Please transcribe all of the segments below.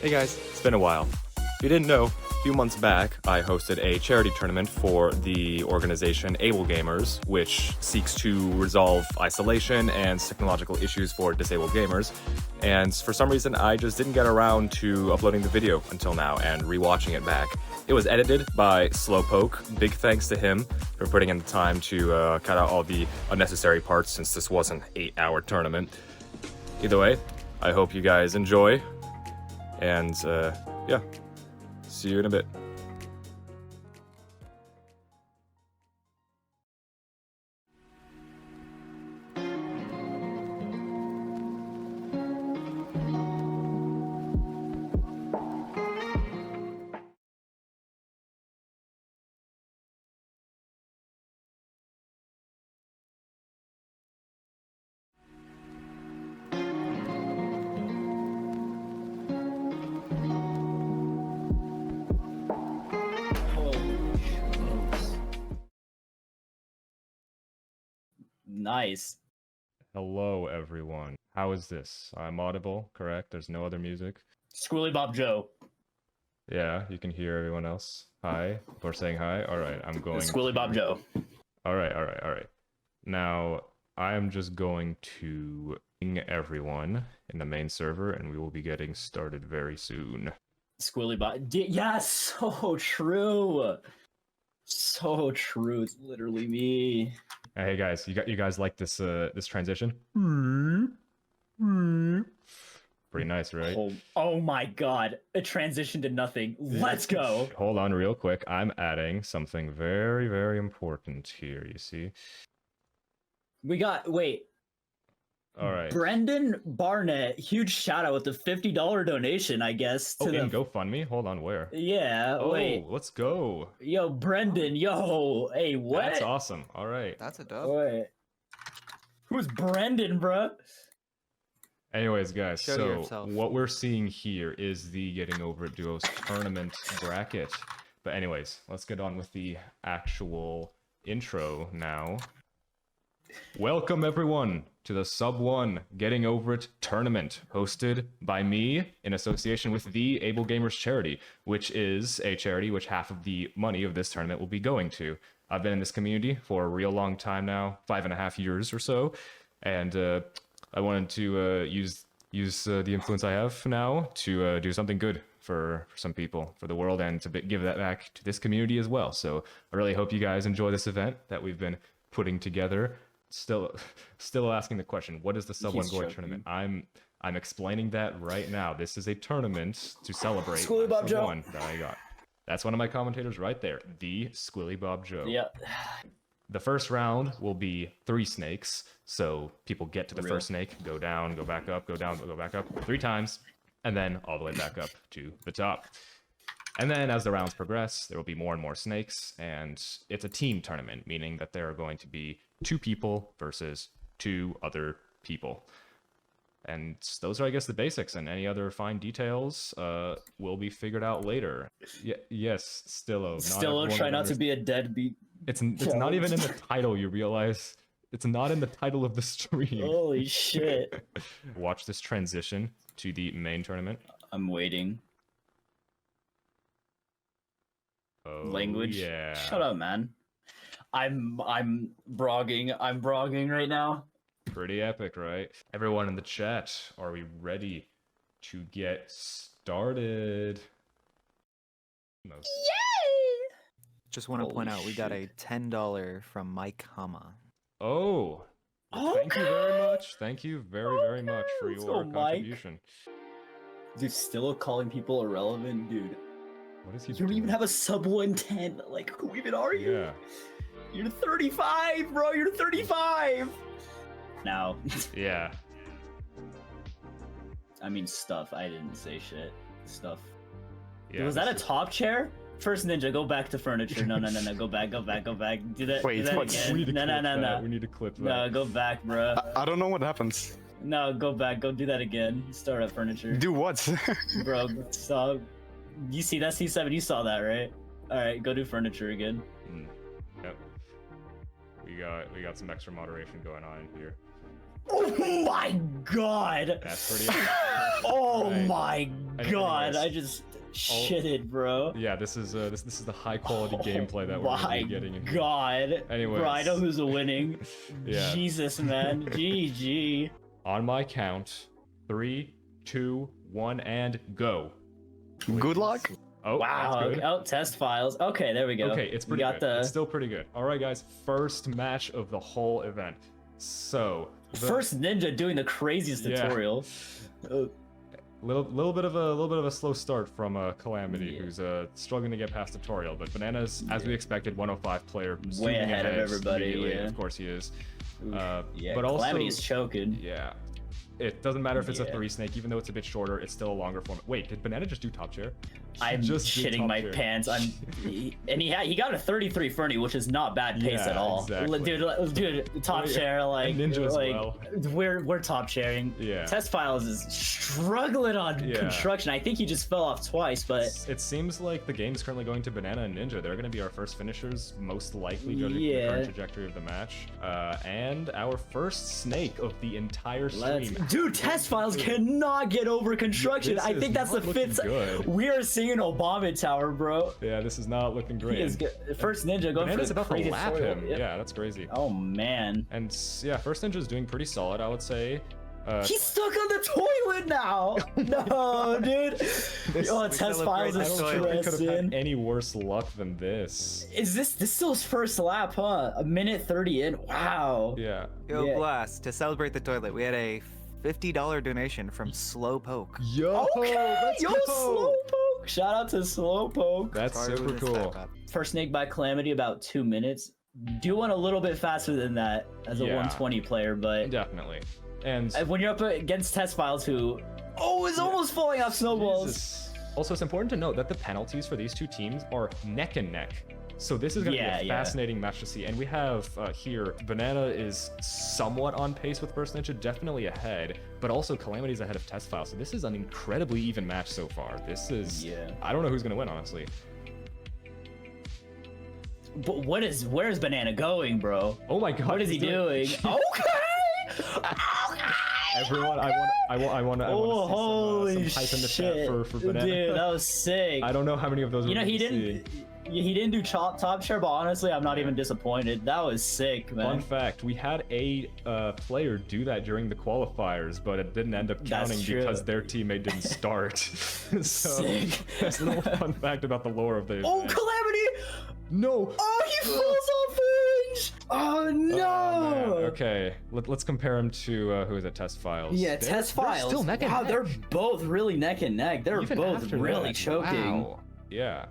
Hey guys, it's been a while. If you didn't know, a few months back, I hosted a charity tournament for the organization Able Gamers, which seeks to resolve isolation and technological issues for disabled gamers. And for some reason, I just didn't get around to uploading the video until now and rewatching it back. It was edited by Slowpoke. Big thanks to him for putting in the time to cut out all the unnecessary parts since this was an 8-hour tournament. Either way, I hope you guys enjoy. And yeah, see you in a bit. Nice. Hello, everyone. How is this? I'm audible, correct? There's no other music? Squirrely Bob Joe. Yeah, you can hear everyone else. Hi. People are saying hi. All right, I'm going. Squirrely Bob Joe. All right. Now, I am just going to ping everyone in the main server, and we will be getting started very soon. Squirrely Bob. Yes, so true. So true. It's literally me. Hey guys, you guys like this this transition? Pretty nice, right? Oh my god. A transition to nothing. Let's go. Hold on real quick. I'm adding something very, very important here, you see? Wait. All right. Brendan Barnett, huge shout out with the $50 donation, I guess. To in GoFundMe? Hold on, where? Yeah, wait. Let's go. Yo, Brendan, yo. Hey, what? That's awesome. All right. That's a dub. Wait. Who's Brendan, bruh? Anyways, guys, Show so yourself. what we're seeing here is the Getting Over It Duos tournament bracket. But anyways, let's get on with the actual intro now. Welcome, everyone, to the Sub 1 Getting Over It tournament, hosted by me in association with the Able Gamers charity, which is a charity which half of the money of this tournament will be going to. I've been in this community for a real long time now, 5.5 years or so, and I wanted to use the influence I have now to do something good for some people, for the world, and to give that back to this community as well. So I really hope you guys enjoy this event that we've been putting together. Still asking the question, what is the Sub 1 Glory tournament? I'm explaining that right now. This is a tournament to celebrate Squilly Bob Sub Joe. 1 that I got. That's one of my commentators right there, the Squilly Bob Joe. Yeah. The first round will be 3 snakes, so people get to the first snake, go down, go back up, go down, go back up 3 times, and then all the way back up to the top. And then as the rounds progress, there will be more and more snakes, and it's a team tournament, meaning that there are going to be 2 people versus 2 other people. And those are, I guess, the basics, and any other fine details will be figured out later. Yes, Stillo. Stillo, try not to be a deadbeat. It's not even in the title, you realize? It's not in the title of the stream. Holy shit. Watch this transition to the main tournament. I'm waiting. Oh, Language. yeah. Shut up, man. I'm brogging. I'm brogging right now. Pretty epic, right? Everyone in the chat, are we ready to get started? Yay! Just want to Holy point out we got a shit. $10 from Mike Hama. Oh, thank you very much. Thank you very much for Let's your go, Mike. contribution. Dude, still calling people irrelevant, dude. What is he You don't doing? even have a sub 110. Like, who even are you? Yeah. You're 35, bro. You're 35. Now, Yeah. I mean stuff. I didn't say shit. Stuff. Yeah. Was that a top chair? First Ninja, go back to furniture. No. Go back. Do that. Wait, do that what? again. We need to clip that. No. We need to clip that. No, go back, bro. I don't know what happens. No, go back. Go do that again. Start at furniture. Do what? Bro, so you see that C7? You saw that, right? All right, go do furniture again. Yep. We got some extra moderation going on here. Oh my god! That's pretty. Oh Right. my god! Anyways. I just shitted, bro. Yeah, this is this is the high quality gameplay that we're Oh gonna my be getting in here. god! Anyways. Bro, I know who's winning. Yeah. Jesus, man. GG. On my count, 3, 2, 1, and go. Good luck. Oh, Wow. that's good. Oh, test files. Okay, there we go. Okay, it's We pretty got good. It's still pretty good. All right, guys. First match of the whole event. So the First ninja doing the craziest Yeah. tutorial. little bit of a slow start from Calamity, Yeah. who's struggling to get past tutorial. But Bananas, as we expected, 105 player, Way zooming ahead of ahead everybody, immediately. yeah. Of course he is. Yeah, but also, Calamity's choking. yeah. It doesn't matter if it's a Yeah. 3 snake, even though it's a bit shorter, it's still a longer form. Wait, did Banana just do top chair? He I'm just did shitting top my chair. pants. And he got a 33 Fernie, which is not bad pace Yeah, at all. exactly. Dude, top Oh, yeah. share like And ninja as like well. we're top sharing. Yeah. Test Files is struggling on Yeah. construction. I think he just fell off twice, but It seems like the game's currently going to Banana and Ninja. They're going to be our first finishers, most likely, judging from the Yeah. current trajectory of the match. And our first snake of the entire stream. dude, Test Files cannot get over construction. This I is think that's the not looking 5th. good. We are seeing Obama Tower, bro. Yeah, this is not looking great. He is good. First Ninja going Banana's for the about to crazy lap tutorial. him. Yep. Yeah, that's crazy. Oh man. And yeah, first Ninja's doing pretty solid, I would say. He's stuck on the toilet now. No, dude. Oh, Test celebrate Files the is I don't think we could have had stressing. any worse luck than this. Is this still his first lap, huh? A minute 30 in. Wow. Yeah. Yo, Yeah. Blast, to celebrate the toilet, we had a $50 donation from Slowpoke. Yo, Okay, let's yo, go. Slowpoke. Shout out to Slowpoke. That's Sorry we super missed cool. that, bud. First snake by Calamity, about 2 minutes. Do one a little bit faster than that as a Yeah. 120 player, but Definitely. And when you're up against Test Files, who is almost falling off snowballs. Jesus. Also, it's important to note that the penalties for these two teams are neck and neck. So this is going to Yeah, be a yeah. fascinating match to see. And we have here, Banana is somewhat on pace with Burst Ninja, definitely ahead, but also Calamity's ahead of Test File. So this is an incredibly even match so far. This is, Yeah. I don't know who's going to win, honestly. But where is Banana going, bro? Oh my God. What is he doing? Okay. Everyone, I want to Oh, holy some hype in the shit, chat for Banana. dude, that was sick. I don't know how many of those You know, we're he gonna didn't. see. He didn't do top share, but honestly, I'm not even disappointed. That was sick, Fun man. fact, we had a player do that during the qualifiers, but it didn't end up That's counting true. because their teammate didn't start. So Sick. that's a little fun fact about the lore of the Oh, event. Calamity! No! Oh, he falls off range! Oh no! Oh, man. Okay, let's compare him to who is it? Test Files. Yeah, They're- Test they're Files. Still neck and wow, neck. they're both really neck and neck. They're Even both after really that. choking. Wow. Yeah.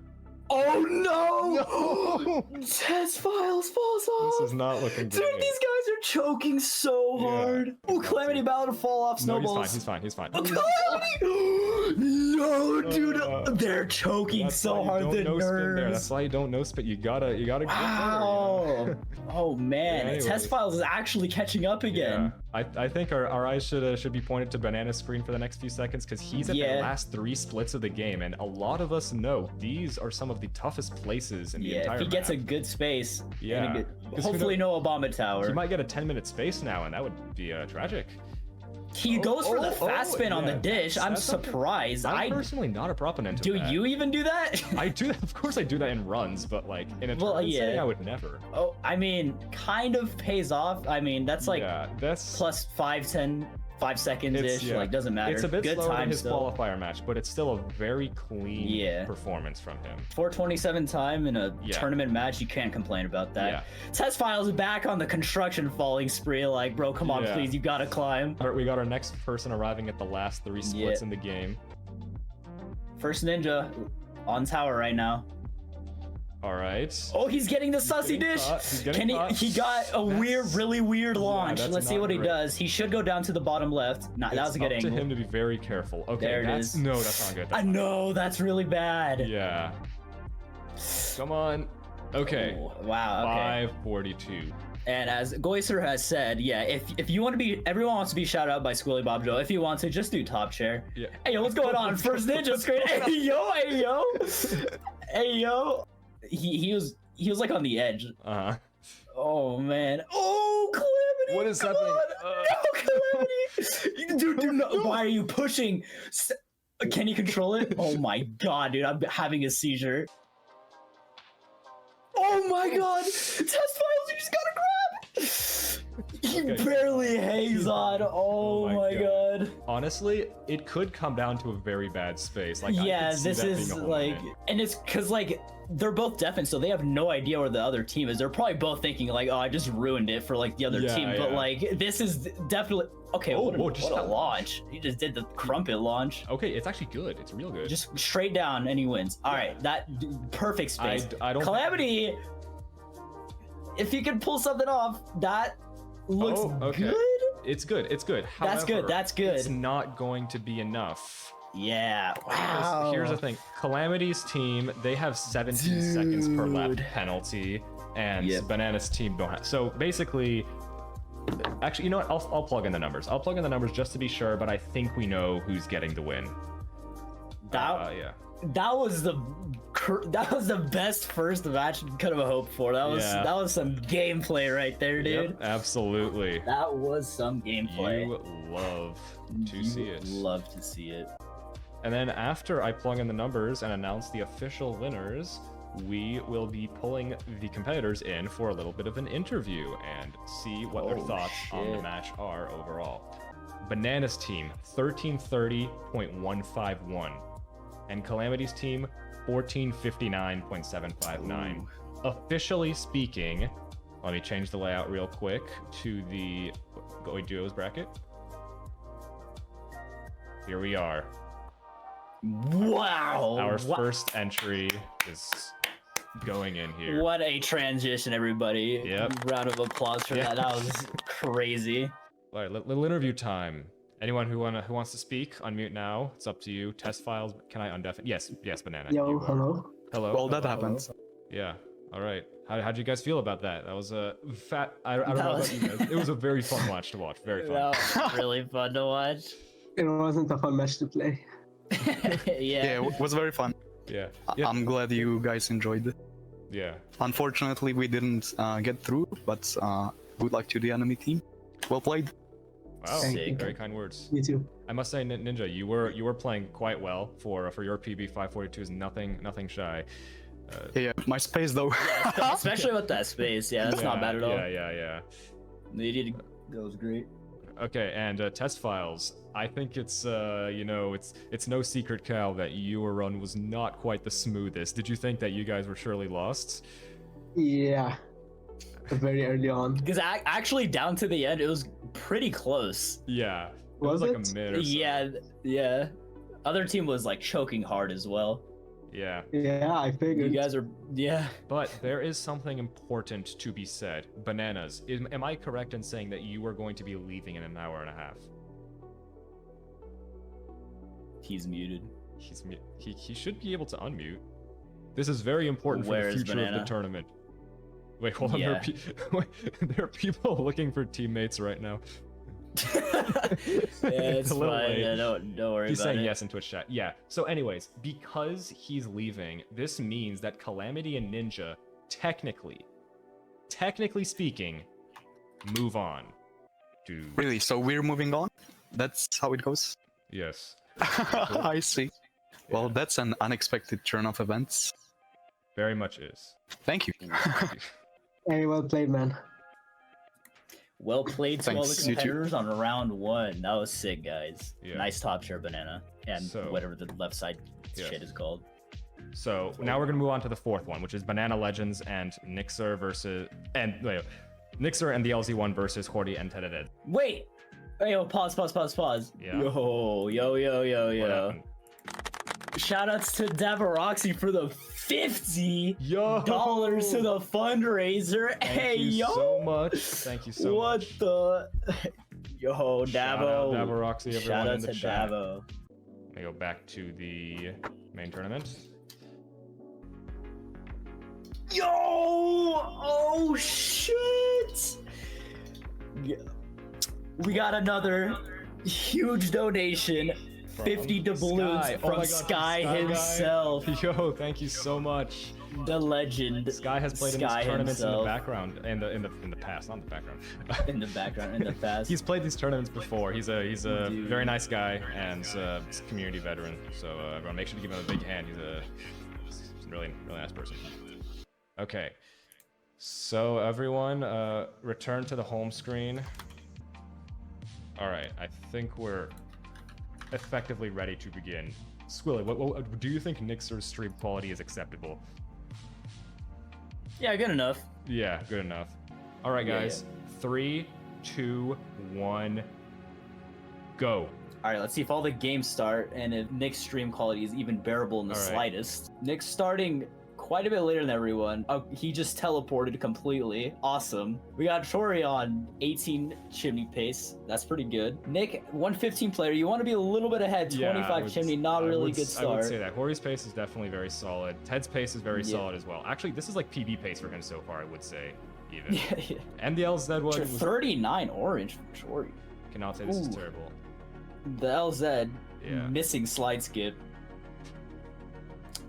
Oh no! No! Test Files falls off. This is not looking Dude, great. these guys are choking so Yeah. hard. Oh, Calamity about to fall off No, snowballs. he's fine. He's fine. Oh, Calamity! No, dude, Uh, they're choking That's so why you hard. don't The no spin there. That's nerves. why you don't no spin. You gotta get better. Wow. Oh man, Anyways. Test Files is actually catching up again. Yeah, I think our eyes should be pointed to Banana's screen for the next few seconds because he's at Yeah. the last 3 splits of the game, and a lot of us know these are some of the toughest places in the Yeah, entire if he gets a map. good space, and a Yeah. good- 'Cause who hopefully no Obama Tower. He might get a 10-minute space now, and that would be tragic. He goes for the oh, fast spin on the yeah, dish. I'm that's something- surprised. I'm personally not a proponent of Do that. you even do that? I do that. Of course, I do that in runs, but like in a Well, tournament setting, yeah. I would never. Oh, I mean, kind of pays off. I mean, that's like yeah, that's plus 5 seconds ish. yeah. Like doesn't matter. It's a bit good slower than time his still. qualifier match, but it's still a very clean Yeah. performance from him. 427 time in a Yeah. tournament match. You can't complain about that. Yeah. Test Files back on the construction falling spree. Like, bro, come on, Yeah. please, you gotta climb. All right, we got our next person arriving at the last 3 splits Yeah. in the game. First Ninja on tower right now. All right. Oh, he's getting the sussy getting dish. caught. He's getting Can he? caught. He got a That's- really weird launch. that's Let's see not what he great. does. He should go down to the bottom left. Nah, that was a good It's up angle. to him to be very careful. Okay, There it that's is. no, that's not good. I That's not know that's really bad. good. Yeah. Come on. Okay. Oh, wow. Okay. 542. And as Goiser has said, yeah, if you want to be, everyone wants to be shouted out by Squilly Bob Joe. If you want to, just do top chair. Yeah. Hey yo, what's going on? First Ninja screen. Hey yo, hey yo, hey yo. He was like on the edge. Uh huh. Oh man. Oh, What is happening? Calamity! Dude, no, why are you pushing? Can you control it? Oh my god, dude, I'm having a seizure. Oh my god! Test files, you just gotta grab! He Okay. barely hangs on. Oh my god. Honestly, it could come down to a very bad space. Like, I Yeah, could see this that is being a home like, run. and it's because like they're both deafened, so they have no idea where the other team is. They're probably both thinking like, oh, I just ruined it for like the other Yeah, team. But yeah. like, this is definitely okay. Oh, what a, whoa, just what a that launch! He just did the crumpet launch. Okay, it's actually good. It's real good. Just straight down, and he wins. All right, that perfect space. I don't. Calamity. If he can pull something off, that looks Oh, okay. good. It's good. It's good. That's good, However, that's good. It's not going to be enough. Yeah. Because Wow. Here's the thing. Calamity's team, they have 17 seconds per lap Dude. penalty, and Yep. Banana's team don't have. So basically, actually, you know what? I'll plug in the numbers. I'll plug in the numbers just to be sure, but I think we know who's getting the win. That Yeah. that was the best first match could have hoped for. That was some gameplay right there, dude. Yep, absolutely. That was some gameplay. You love to You see it. Love to see it. And then after I plug in the numbers and announce the official winners, we will be pulling the competitors in for a little bit of an interview and see what their Oh, thoughts on the shit. match are overall. Banana's team, 1330.151. And Calamity's team, 1459.759. Officially speaking, let me change the layout real quick to the Goy Duos bracket. Here we are. Wow. Our Wha- first entry is going in here. What a transition, everybody. Yep. Round of applause for that. That was crazy. All right, little interview time. Anyone who wants to speak, unmute now. It's up to you. Test files. Can I undeafen? Yes, Banana. Yo, you are. hello. Hello. Well, that hello. happens. Yeah. All right. How'd you guys feel about that? That was a fat. I don't That know was- about you guys. It was a very fun watch to watch. Very fun. That was really fun to watch. It wasn't a fun match to play. Yeah, it was very fun. Yeah. I- Yeah. I'm glad you guys enjoyed it. Yeah. Unfortunately, we didn't get through, but good luck to the enemy team. Well played. Wow. Sick. Very kind words. You too. I must say, Ninja, you were playing quite well for your PB 542 is nothing shy. Yeah, my space though. Especially with that space. Yeah, that's not bad at all. Yeah. That was great. Okay, and test files. I think it's it's no secret, Cal, that your run was not quite the smoothest. Did you think that you guys were surely lost? Yeah. Very early on. Because actually, down to the end, it was pretty close. Yeah. It Was like it? a minute or so. Yeah. Other team was like choking hard as well. Yeah. Yeah, I You figured. guys are, yeah. But there is something important to be said. Bananas, am I correct in saying that you are going to be leaving in an hour and a half? He's muted. He should be able to unmute. This is very important for Where the is future of the Banana? tournament. Wait, hold on. Yeah. There are people looking for teammates right now. Yeah, it's a little fine. late. Yeah, don't worry He's about saying it. yes in Twitch chat. Yeah. So, anyways, because he's leaving, this means that Calamity and Ninja, technically speaking, move on to Really? So we're moving on? That's how it goes? yes. I see. Well, that's an unexpected turn of events. Very much is. Thank you. Very well played, man. Well played to all the Thanks, you too. competitors on round one. That was sick, guys. Yeah. Nice top share, Banana, and So- whatever the left side Yes. shit is called. So now we're gonna move on to the fourth one, which is Banana Legends and Nixer versus Nixer and the LZ1 versus Horty and Teddered. Wait. Hey, yo, pause. Yeah. Yo. What happened? Shoutouts to Davaroxy for the $50 Yo! to the fundraiser. Thank Hey, you yo. so much. Thank you so what much. the? Yo, Shout out Davo. Davaroxy, everyone Shout in out the to chat. Davo. Let me go back to the main tournament. Yo! Oh shit! Yeah. We got another huge donation 50 doubloons Sky. Oh from my God, Sky Guy. himself. Yo, thank you so much. The legend. Sky has played in Sky these tournaments in the himself. background, in the past, not the background. In the background, in the past. He's played these tournaments before. He's a Dude. very nice guy and community veteran. So everyone, make sure to give him a big hand. He's a really nice person. Okay, so everyone, return to the home screen. All right, I think we're effectively ready to begin. Squilly, what do you think Nixer's stream quality is acceptable? Yeah, good enough. Yeah, good enough. All right, Yeah, guys. 3, 2, 1, go. Alright, let's see if all the games start and if Nick's stream quality is even bearable in the Alright. slightest. Nick's starting quite a bit later than everyone. Oh, he just teleported completely. Awesome. We got Tori on 18 chimney pace. That's pretty good. Nick, 115 player. You want to be a little bit ahead. 25 chimney, not a really good I start. would say that. Hori's pace is definitely very solid. Ted's pace is very Yeah. solid as well. Actually, this is like PB pace for him so far, I would say, even. Yeah, yeah. And the LZ one was, 39 orange from Tori. cannot say this is Ooh. terrible. The LZ Yeah. missing slide skip.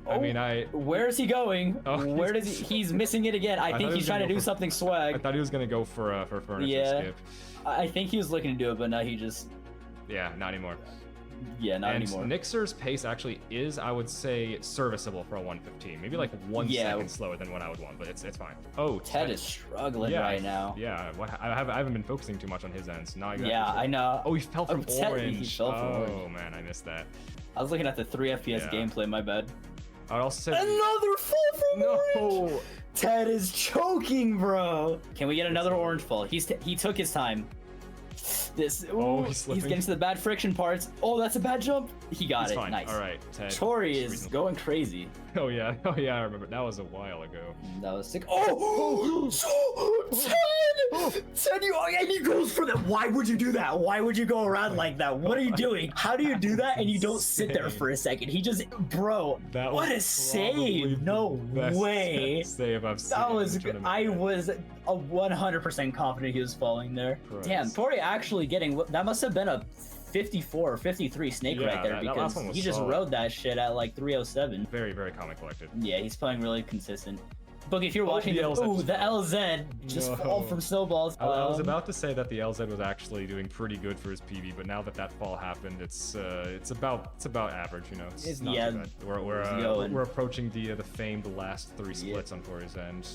I mean, Where is he going? Oh, Where does he? He's missing it again. I thought think he he's was trying to gonna do go for- something I swag. thought he was gonna go for furniture Yeah. skip. I think he was looking to do it, but now he just, Yeah, not anymore. yeah, not And anymore. Nixer's pace actually is, I would say, serviceable for a 115. Maybe like 1 Yeah. second slower than what I would want, but it's fine. Oh, Ted is struggling yeah, right now. Yeah, I haven't been focusing too much on his ends. Not exactly Yeah, sure. I know. Oh, he fell from Ted- he orange. fell from oh orange. man, I missed that. I was looking at the 3 FPS Yeah. gameplay. My bad. I would also say Another fall from orange. no. Ted is choking, bro. Can we get another orange fall? He took his time. This. Oh, Ooh, he's he's slipping. getting to the bad friction parts. Oh, that's a bad jump. He got It's it. fine. Nice. All right, Ted. Tori it's is reasonable. going crazy. Oh yeah, I remember. That was a while ago. That was sick. Oh, Ted! Ted, and he goes for that. Why would you do that? Why would you go around like that? What are you doing? How do you do that and you don't sit there for a second? He just, bro, That what a was save! probably No the best way. save I've seen. That in was, the tournament. I was 100% confident he was falling there. Christ. Damn, Tori actually getting, that must have been a 54 or 53 snake Yeah, right there that last because one was he just solid. rode that shit at like 307. Very, very comic collected. Yeah, he's playing really consistent. Boogie, if you're watching the this, LZ ooh, just the fell. LZ just No. fall from snowballs. I was about to say that the LZ was actually doing pretty good for his PB, but now that fall happened, it's about average, you know. It's not yeah, too bad. it's going. We're approaching the famed last 3 splits on Tori's end.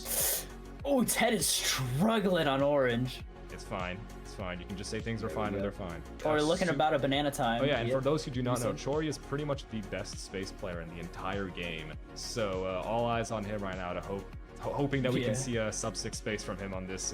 Oh, Ted is struggling on orange. It's fine. It's fine. You can just say things are fine and they're fine. Or looking about a banana time. Oh yeah, and Yep. for those who do not know, Decent. Chori is pretty much the best space player in the entire game. So all eyes on him right now to hoping that we Yeah. can see a sub 6 space from him on this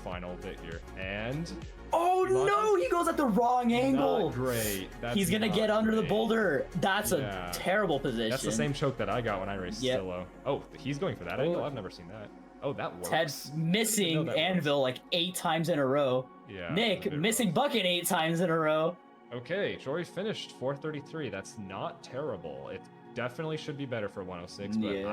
final bit here. And Oh no, he goes at the wrong angle. not great. That's He's gonna not get under the great. boulder. That's Yeah. a terrible position. That's the same choke that I got when I raced Yep. Silo. Oh, he's going for that angle? I've never seen that. Oh, that works. Ted's I missing didn't know that Anvil like 8 times in a row. Yeah. Nick there we missing go. Bucket 8 times in a row. Okay, Chori finished 433. That's not terrible. It definitely should be better for 106, but Yeah.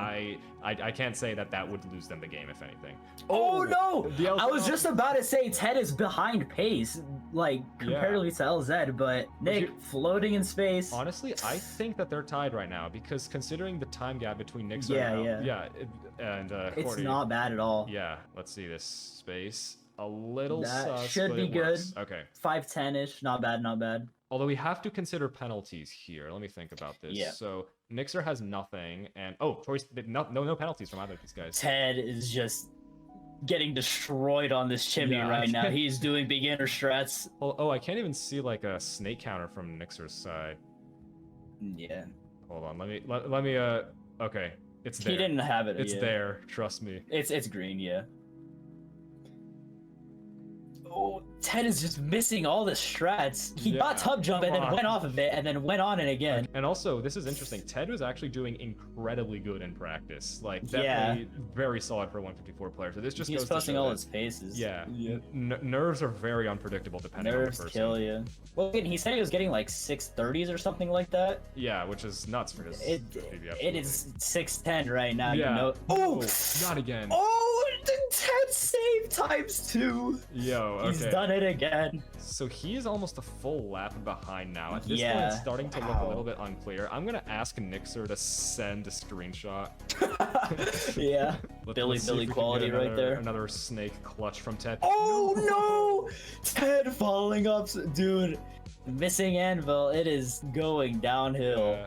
I can't say that would lose them the game if anything. Oh no! the LZ I was just about to say Ted is behind pace, like comparatively to LZ, but Nick you- floating in space. Honestly, I think that they're tied right now because considering the time gap between Nick's and It's Cordy, not bad at all. Yeah, let's see this space. A little That sus, should but be it good. works. Okay. 510-ish, not bad, not bad. Although we have to consider penalties here. Let me think about this. Yeah. So Nixer has nothing, and Tori's no penalties from either of these guys. Ted is just getting destroyed on this chimney Yeah, I right now. can't- He's doing beginner strats. Oh, I can't even see like a snake counter from Nixer's side. Yeah. Hold on, let me okay, it's there. He didn't have it. It's yeah. there. Trust me. It's green, yeah. Oh, Ted is just missing all the strats. He Yeah, bought tub jump and come then on. went off of it and then went on it again. And also, this is interesting. Ted was actually doing incredibly good in practice. Like, Yeah. definitely very solid for a 154 player. So this just He's goes to posting show all that- his paces. Yeah. Nerves are very unpredictable depending Nerves on the person. kill you. Well, again, he said he was getting like 630s or something like that. Yeah, which is nuts for his It PB, it is 610 right now. Yeah. You know. Oh, not again. Oh, 10 save times 2. Yo, okay. He's done it again. So he is almost a full lap behind now. At this point, Yeah. it's starting to look a Wow. little bit unclear. I'm gonna ask Nixer to send a screenshot. Yeah. Let's Billy see if we can quality get right another- there. Another snake clutch from Ted. Oh no! Ted falling up, dude. Missing anvil. It is going downhill.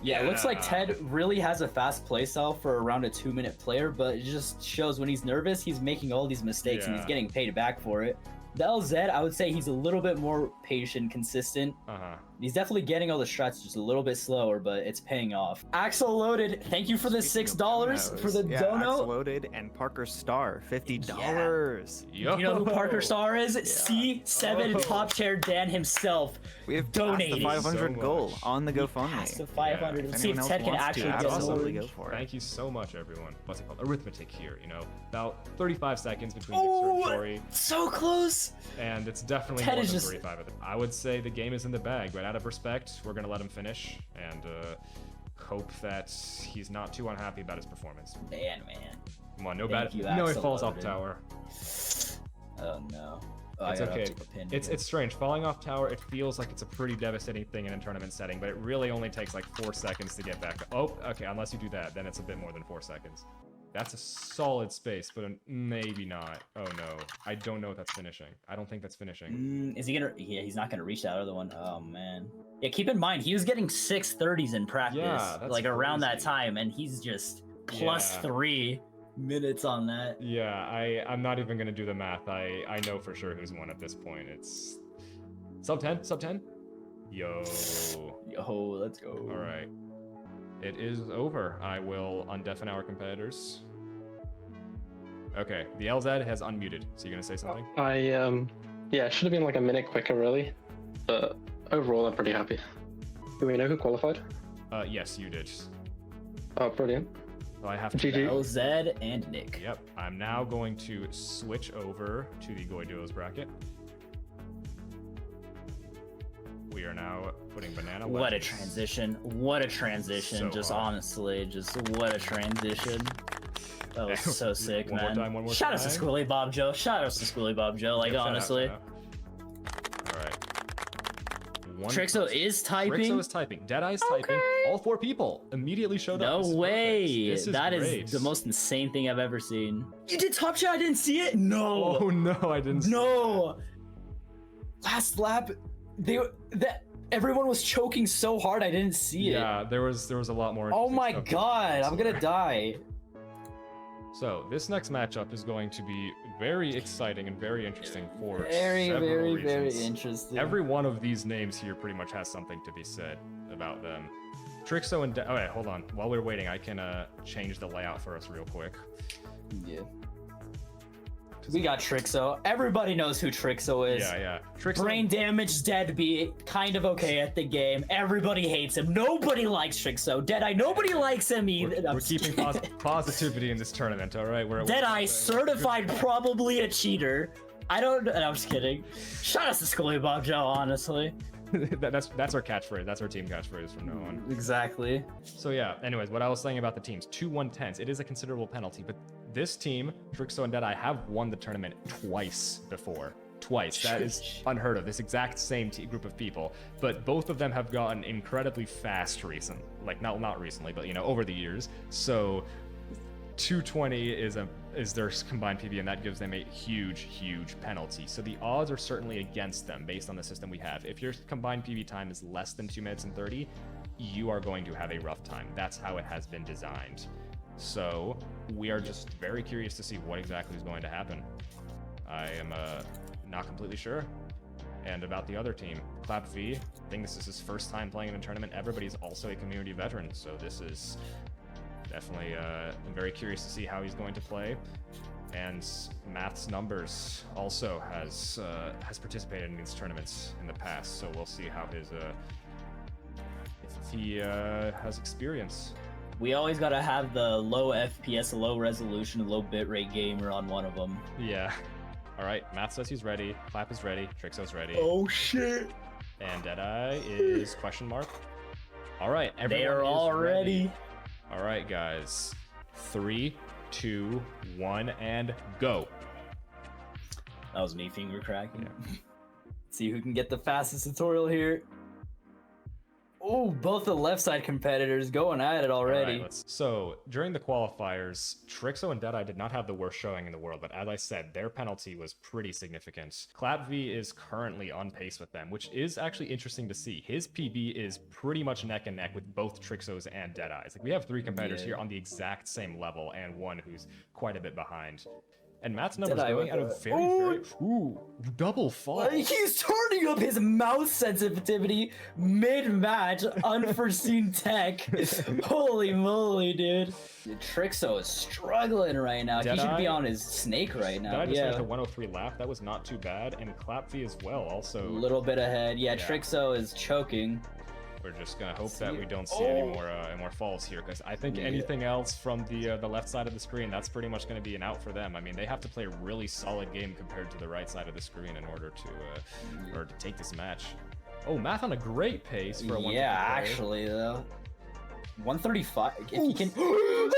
Yeah, it looks like Yeah. Ted really has a fast playstyle for around a 2-minute player, but it just shows when he's nervous, he's making all these mistakes and he's Yeah. getting paid back for it. The LZ, I would say he's a little bit more patient, consistent. Uh-huh. He's definitely getting all the strats just a little bit slower, but it's paying off. Axel Loaded, thank you for the $6 for the dono. Loaded and Parker Star, $50. Yo. You know who Parker Star is? C7 Oh. Top Chair Dan himself. We have Donating. passed the 500 So goal much. on the Past the GoFundMe. 500. Yeah. Let's see if Anyone Ted can else wants actually to, get an absolutely orange. go for it. Thank you so much, everyone. What's it called? Arithmetic here, you know? About 35 seconds between Oh, Nixer and Tori, so close. and it's definitely Ted more is than just- 35 of them. I would say the game is in the bag, but out of respect, we're gonna let him finish, and hope that he's not too unhappy about his performance. Man. Come on, no Thank bad. you, No, he Axel falls off Loaded. tower. Oh no. Oh, It's I gotta okay. take a pin It's here. strange. Falling off tower, it feels like it's a pretty devastating thing in a tournament setting, but it really only takes like 4 seconds to get back. Oh, okay. Unless you do that, then it's a bit more than 4 seconds. That's a solid space, but maybe not. Oh no, I don't know if that's finishing. I don't think that's finishing. Is he gonna? Yeah, he's not gonna reach that other one. Oh man. Yeah, keep in mind he was getting 630s in practice, Yeah, that's like around that crazy. time, and he's just plus Yeah. 3 minutes on that. Yeah, I'm not even gonna do the math. I know for sure who's won at this point. It's sub 10, sub 10. Yo. Yo, let's go. All right. It is over. I will undeafen our competitors. Okay, the LZ has unmuted. So you gonna say something? Yeah, it should have been like a minute quicker, really. But overall, I'm pretty happy. Do we know who qualified? Yes, you did. Oh, brilliant. So I have to. GG. LZ and Nick. Yep. I'm now going to switch over to the Goy Duos bracket. We are now putting banana. What a Legends. transition. What a transition. So just hard. honestly, just what a transition. That was so sick, One more man. time, one more Shout out to time. Schoolie Bob Joe. Shout out to Schoolie Bob Joe. Like, Yep, shout out, honestly. shout out. All right. One Trixo person. is typing. Trixo is typing. Deadeye's typing. All 4 people immediately showed up. No This is way. perfect. This is That is great. the most insane thing I've ever seen. You did top shot. I didn't see it. No. Oh no, I didn't. see No. Last lap, everyone was choking so hard. I didn't see it. Yeah, there was a lot more. Oh interesting my stuff god, I'm gonna elsewhere. die. So this next matchup is going to be very exciting and very interesting for Very, several very, very reasons. interesting. Every one of these names here pretty much has something to be said about them. Trixo and okay, hold on. While we're waiting, I can change the layout for us real quick. Yeah. We got Trixo. Everybody knows who Trixo is. Yeah. Trixo. Brain damage, deadbeat, kind of okay at the game. Everybody hates him. Nobody likes Trixo. Deadeye, nobody likes him either. We're keeping positivity in this tournament, all right? We're Deadeye, certified probably a cheater. I don't know. I'm just kidding. Shout out to Schoolie Bob Joe, honestly. that's our catchphrase. That's our team catchphrase from now on. Exactly. So yeah, anyways, what I was saying about the teams, 2 110s, it is a considerable penalty, but this team, Trixo and Deadeye, have won the tournament twice before. Twice. That is unheard of. This exact same group of people, but both of them have gotten incredibly fast recent. Like not recently, but you know, over the years. So 220 is their combined PB, and that gives them a huge penalty. So the odds are certainly against them based on the system we have. If your combined PB time is less than 2 minutes and 30, you are going to have a rough time. That's how it has been designed. So we are just very curious to see what exactly is going to happen. I am not completely sure. And about the other team, Clap V, I think this is his first time playing in a tournament ever, but he's also a community veteran, so this is definitely I'm very curious to see how he's going to play. And Math's Numbers also has participated in these tournaments in the past, so we'll see how his if he has experience. We always gotta have the low FPS, low resolution, low bitrate gamer on one of them. Yeah. All right, Math says he's ready. Clap is ready. Trixo's ready. Oh shit! And Deadeye is question mark. All right, everyone They are is all ready. All right, guys. 3, 2, 1, and go. That was me finger cracking. See who can get the fastest tutorial here. Oh, both the left side competitors going at it already. Alright, so, during the qualifiers, Trixo and Deadeye did not have the worst showing in the world, but as I said, their penalty was pretty significant. ClapV is currently on pace with them, which is actually interesting to see. His PB is pretty much neck and neck with both Trixos and Deadeyes. Like, we have 3 competitors here on the exact same level, and one who's quite a bit behind. And Matt's numbers Deadeye going with at a a- very... Ooh, double fall. He's turning up his mouth sensitivity mid-match, unforeseen tech. Holy moly, dude. Trixo is struggling right now. He should Deadeye- be on his snake right now. Deadeye just Yeah, finished a 103 lap. That was not too bad. And ClapV as well, a also. little bit ahead. Yeah, Yeah. Trixo is choking. We're just gonna hope that we don't see Oh. any more falls here, because I think anything else from the left side of the screen, that's pretty much gonna be an out for them. I mean, they have to play a really solid game compared to the right side of the screen in order to take this match. Oh, Math on a great pace for a 150 Yeah, player. actually, though. 135. If he can. Oh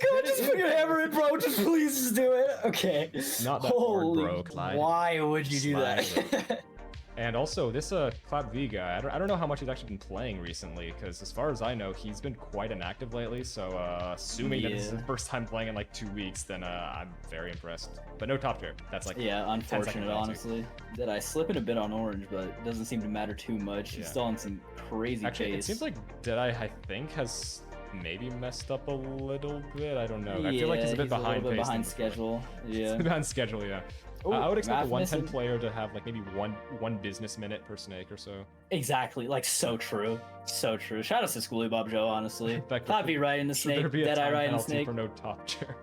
my god, just put your hammer in, bro. Just please just do it. Okay. Not that hard, Holy, bro. Slide. why would you do Slide that? And also, this ClapV guy, I don't know how much he's actually been playing recently, because as far as I know, he's been quite inactive lately, so assuming that this is Yeah. his first time playing in like 2 weeks, then I'm very impressed. But no top tier. That's like Yeah, 10 second unfortunate, penalty. honestly. Did I slip in a bit on orange, but it doesn't seem to matter too much. He's Yeah. still on some crazy Actually, pace. it seems like Deadeye, I think, has maybe messed up a little bit. I don't know. I feel like he's a bit behind little bit pace. behind schedule. Yeah. Behind schedule, yeah. Ooh, I would expect a Math 110 missing. player to have like maybe one business minute per snake or so. Exactly, like so true. So true. Shout out to Schoolie Bob Joe, honestly. Fact, Clappy right in the Should snake, there be a Deadeye time right in the penalty snake. for no top tier?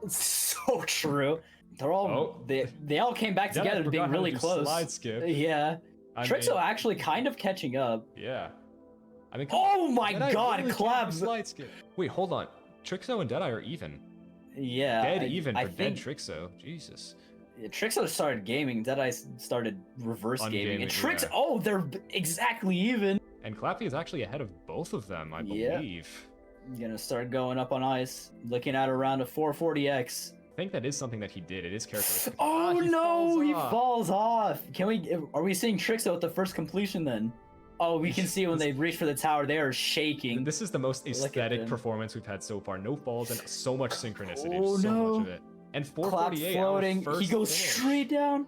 So true. They're all Oh. they all came back Deadeye together to forgot being how to really do close. Slide skip. Yeah. I Trixo mean, actually kind of catching up. yeah. I mean, Oh my Deadeye god, really can't do Claps. slide skip. Wait, hold on. Trixo and Deadeye are even. Yeah. Dead I- even I for think dead Trixo. Jesus. Trixo started gaming, Deadeye started reverse gaming. And Ungaming, Trix yeah. oh, they're exactly even. And Clappy is actually ahead of both of them, I Yeah. believe. Gonna start going up on ice. Looking at around a 440x. I think that is something that he did. It is characteristic. Oh Ah, no, he off. falls off. Can we? Are we seeing Trixo at the first completion then? Oh, we can see when they reach for the tower, they are shaking. This is the most Look at aesthetic them. performance we've had so far. No falls and so much synchronicity. Oh, so no. much of it. And Clap 448 our floating. He first goes finish. straight down.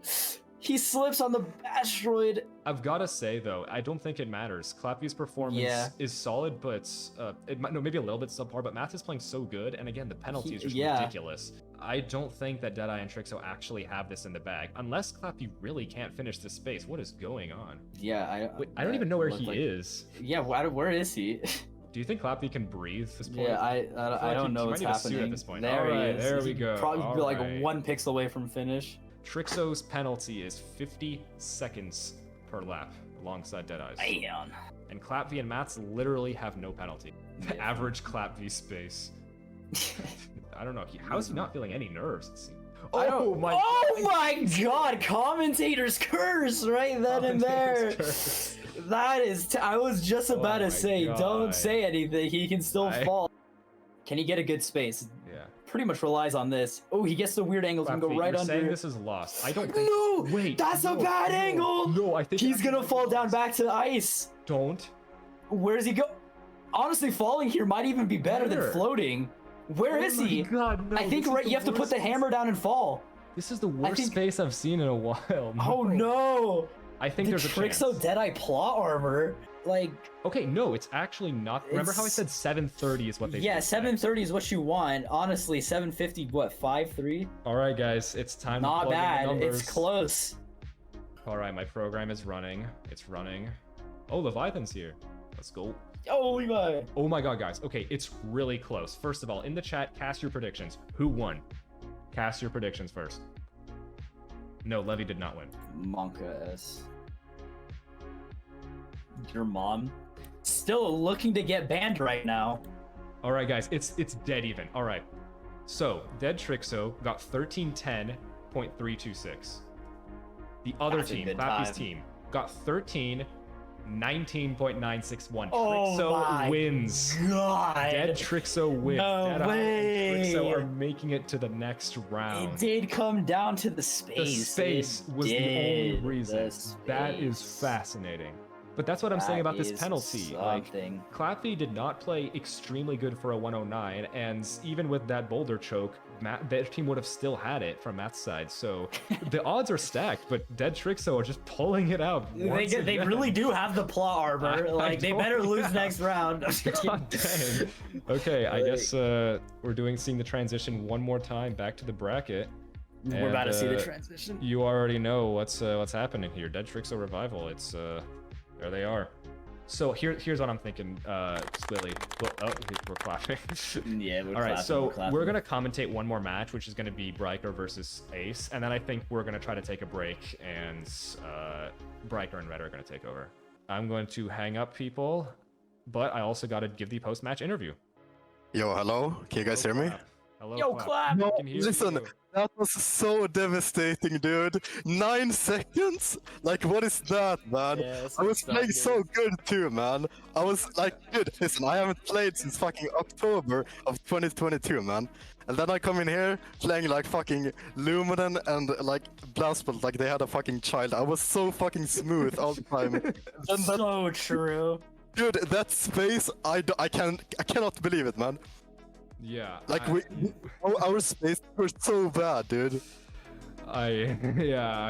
He slips on the asteroid. I've got to say though, I don't think it matters. Clappy's performance Yeah. is solid, but it might no maybe a little bit subpar. But Math is playing so good, and again the penalty is just Yeah. ridiculous. I don't think that Deadeye and Trixo actually have this in the bag, unless Clappy really can't finish this space. What is going on? Yeah, Wait, I don't even know where he is. Yeah, where is he? Do you think Clappy can breathe this point? Yeah, I feel don't like he know might what's need a suit at happening. this point. There Alright, he is. there He we go. could probably be like Alright. 1 pixel away from finish. Trixo's penalty is 50 seconds per lap alongside Deadeye's. Damn. And ClapV and Matt's literally have no penalty. The Yeah. average ClapV space. I don't know. How's he not feeling any nerves? I don't- Oh my Oh my god, commentator's curse right then and there. Commentator's curse. That is, I was just about Oh to my say, God. don't say anything. He can still I- fall. Can he get a good space? Yeah. Pretty much relies on this. Oh, he gets the weird angles and go ClapV, right you're saying under. this is lost. I don't think. No, Wait. that's a no, bad no, angle. No, I think He's gonna actually fall down lost. back to the ice. Don't. Where does he go? Honestly, falling here might even be better than Where? floating. Where is Oh my he? God, no, I think this is right, the you have to put worst the hammer down and fall. This is the worst think- space I've seen in a while. Oh no! I think The there's a chance. Trixo Deadeye plot armor. Like, Okay, no, it's actually not. Remember how I It's- said 730 is what they yeah, should say? 730 is what you want. Honestly, 750, what, 5-3? All right, guys, it's time to Not plug in the bad. numbers. It's close. All right, my program is running. It's running. Oh, Leviathan's here. Let's go. Oh, Levi. Oh my god, guys. Okay, it's really close. First of all, in the chat, cast your predictions. Who won? Cast your predictions first. No, Levy did not win. Monka S. Your mom? Still looking to get banned right now. All right, guys, it's dead even. All right. So, Dead Trixo got 1310.326. The other That's a team, good Clappy's time. team, got 13 19.961. Oh Trixo my wins. God. Dead Trixo wins. No Dead Eye and way. Trixo are making it to the next round. It did come down to the space. The space It was the only did. reason. The That is space. fascinating. But that's what I'm saying That about this is penalty. Like, something. Claffy did not play extremely good for a 109, and even with that boulder choke, their team would have still had it from Matt's side. So the odds are stacked, but Dead Trixo are just pulling it out. Once They again. really do have the plot armor. I Like, they don't- better lose yeah. next round. God dang. Okay, I guess we're seeing the transition one more time back to the bracket. We're about to see the And, transition. You already know what's happening here. Dead Trixo Revival. It's there they are. So here's what I'm thinking, Squilly. Oh, we're clapping. Yeah, we're All right, clapping, so clapping. we're gonna commentate one more match, which is gonna be Bryker versus Ace, and then I think we're gonna try to take a break, and Bryker and Red are gonna take over. I'm going to hang up, people, but I also gotta give the post-match interview. Yo, hello? Can you guys hear me? Clap. Hello, Yo, clap! No, Can hear listen, you. that was so devastating, dude. 9 seconds? Like, what is that, man? Yeah, I was playing so good too, man. I was like, dude, listen, I haven't played since fucking October of 2022, man. And then I come in here playing like fucking Luminen and like Blastbolt like they had a fucking child. I was so fucking smooth all the time. Then that, So true. dude, that space, I cannot believe it, man. Yeah. Like our space were so bad, dude. I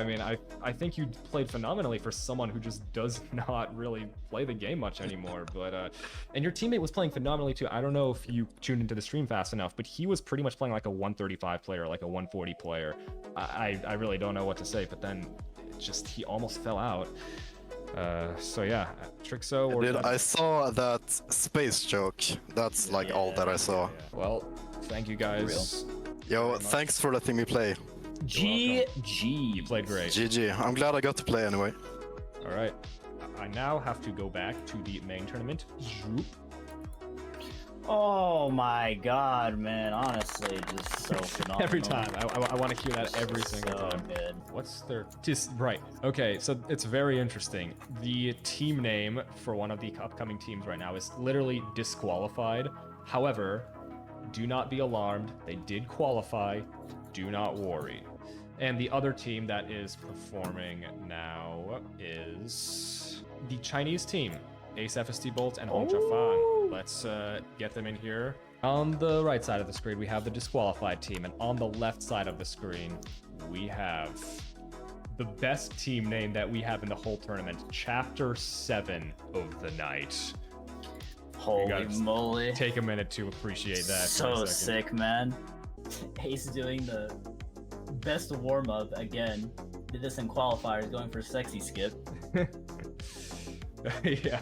mean, I think you played phenomenally for someone who just does not really play the game much anymore. But and your teammate was playing phenomenally too. I don't know if you tuned into the stream fast enough, but he was pretty much playing like a 135 player, like a 140 player. I really don't know what to say. But then it just he almost fell out. So yeah, Trixo or Dude, I saw that space joke. That's like all that I saw. Well, thank you guys. Yo, thanks for letting me play. You GG. played great. GG. I'm glad I got to play anyway. All right. I now have to go back to the main tournament. Zoop. Oh my god, man. Honestly, just so phenomenal. Every time. I want to hear that every single so time. good. What's their... Just, right. Okay, so it's very interesting. The team name for one of the upcoming teams right now is literally disqualified. However, do not be alarmed. They did qualify. Do not worry. And the other team that is performing now is the Chinese team. Ace FST Bolt and Hong Fan. Let's get them in here. On the right side of the screen, we have the disqualified team, and on the left side of the screen, we have the best team name that we have in the whole tournament, Chapter 7 of the night. Holy guys moly. Take a minute to appreciate that. for So a second. sick, man. Ace doing the best warm-up again. Did this in qualifiers, going for sexy skip. Yeah.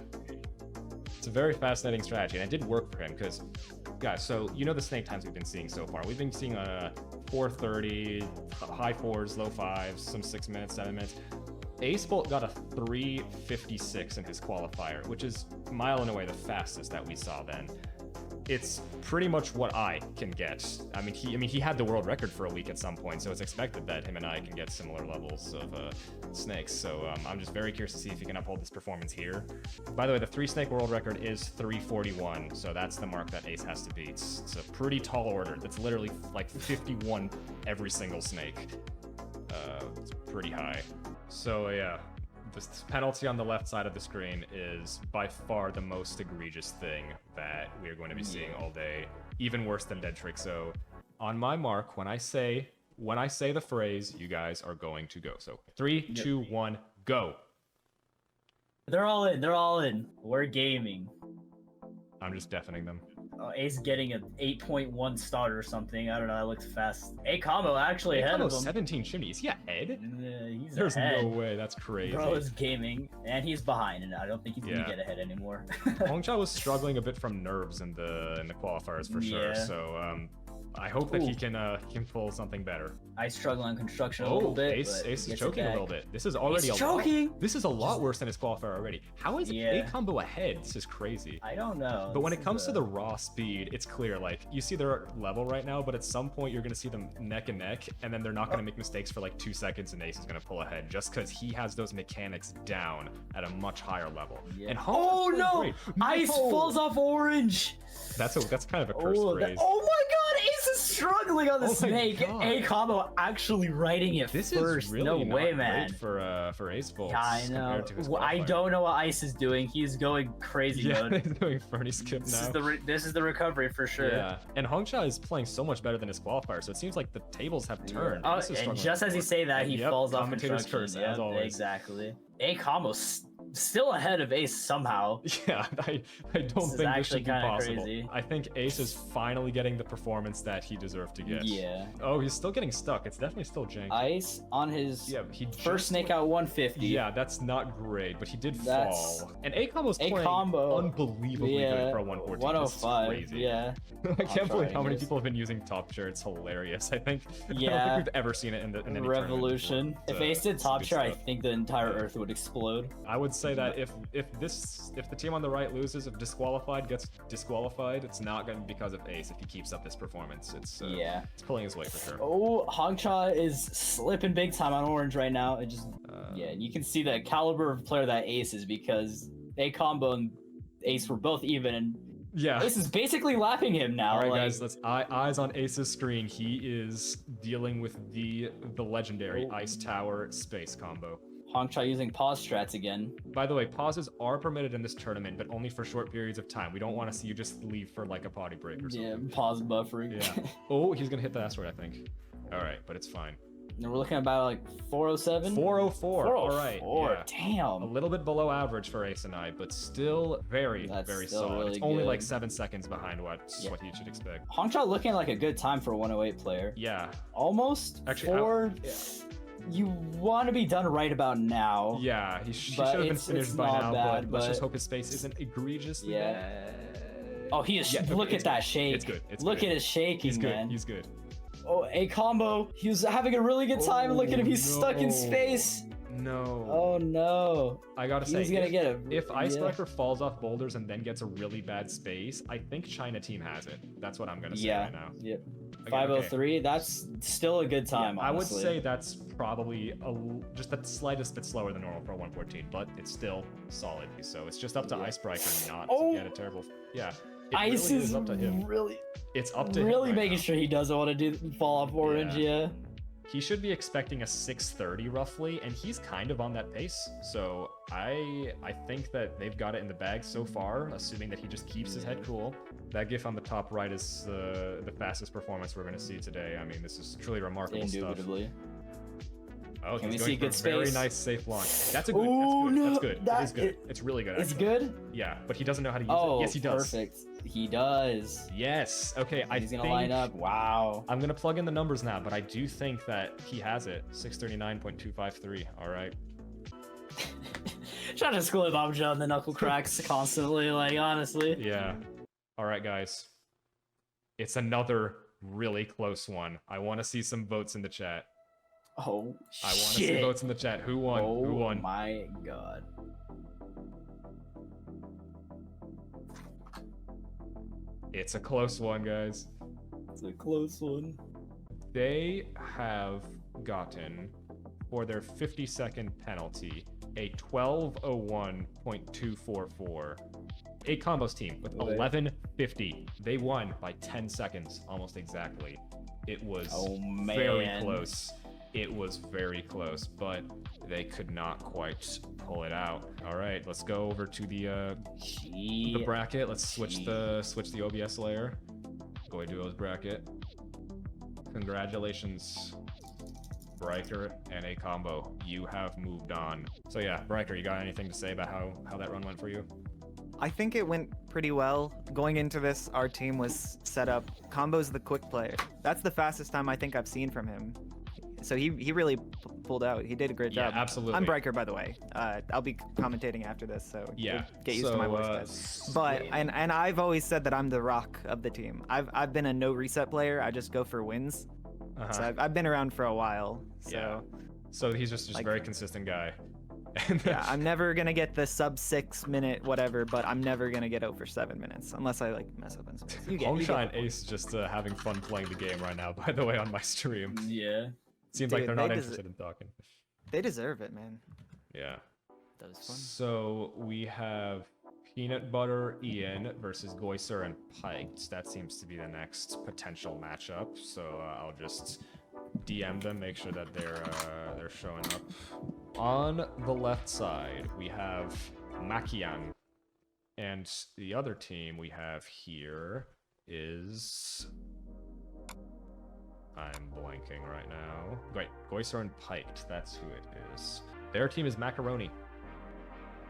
It's a very fascinating strategy, and it did work for him because, guys, so you know the snake times we've been seeing so far. We've been seeing 4:30, high 4s, low 5s, some 6 minutes, 7 minutes. Ace Bolt got a 3:56 in his qualifier, which is a mile and away the fastest that we saw then. It's pretty much what I can get. I mean, he had the world record for a week at some point, so it's expected that him and I can get similar levels of snakes. So I'm just very curious to see if he can uphold this performance here. By the way, the 3-snake world record is 341, so that's the mark that Ace has to beat. It's a pretty tall order. That's literally like 51 every single snake. It's pretty high. So yeah. This penalty on the left side of the screen is by far the most egregious thing that we are going to be seeing all day. Even worse than Dead Trixo. On my mark, when I say the phrase, you guys are going to go. So 3, 2, 1, go. They're all in. They're all in. We're gaming. I'm just deafening them. Ace getting an 8.1 start or something. I don't know. That looks fast. A combo actually ahead of him. 17 shimmy. Is he ahead? He's There's ahead. no way. That's crazy. Bro is gaming, and he's behind, and I don't think he's gonna Yeah. get ahead anymore. Hongcha was struggling a bit from nerves in the qualifiers for sure. Yeah. So I hope that he can pull something better. I struggle on construction a little bit. Ace but is gets it choking a back. little bit. This is already He's a lot. choking! This is a lot worse than his qualifier already. How is Yeah. A combo ahead? This is crazy. I don't know. But when This it comes is to the raw speed, it's clear. Like, you see their level right now, but at some point you're going to see them neck and neck, and then they're not going to make mistakes for like 2 seconds, and Ace is going to pull ahead just because he has those mechanics down at a much higher level. Yeah. And Oh Honka's no! great. Ice No! falls off orange. That's kind of a cursed Oh, phrase. oh my god! Ace is struggling on the Oh my snake. God. A combo actually writing it This first. is really no not way, great man. for Ace Bolts. Yeah, I know. compared to his Well, I qualifier. don't know what Ice is doing. He's going crazy Yeah, mode. he's doing Fernie skip now. This is the recovery for sure. Yeah, and Hongcha is playing so much better than his qualifier, so it seems like the tables have turned. Oh, This is and struggling just as you forward. say that, he Yep, falls off commentator's construction. curse, as Yep, always. exactly. A combo still ahead of Ace somehow. Yeah, I don't This is think this actually should be kinda possible. crazy. I think Ace is finally getting the performance that he deserved to get. Yeah. Oh, he's still getting stuck. It's definitely still janky. Ice on his Yeah, he first just snake out 150. Yeah, that's not great, but he did That's- fall. And A combo's A playing combo. unbelievably Yeah, good for a 114. 105. This is crazy. Yeah. I can't believe how many trying, people have been using top share. It's hilarious. I think I don't Yeah. think we've ever seen it in any tournament Revolution. before. If It's, Ace did it's top good share, I stuff. think the entire Earth would explode. I would say that if the team on the right loses, if disqualified gets disqualified, it's not going to be because of Ace. If he keeps up this performance, it's Yeah. it's pulling his weight for sure. Oh, Hongcha is slipping big time on orange right now. It just yeah, you can see the caliber of player that Ace is because A combo and Ace were both even, and Yeah. Ace is basically lapping him now. All right, like, guys. Let's eyes on Ace's screen. He is dealing with the legendary Oh. Ice Tower space combo. Hongcha using pause strats again. By the way, pauses are permitted in this tournament, but only for short periods of time. We don't want to see you just leave for like a potty break or Yeah, something. pause buffering. Yeah. Oh, he's gonna hit the asteroid, I think. All right, but it's fine. And we're looking at about like 407. 404. All right. 404, Yeah. A Damn. little bit below average for Ace and I, but still very, That's very still solid. really It's only like good. 7 seconds behind what Yeah. he should expect. Hongcha looking like a good time for a 108 player. Yeah. Almost. Actually, Or you want to be done right about now. Yeah, he should But have been it's finished by not now, bad, but let's just but- hope his face isn't egregiously Yeah. bad. Oh, he is. Yeah, okay, look it's at that good. shake. It's good. It's Look good. at his shaking, He's good. man. He's good. Oh, A combo. He was having a really good time. Look at him. He's stuck in no. space. No. Oh no. I gotta say, He's gonna get a. if yeah. Icebreaker falls off boulders and then gets a really bad space, I think China team has it. That's what I'm gonna say Yeah. right now. Yep. Okay, 503. That's still a good time. I would honestly. say that's probably just the slightest bit slower than normal for a 114, but it's still solid. So it's just up to Yeah. Icebreaker not Oh! to get a terrible. Yeah. It Ice really is up to him. really, It's up to him. really right making now. sure he doesn't want to fall off orange. Yeah. He should be expecting a 630 roughly, and he's kind of on that pace. So I think that they've got it in the bag so far, assuming that he just keeps his head cool. That GIF on the top right is the fastest performance we're going to see today. I mean, this is truly remarkable stuff. Indubitably. Oh, Can he's we see going good for a very space? nice safe launch. That's a good. Ooh, no, that's good. that- It is good. It's really good. It's actually. good. Yeah, but he doesn't know how to use Oh, it. Yes, he does. Perfect. He does. Yes. Okay, He's gonna line up. Wow. I'm gonna plug in the numbers now, but I do think that he has it. 639.253. All right. Trying to school Bob Joe and the knuckle cracks constantly. Like honestly. Yeah. All right, guys. It's another really close one. I want to see some votes in the chat. Oh I want to see shit. votes in the chat. Who won? Oh Who won? my god. It's a close one, guys. It's a close one. They have gotten, for their 50-second penalty, a 12:01.244. A combos team with Wait. 11:50. They won by 10 seconds, almost exactly. It was Oh very man. close. It was very close, but they could not quite pull it out. All right, let's go over to the bracket. Let's switch the OBS layer. Go to Duo's bracket. Congratulations, Bryker and A combo. You have moved on. So yeah, Bryker, you got anything to say about how that run went for you? I think it went pretty well. Going into this, our team was set up. Combo's the quick player. That's the fastest time I think I've seen from him. So he really pulled out. He did a great Yeah, job. absolutely. I'm Breaker, by the way. I'll be commentating after this, so Yeah. get used to my voice, guys. But and I've always said that I'm the rock of the team. I've been a no reset player. I just go for wins. Uh-huh. So I've been around for a while. So Yeah. So he's just a Like- very consistent guy. yeah, I'm never gonna get the sub 6 minute whatever, but I'm never gonna get over 7 minutes unless I like mess up in space. You get Homeshine the point. Ace just having fun playing the game right now, by the way, on my stream. Yeah. Seems like Dude, they're not they interested in talking. They deserve it, man. Yeah. That was fun. So we have Peanut Butter Ian versus Goiser and Piked. That seems to be the next potential matchup. So I'll just DM them, make sure that they're showing up. On the left side, we have Makian, and the other team we have here is. I'm blanking right now. Wait, Goiser and Piked. That's who it is. Their team is Macaroni.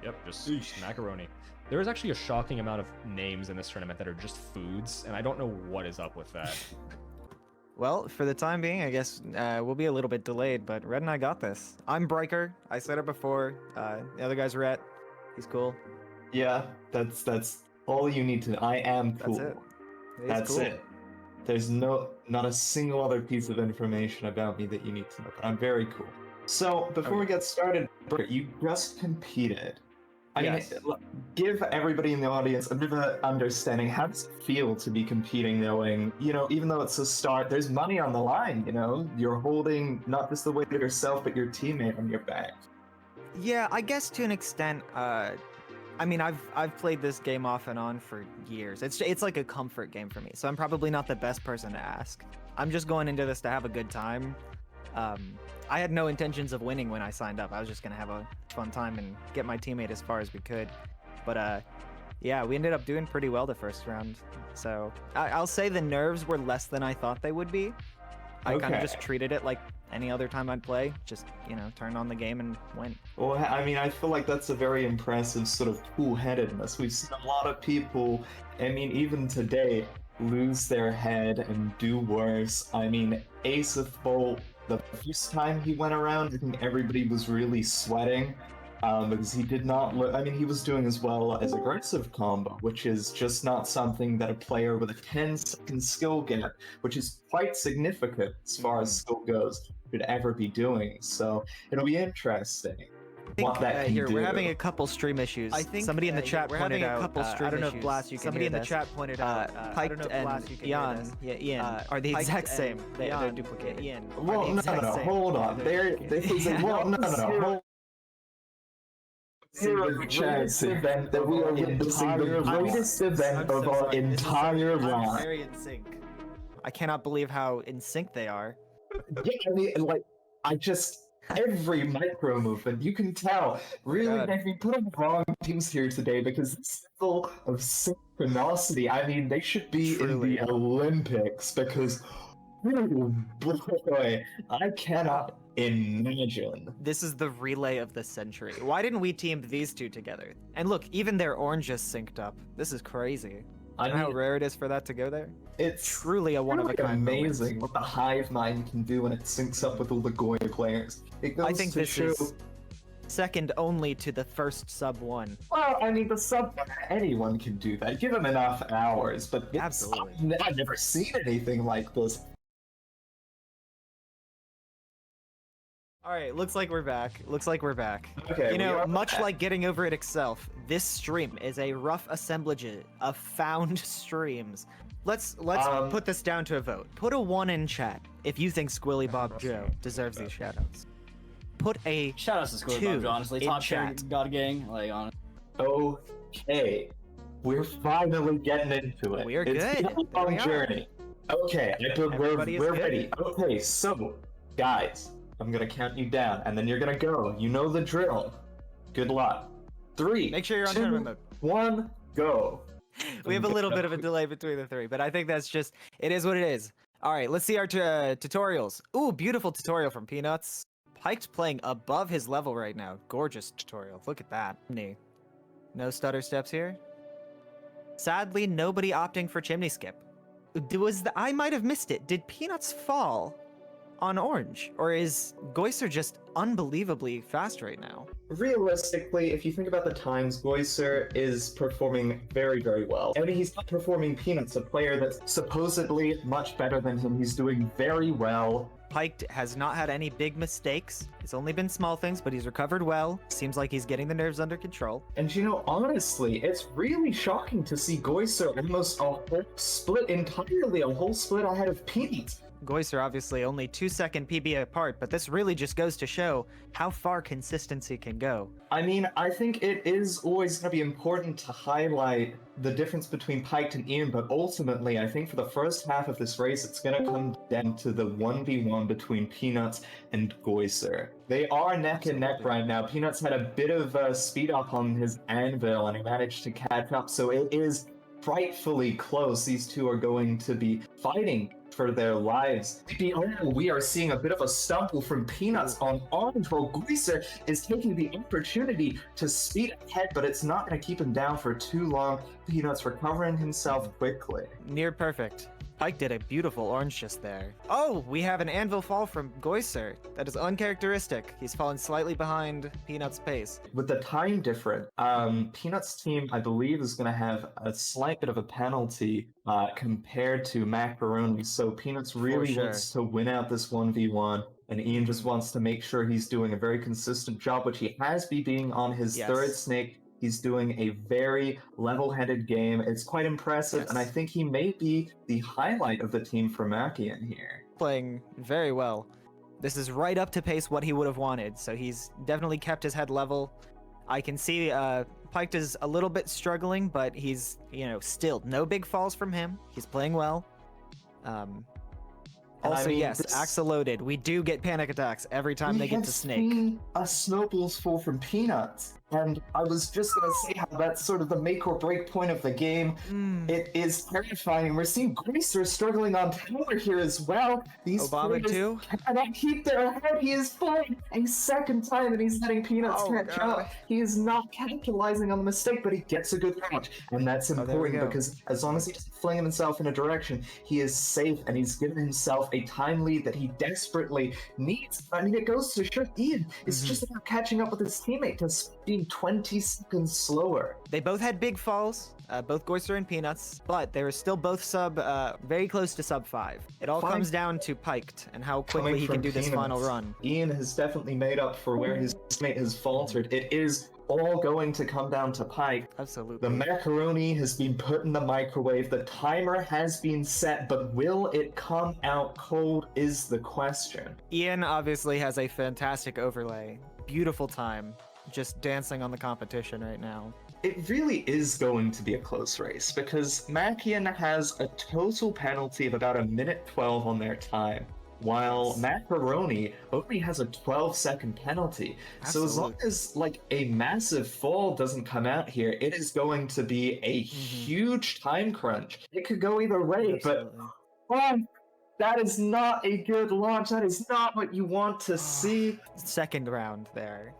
Yep, just macaroni. There is actually a shocking amount of names in this tournament that are just foods, and I don't know what is up with that. Well, for the time being, I guess we'll be a little bit delayed, but Red and I got this. I'm Breaker. I said it before. The other guy's Rhett. He's cool. Yeah, that's all you need to know. I am cool. That's it. He's That's cool. it. There's not a single other piece of information about me that you need to know. But I'm very cool. So before we get started, Bert, you just competed. I Yes. mean, give everybody in the audience a bit of an understanding. How does it feel to be competing, knowing, even though it's a start, there's money on the line, You're holding not just the weight of yourself, but your teammate on your back. Yeah, I guess to an extent. I mean, I've played this game off and on for years. It's like a comfort game for me. So I'm probably not the best person to ask. I'm just going into this to have a good time. I had no intentions of winning when I signed up. I was just gonna have a fun time and get my teammate as far as we could. But yeah, we ended up doing pretty well the first round. So I'll say the nerves were less than I thought they would be. I kind of Okay. just treated it like any other time I'd play. Just turn on the game and win. Well, I mean, I feel like that's a very impressive sort of cool-headedness. We've seen a lot of people, I mean, even today, lose their head and do worse. I mean, Ace of Bolt, the first time he went around, I think everybody was really sweating because he did not look, I mean, he was doing as well as aggressive combo, which is just not something that a player with a 10-second skill gap, which is quite significant as far as skill goes, could ever be doing. So it'll be interesting what that can here do. we're having a couple stream issues. I think somebody in the chat we're pointed having a out. couple I stream don't know if issues. Blast you can Somebody hear in the this. chat pointed out. I Piked don't know if and Blast you can hear Ian, this. Ian are the Piked exact and same. They're Ian, duplicated. Ian are Well, the no, exact no, same. hold on. This is well, no, hold. The chance event that we are witnessing the greatest event of our entire I'm life. very in sync. I cannot believe how in sync they are. Yeah, I mean, every micro movement, you can tell. Really, God. they've been put on the wrong teams here today because this level of synchronicity, I mean, they should be in Truly. the Olympics because, oh boy, I cannot imagine. This is the relay of the century. Why didn't we team these two together? And look, even their orange is synced up. This is crazy. I You know how mean, rare it is for that to go there? it's Truly a one of a really kind moment. amazing what the hive mind can do when it syncs up with all the Goya players. It goes I think to this show. is second only to the first sub 1. Well, I mean, the sub anyone can do that. Give them enough hours, but Absolutely. I've never seen anything like this. All right, looks like we're back. Okay, You we know, are much back. like getting over it itself, this stream is a rough assemblage of found streams. Let's put this down to a vote. Put a 1 in chat if you think Squilly Bob Joe deserves these shoutouts. Put a Shout outs to Squid Two Bob, honestly. in Top tier chat. God Gang, like honestly. Okay, we're finally getting into it. We're It's good. been a There long we are. journey. Okay, Everybody is we're good. ready. Okay, so guys, I'm gonna count you down, and then you're gonna go. You know the drill. Good luck. 3. Make sure you're on 2, tournament mode. 1, go. We have a little bit of a delay between the 3, but I think that's just, it is what it is. All right, let's see our tutorials. Ooh, beautiful tutorial from Peanuts. Piked playing above his level right now. Gorgeous tutorial. Look at that. No stutter steps here. Sadly, nobody opting for chimney skip. I might have missed it. Did Peanuts fall? on orange? Or is Goiser just unbelievably fast right now? Realistically, if you think about the times, Goiser is performing very, very well. I mean, he's not performing Peanuts, a player that's supposedly much better than him. He's doing very well. Pike has not had any big mistakes. It's only been small things, but he's recovered well. Seems like he's getting the nerves under control. And you know, honestly, it's really shocking to see Goiser almost a whole split entirely, a whole split ahead of Peanuts. Goiser obviously only 2-second PB apart, but this really just goes to show how far consistency can go. I mean, I think it is always going to be important to highlight the difference between Pike and Ian, but ultimately, I think for the first half of this race, it's going to come down to the 1v1 between Peanuts and Goiser. They are neck and neck right now. Peanuts had a bit of a speed up on his anvil, and he managed to catch up, so it is frightfully close. These two are going to be fighting for their lives. We are seeing a bit of a stumble from Peanuts on orange, while Goiser is taking the opportunity to speed ahead, but it's not going to keep him down for too long. Peanuts recovering himself quickly. Near perfect. Pike did a beautiful orange just there. Oh, we have an anvil fall from Goiser. That is uncharacteristic. He's fallen slightly behind Peanut's pace. With the time difference, Peanuts' team, I believe, is going to have a slight bit of a penalty compared to Macaroni. So Peanuts really wants to win out this 1v1, and Ian just wants to make sure he's doing a very consistent job, which he has been being on his third snake. He's doing a very level-headed game. It's quite impressive, and I think he may be the highlight of the team for Makian here. Playing very well. This is right up to pace what he would have wanted, so he's definitely kept his head level. I can see Pike is a little bit struggling, but he's, still no big falls from him. He's playing well. Also, yes, Axel loaded. We do get panic attacks every time they get to Snake. We have seen a snowball's fall from Peanuts, and I was just gonna say how that's sort of the make or break point of the game. It is terrifying. We're seeing Goiser struggling on tower here as well. These Obama too? cannot keep their head. He is falling a second time, and he's letting Peanuts catch up. He is not capitalizing on the mistake, but he gets a good launch, and that's important because as long as he doesn't fling himself in a direction, he is safe, and he's given himself a time lead that he desperately needs. I mean, it goes to show Ian it's just about catching up with his teammate to being 20 seconds slower. They both had big falls, both Goiser and Peanuts, but they were still both very close to sub 5. It all comes down to Piked and how quickly he can do this final run. Ian has definitely made up for where his teammate has faltered. It is all going to come down to Pike. Absolutely. The macaroni has been put in the microwave. The timer has been set, but will it come out cold is the question. Ian obviously has a fantastic overlay. Beautiful time. Just dancing on the competition right now. It really is going to be a close race because Makian has a total penalty of about 1:12 on their time, while Macaroni only has a 12-second penalty. So as long as a massive fall doesn't come out here, it is going to be a huge time crunch. It could go either way, but that is not a good launch. That is not what you want to see. Second round there.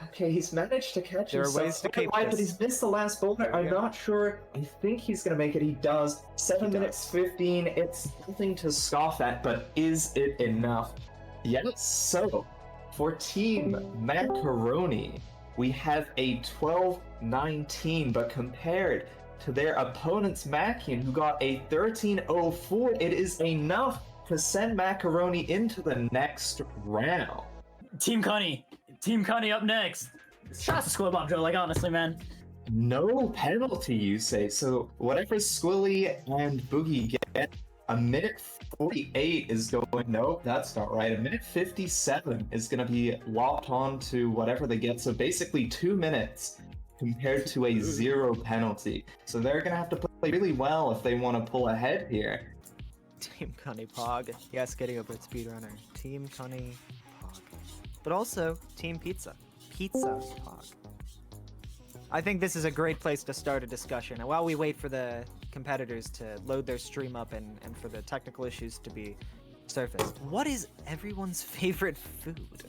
Okay, he's managed to catch himself. There are ways to keep but he's missed the last bullet. I'm not sure. I think he's going to make it. He does. 7 minutes 15. It's nothing to scoff at, but is it enough? Yes. So, for Team Macaroni, we have a 12-19, but compared to their opponent's Makian, who got a 13-04, it is enough to send Macaroni into the next round. Team Connie up next. Shots to Squid Bomb Joe, honestly, man. No penalty, you say. So whatever Squilly and Boogie get, 1:48 is going. No, that's not right. 1:57 is going to be locked on to whatever they get. So basically 2 minutes compared to a 0 penalty. So they're going to have to play really well if they want to pull ahead here. Team Connie Pog. Yes, getting over at Speedrunner. Team Connie Pog. But also Team Pizza. Pizza Pog. I think this is a great place to start a discussion. And while we wait for the competitors to load their stream up and for the technical issues to be surfaced, what is everyone's favorite food?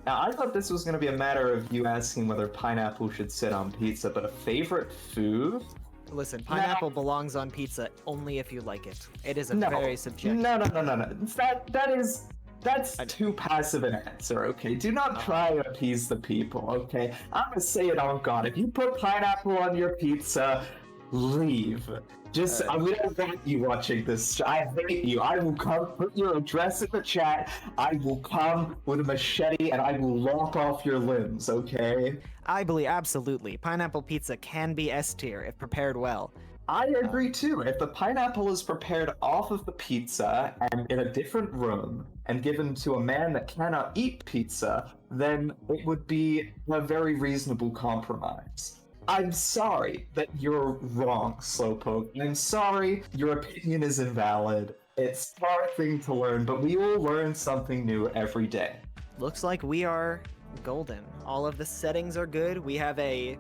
Now, I thought this was going to be a matter of you asking whether pineapple should sit on pizza, but a favorite food? Listen, pineapple belongs on pizza only if you like it. It is a very subjective. No. That is That's too passive an answer, okay? Do not try to appease the people, okay? I'm gonna say it on God. If you put pineapple on your pizza, leave. Just, we don't want you watching this. I hate you. I will come, put your address in the chat. I will come with a machete and I will lop off your limbs, okay? I believe absolutely. Pineapple pizza can be S tier if prepared well. I agree too. If the pineapple is prepared off of the pizza and in a different room and given to a man that cannot eat pizza, then it would be a very reasonable compromise. I'm sorry that you're wrong, Slowpoke. I'm sorry your opinion is invalid. It's a hard thing to learn, but we will learn something new every day. Looks like we are golden. All of the settings are good. We have a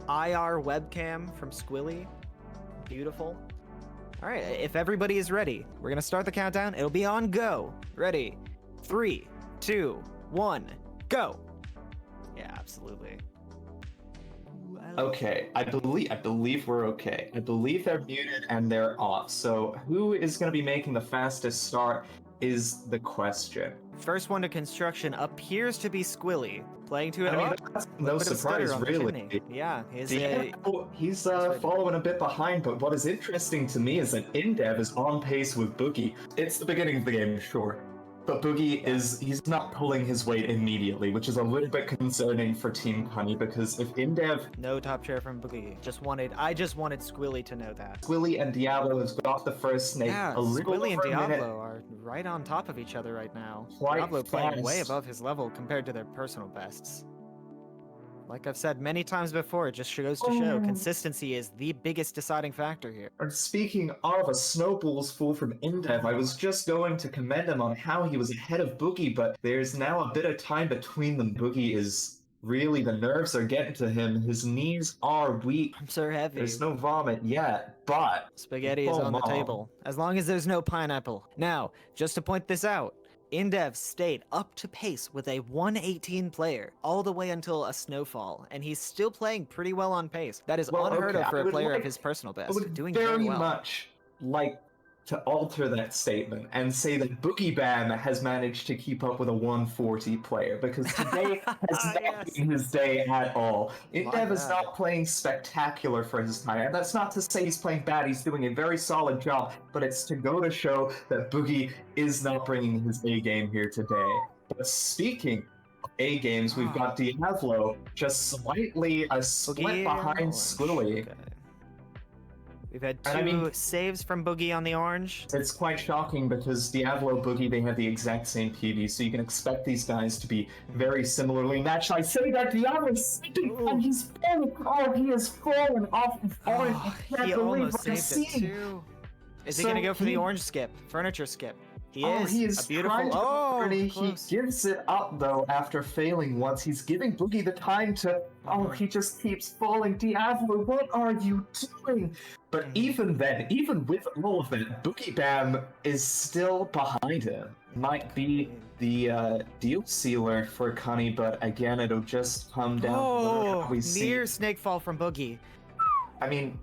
IR webcam from Squilly. Beautiful. All right, if everybody is ready, we're gonna start the countdown. It'll be on go. Ready? 3, 2, 1, go. Yeah, absolutely. Okay, I believe we're okay. I believe they're muted and they're off. So who is going to be making the fastest start is the question. First one to construction appears to be Squilly, playing to it. I mean, that's no surprise, really. Yeah, He's following a bit behind, but what is interesting to me is that Indev is on pace with Boogie. It's the beginning of the game, sure. But Boogie he's not pulling his weight immediately, which is a little bit concerning for Team Honey, because if Indev... No top chair from Boogie. I just wanted Squilly to know that. Squilly and Diablo has got the first snake a little Squilly and over a minute. Diablo are right on top of each other right now. Quite Diablo playing fast. way above his level compared to their personal bests. Like I've said many times before, it just goes to show consistency is the biggest deciding factor here. And speaking of a snowball's full from Indev, I was just going to commend him on how he was ahead of Boogie, but there's now a bit of time between them. Boogie is really, the nerves are getting to him. His knees are weak. I'm so heavy. There's no vomit yet, but... Spaghetti is on the table, as long as there's no pineapple. Now, just to point this out, Indev stayed up to pace with a 118 player all the way until a snowfall, and he's still playing pretty well on pace. That is unheard of for a player of his personal best. I would Doing very well. much like to alter that statement and say that Boogie Bam has managed to keep up with a 140 player, because today has not been his day at all. Indev is not playing spectacular for his time, and that's not to say he's playing bad. He's doing a very solid job, but it's to go to show that Boogie is not bringing his A game here today. But speaking of A games, we've got Diablo just slightly a split behind Squilly. Okay. We've had two saves from Boogie on the orange. It's quite shocking because Diablo, Boogie, they have the exact same PV, so you can expect these guys to be very similarly matched. I say that Diablo's sleeping and he's falling. Oh, he has fallen off the orange. He almost saved it too. Is he gonna go for the orange skip? Furniture skip. He is. A beautiful. Oh, he gives it up though after failing once. He's giving Boogie the time to. Oh, he just keeps falling. Diablo, what are you doing? But even then, even with all of it, Boogie Bam is still behind him. Might be the deal sealer for Cunny, but again, it'll just come down to how we see. Near snakefall from Boogie. I mean,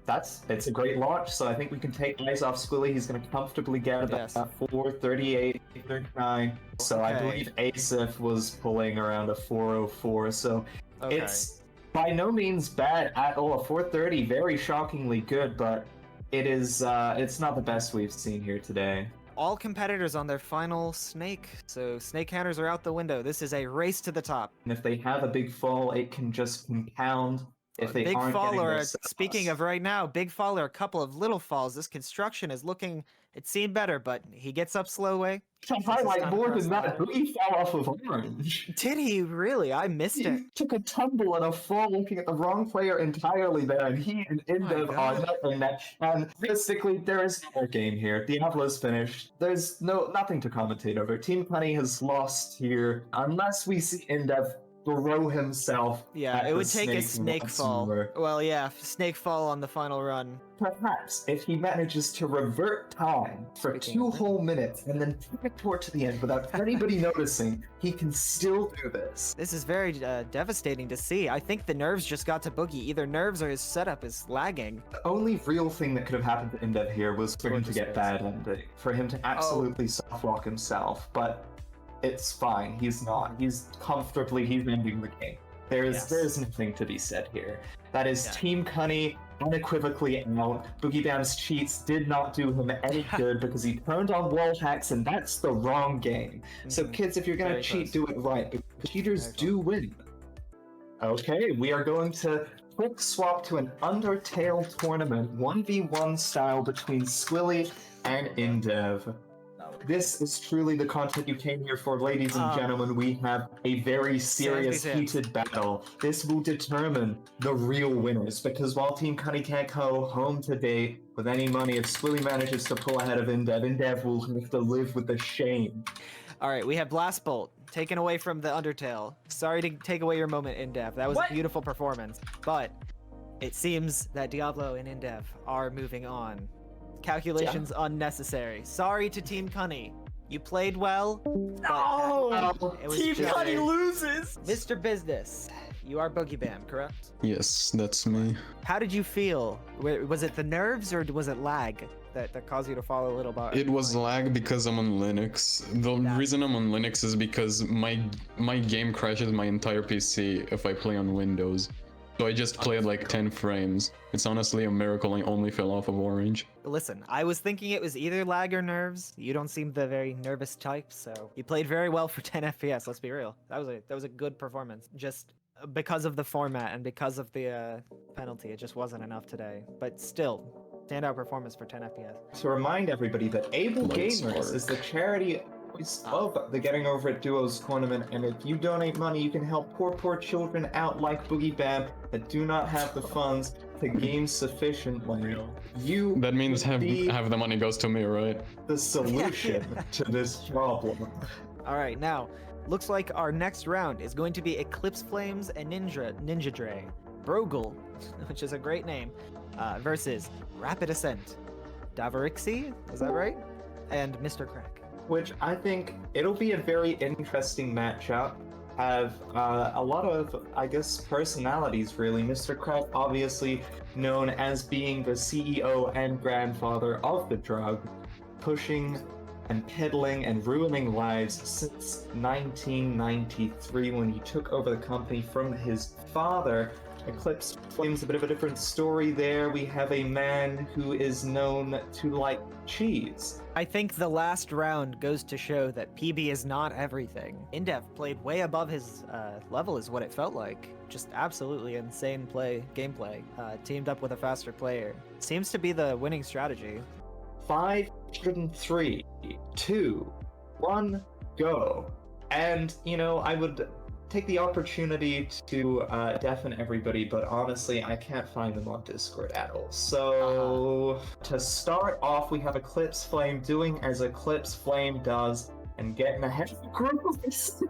it's a great launch, so I think we can take eyes off Squilly. He's going to comfortably get about 438, 39. So I believe Asif was pulling around a 404. So it's by no means bad at all. A 430, very shockingly good, but it is it's not the best we've seen here today. All competitors on their final snake, so snake counters are out the window. This is a race to the top. And if they have a big fall, it can just compound. If they big aren't fall, or their speaking of right now, big fall or a couple of little falls. This construction is looking, it seemed better, but he gets up slow way. Highlight more than that. Boogie fell off of orange. Did he really? I missed it. He took a tumble and a fall looking at the wrong player entirely there, and he and Indev are nothing that. And realistically, there is no more game here. Diablo's finished. There's nothing to commentate over. Team Honey has lost here, unless we see Indev throw himself. Yeah, it would take a snake fall. Well, yeah, snake fall on the final run. Perhaps if he manages to revert time for 2 whole minutes and then take it toward to the end without anybody noticing, he can still do this. This is very devastating to see. I think the nerves just got to Boogie. Either nerves or his setup is lagging. The only real thing that could have happened to Indev here was for him to get bad ending, for him to absolutely soft lock himself, but it's fine. He's not. He's ending the game. There's nothing to be said here. That is Team Cunny unequivocally out. Boogie Bam's cheats did not do him any good because he turned on wall hacks, and that's the wrong game. So kids, if you're gonna cheat, do it right, because cheaters do win. Okay, we are going to quick swap to an Undertale tournament, 1v1 style between Squilly and Indev. This is truly the content you came here for, ladies and gentlemen. We have a very serious, heated battle. This will determine the real winners, because while Team Cunny can't go home today with any money, if Squilly manages to pull ahead of Indev, Indev will have to live with the shame. All right, we have Blast Bolt taken away from the Undertale. Sorry to take away your moment, Indev. That was a beautiful performance, but it seems that Diablo and Indev are moving on. Calculations unnecessary. Sorry to Team Cunny. You played well. No! It was Team just- Cunny loses! Mr. Business, you are Boogie Bam, correct? Yes, that's me. How did you feel? Was it the nerves or was it lag that caused you to fall a little bit? It was lag because I'm on Linux. The reason I'm on Linux is because my game crashes my entire PC if I play on Windows. So I just played like 10 frames. It's honestly a miracle I only fell off of Orange. Listen, I was thinking it was either lag or nerves. You don't seem the very nervous type, so you played very well for 10 FPS. Let's be real. That was a good performance. Just because of the format and because of the penalty, it just wasn't enough today. But still, standout performance for 10 FPS. To remind everybody that Able Lights Gamers Spark. is the charity of the Getting Over It Duos tournament, and if you donate money, you can help poor children out like Boogie Bam that do not have the funds to game sufficiently. That means half the money goes to me, right? The solution to this problem. All right, now, looks like our next round is going to be Eclipse Flames and Ninja Dre. Brogle, which is a great name, versus Rapid Ascent. Davarixi, is that right? And Mr. Crack. Which I think it'll be a very interesting matchup. Have a lot of, I guess, personalities really. Mr. Crack, obviously known as being the CEO and grandfather of the drug, pushing and peddling and ruining lives since 1993 when he took over the company from his father. Eclipse Flames a bit of a different story there. We have a man who is known to like cheese. I think the last round goes to show that PB is not everything. Indev played way above his level is what it felt like. Just absolutely insane gameplay. Teamed up with a faster player. Seems to be the winning strategy. 503, 2, 1, go. And, you know, I would take the opportunity to deafen everybody, but honestly, I can't find them on Discord at all. So, to start off, we have Eclipse Flame doing as Eclipse Flame does and getting ahead of the group of It's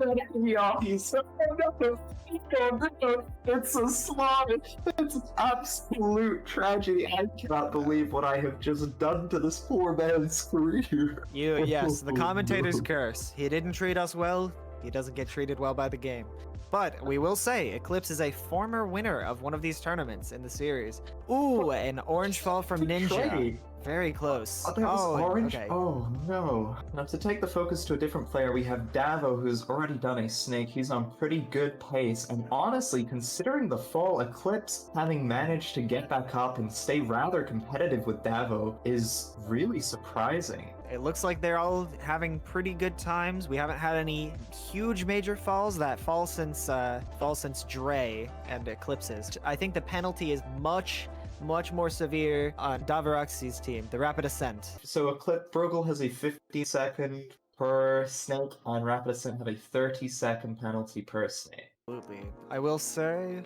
a slaughter. It's absolute tragedy. I cannot believe what I have just done to this poor man's career. Yes, the commentator's curse. He didn't treat us well. He doesn't get treated well by the game. But we will say, Eclipse is a former winner of one of these tournaments in the series. Ooh, an orange fall from Ninja. Trade. Very close. Oh, that was orange? Okay. Oh, no. Now, to take the focus to a different player, we have Davo, who's already done a snake. He's on pretty good pace. And honestly, considering the fall, Eclipse, having managed to get back up and stay rather competitive with Davo, is really surprising. It looks like they're all having pretty good times. We haven't had any huge major falls. That fall since Dre and Eclipses. I think the penalty is much more severe on Davaraxi's team, the Rapid Ascent. So Brogle has a 50-second per snake, and Rapid Ascent have a 30-second penalty per snake. Absolutely. I will say,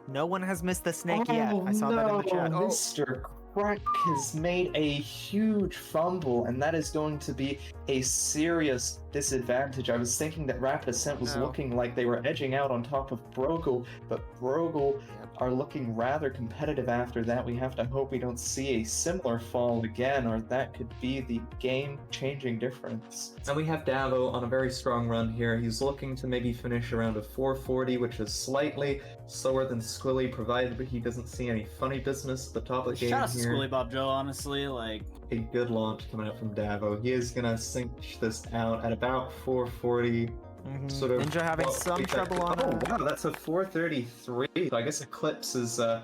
no one has missed the snake yet. I saw that in the chat. Oh, Mr. Crack has made a huge fumble, and that is going to be a serious disadvantage. I was thinking that Rapid Ascent was looking like they were edging out on top of Brogle, but Brogle are looking rather competitive after that. We have to hope we don't see a similar fall again, or that could be the game-changing difference. And we have Davo on a very strong run here. He's looking to maybe finish around a 440, which is slightly slower than Squilly, provided he doesn't see any funny business at the top of the game Shout out to here. Squilly Bob Joe, honestly, like... A good launch coming out from Davo. He is gonna cinch this out at about 440. Sort of Ninja having what some we trouble on Oh wow, that's a 433. So I guess Eclipse is a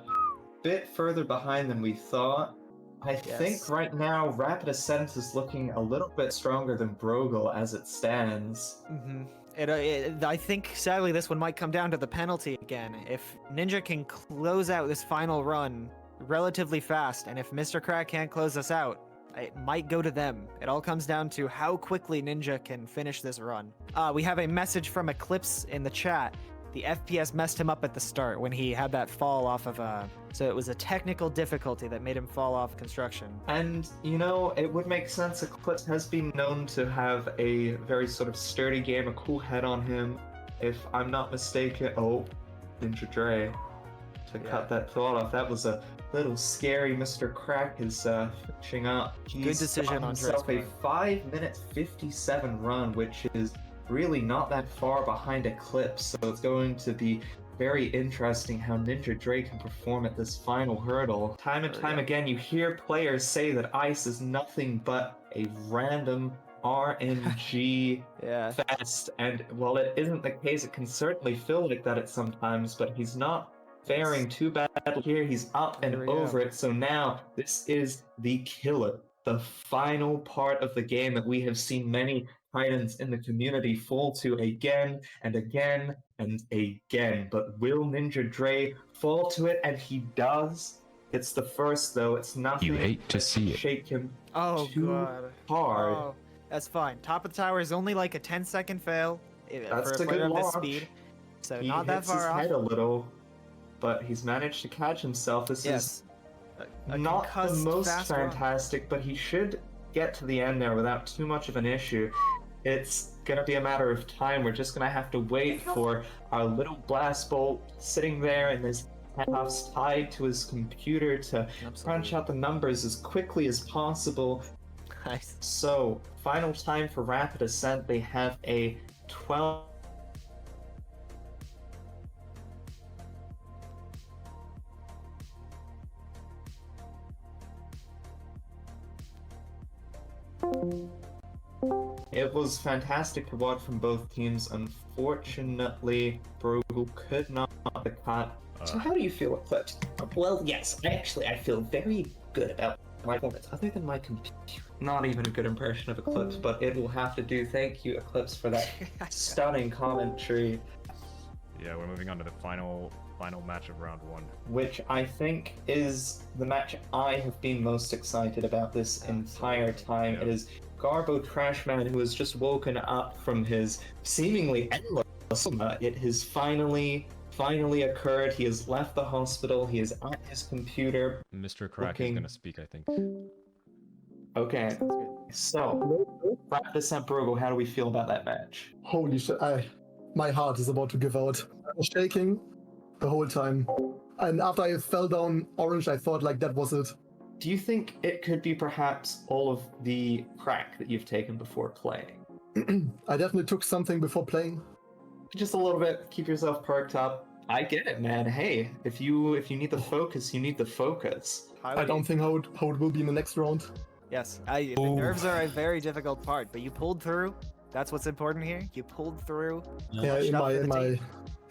bit further behind than we thought. I think right now Rapid Ascent is looking a little bit stronger than Brogle as it stands. I think sadly this one might come down to the penalty again. If Ninja can close out this final run relatively fast, and if Mr. Crack can't close us out, it might go to them. It all comes down to how quickly Ninja can finish this run. We have a message from Eclipse in the chat. The FPS messed him up at the start when he had that fall off of so it was a technical difficulty that made him fall off construction. And, you know, it would make sense. Eclipse has been known to have a very sort of sturdy game, a cool head on him. If I'm not mistaken... Oh, Ninja Dre. To cut that thought off, that was a little scary. Mr. Crack is finishing up. Good decision on Dre's himself a 5-minute 57 run, which is really not that far behind Eclipse. So it's going to be very interesting how Ninja Dre can perform at this final hurdle. Time and time again, you hear players say that Ice is nothing but a random RNG fest, and while it isn't the case, it can certainly feel like that at sometimes, but he's not faring too bad here. He's up and over it. So now this is the killer, the final part of the game that we have seen many Titans in the community fall to again and again and again. But will Ninja Dre fall to it? And he does. It's the first, though. It's nothing. You hate to see it. Shake him Oh too god. hard. Oh, that's fine. Top of the tower is only like a 10-second fail That's for a a player good of this launch. speed. So He not that hits his far head off. a little, but he's managed to catch himself. This is A not the concussed most fast run. fantastic, but he should get to the end there without too much of an issue. It's gonna be a matter of time. We're just gonna have to wait for our little blast bolt sitting there and his handcuffs tied to his computer to crunch out the numbers as quickly as possible. Nice. So, final time for Rapid Ascent. They have a 12. It was fantastic to watch from both teams. Unfortunately, Brogle could not make the cut. So how do you feel, Eclipse? Well, yes, I feel very good about my performance. Other than my computer, not even a good impression of Eclipse, but it will have to do. Thank you, Eclipse, for that stunning commentary. Yeah, we're moving on to the final match of round one. Which I think is the match I have been most excited about this entire time. It is Garbo Trashman, who has just woken up from his seemingly endless coma. It has finally occurred. He has left the hospital. He is at his computer. Mr. Crack is gonna speak, I think. Okay, so Rapid Ascent Brogle, how do we feel about that match? Holy shit, my heart is about to give out. I was shaking the whole time. And after I fell down orange, I thought like that was it. Do you think it could be perhaps all of the crack that you've taken before playing? I definitely took something before playing. Just a little bit, keep yourself perked up. I get it, man. Hey, if you need the focus, you need the focus. I don't think how it will be in the next round. Yes, the nerves are a very difficult part, but you pulled through. That's what's important here. You pulled through. Yeah,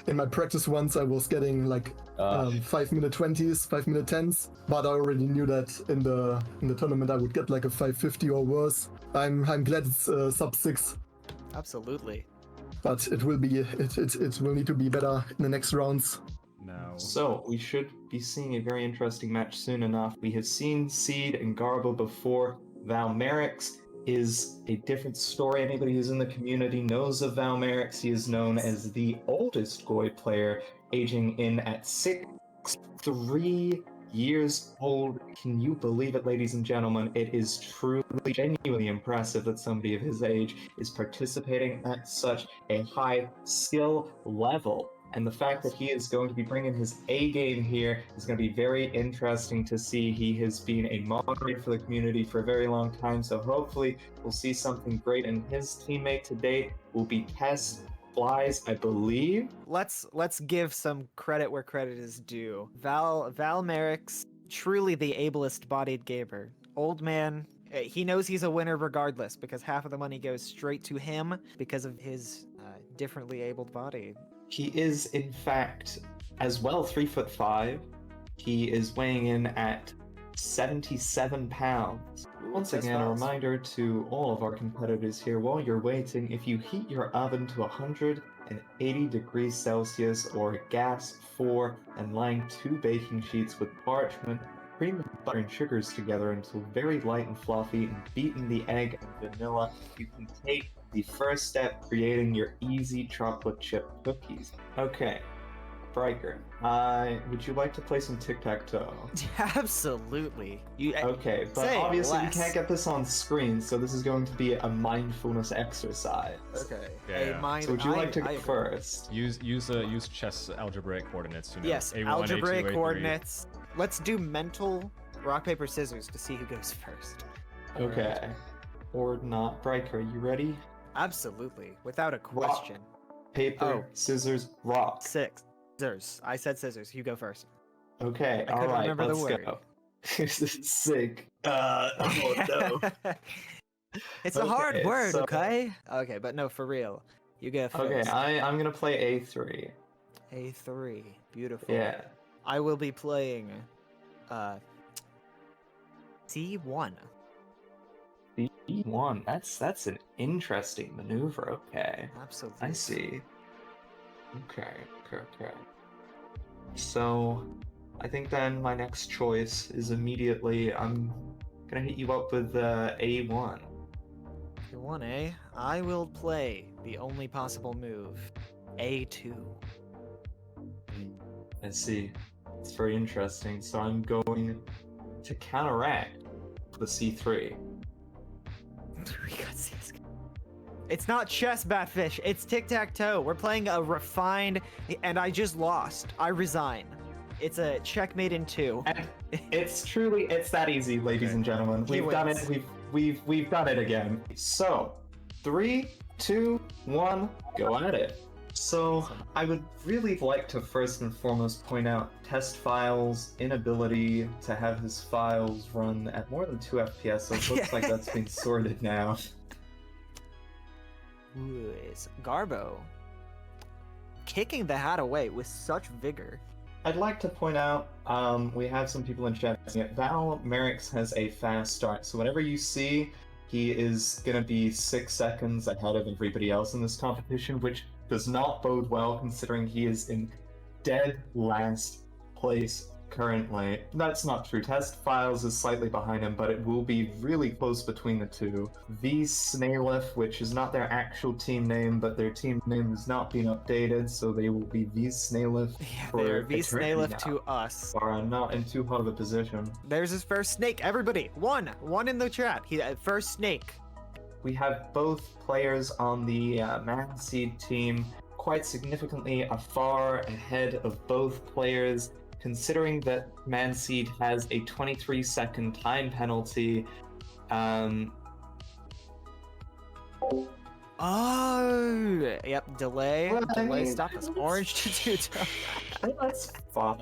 in my practice once I was getting like 5-minute 20s, 5-minute 10s, but I already knew that in the tournament I would get like a 550 or worse. I'm glad it's sub 6. Absolutely. But it will be it will need to be better in the next rounds. Now, So we should be seeing a very interesting match soon enough. We have seen Seed and Garbo before. Valmerix is a different story. Anybody who's in the community knows of Valmerix. He is known as the oldest Goi player, aging in at 63 years old. Can you believe it, ladies and gentlemen? It is truly, genuinely impressive that somebody of his age is participating at such a high skill level. And the fact that he is going to be bringing his A game here is going to be very interesting to see. He has been a moderator for the community for a very long time, so hopefully we'll see something great. And his teammate today will be Tess Flies, I believe. Let's give some credit where credit is due. Val Merrick's truly the ablest bodied gamer. Old man, he knows he's a winner regardless because half of the money goes straight to him because of his differently abled body. He is, in fact, as well 3'5". He is weighing in at 77 pounds. Once again, a reminder to all of our competitors here, while you're waiting, if you heat your oven to 180 degrees Celsius or gas 4 and line 2 baking sheets with parchment, cream the butter and sugars together until very light and fluffy, and beaten the egg and vanilla, you can take the first step, creating your easy chocolate chip cookies. Okay, Briker, would you like to play some tic-tac-toe? Absolutely. Okay, but say obviously less. you can't get this on screen, so this is going to be a mindfulness exercise. Okay. Yeah. So would you like to go agree. first? Use chess algebraic coordinates. You know, Yes, A1, algebraic A2, A3. coordinates. Let's do mental rock, paper, scissors to see who goes first. Okay. Or not. Briker, you ready? Absolutely, without a question. Paper, Oh. scissors, rock. Scissors. I said scissors. You go first. Okay, I couldn't alright, remember the let's word. go. This is sick. Oh no. It's a hard Okay, word, so- okay? Okay, but no, for real. You go first. Okay, I'm gonna play A3. A3. Beautiful. Yeah. I will be playing C1. B1. That's an interesting maneuver. Okay. Absolutely. I see. Okay. So, I think then my next choice is immediately I'm gonna hit you up with A1. A1A. I will play the only possible move. A2. I see. It's very interesting. So I'm going to counteract the C3. We got CS:GO. It's not chess, Batfish. It's tic-tac-toe. We're playing a refined, and I just lost. I resign. It's a checkmate in 2. And it's that easy, ladies and gentlemen. He We've done wins. it. We've done it again. So, 3, 2, 1, go at it. So, I would really like to first and foremost point out Test Files' inability to have his files run at more than 2 FPS, so it looks like that's been sorted now. Ooh, it's Garbo. Kicking the hat away with such vigor. I'd like to point out, we have some people in chat saying it. Val Merrick's has a fast start, so whenever you see, he is going to be 6 seconds ahead of everybody else in this competition, which does not bode well considering he is in dead last place currently. That's not true. Test Files is slightly behind him, but it will be really close between the two. V Snailif, which is not their actual team name, but their team name has not been updated, so they will be V Snailif. Yeah, for they're V eternity Snailif now. to us. Are not in too hot of a position. There's his first snake. Everybody, one in the chat. He first snake. We have both players on the Man Seed team quite significantly far ahead of both players, considering that Man Seed has a 23-second time penalty. Oh, yep. Delay. Well, I Delay. mean, Stop this. Orange to two. That's fine.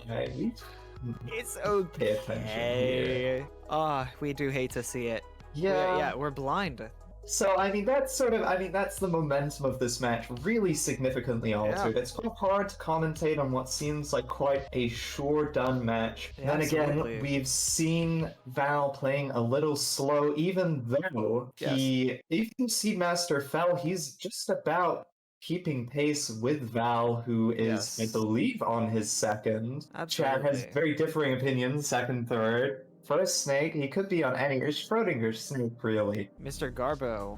It's Pay attention here. okay. Ah, we do hate to see it. Yeah. We're blind. So, that's the momentum of this match really significantly altered. Yeah. It's quite hard to commentate on what seems like quite a sure done match. Yeah, Then absolutely. again, we've seen Val playing a little slow, even though even Seedmaster fell, he's just about keeping pace with Val, who is, I Yes. believe, on his second. Chad has Absolutely. very differing opinions, second, third. First snake, he could be on any Schrodinger's snake, really. Mr. Garbo,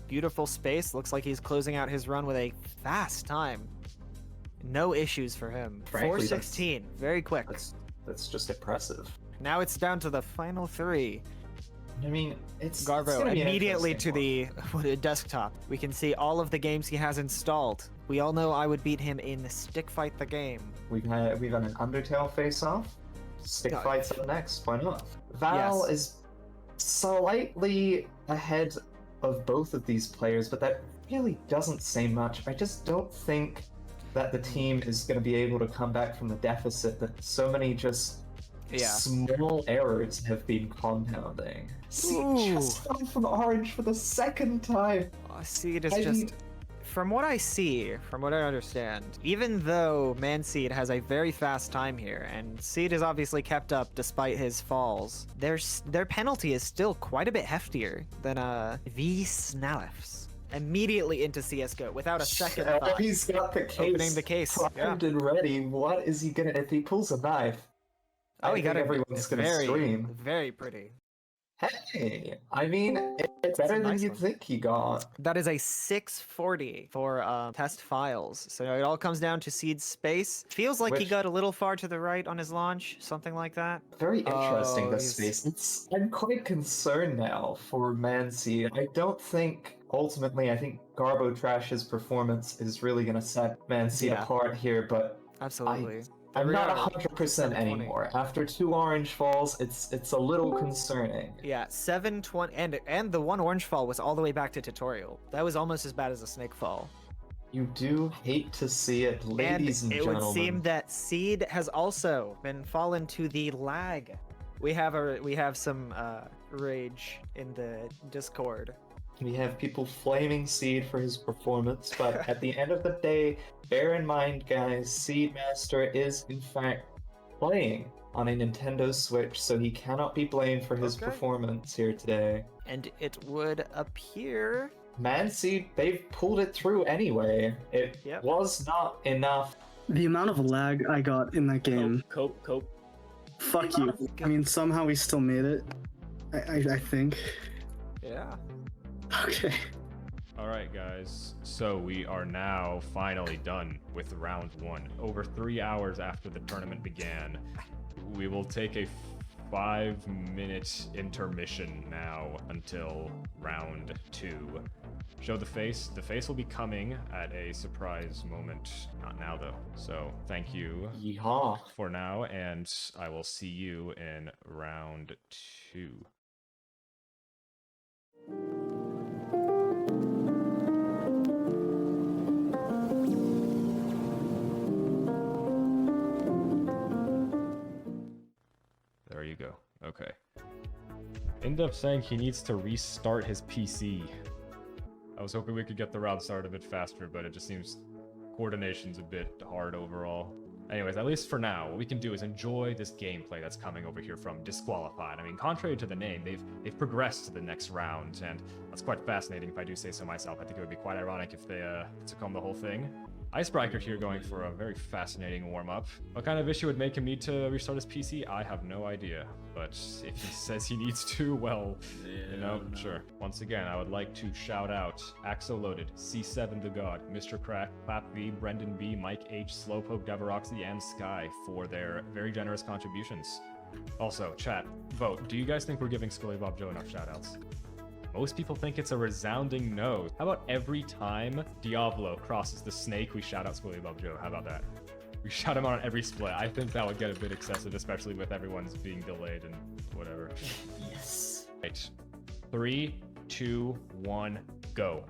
beautiful space. Looks like he's closing out his run with a fast time. No issues for him. Frankly, 4:16, very quick. That's just impressive. Now it's down to the final 3. I mean, it's Garbo, gonna be an immediately to interesting the desktop, we can see all of the games he has installed. We all know I would beat him in Stick Fight the game. one. We've got an Undertale face-off. Stick Yeah. Fight's up next. Why not? Val is slightly ahead of both of these players, but that really doesn't say much. I just don't think that the team is going to be able to come back from the deficit that so many just small errors have been compounding. See, just fell from orange for the second time. Seed is just... From what I see, from what I understand, even though Manseed has a very fast time here, and Seed is obviously kept up despite his falls, their penalty is still quite a bit heftier than V Snalef's. Immediately into CSGO without a second thought. He's got the case. Opening the case. Primed and ready. What is he gonna? If he pulls a knife, Oh, he got it. Everyone's gonna Very, scream. very pretty. Hey, I mean, it's better than nice you'd one. think he got. That is a 640 for test files. So it all comes down to Seed's space. Feels like he Which- got a little far to the right on his launch, something like that. Very interesting, Oh, this he's- space. I'm quite concerned now for Manseed. I don't think, ultimately, I think Garbo Trash's performance is really going to set Manseed Yeah. apart here, but Absolutely. I'm There we not are. 100% 720. anymore. After 2 orange falls, it's a little concerning. Yeah, 720, and the one orange fall was all the way back to tutorial. That was almost as bad as a snake fall. You do hate to see it, ladies and it gentlemen. would seem that Seed has also been fallen to the lag. We have some rage in the Discord. We have people flaming Seed for his performance, but at the end of the day, bear in mind, guys, Seedmaster is in fact playing on a Nintendo Switch, so he cannot be blamed for his Okay. performance here today. And it would appear... Manseed, they've pulled it through anyway. It Yep. was not enough. The amount of lag I got in that game. Cope. Fuck you. I mean, somehow we still made it. I think. Yeah. Okay. Alright guys, so we are now finally done with round 1. Over 3 hours after the tournament began, we will take a 5-minute intermission now until round 2. Show the face. The face will be coming at a surprise moment. Not now though. So thank you Yeehaw. for now, and I will see you in round 2. There you go. Okay. Ended up saying he needs to restart his PC. I was hoping we could get the round started a bit faster, but it just seems coordination's a bit hard overall. Anyways, at least for now, what we can do is enjoy this gameplay that's coming over here from Disqualified. I mean, contrary to the name, they've progressed to the next round, and that's quite fascinating if I do say so myself. I think it would be quite ironic if they succumb the whole thing. Icebreaker here going for a very fascinating warm-up. What kind of issue would make him need to restart his PC? I have no idea. But if he says he needs to, well, you know, sure. Once again, I would like to shout out Axo Loaded, C7 the God, Mr. Crack, Clap V, Brendan B, Mike H, Slowpoke, Devaroxy, and Sky for their very generous contributions. Also, chat, vote. Do you guys think we're giving Scully Bob Joe enough shoutouts? Most people think it's a resounding no. How about every time Diablo crosses the snake, we shout out Scully Bob Joe? How about that? We shout him out on every split. I think that would get a bit excessive, especially with everyone's being delayed and whatever. Yes. Right. 3, 2, 1, go.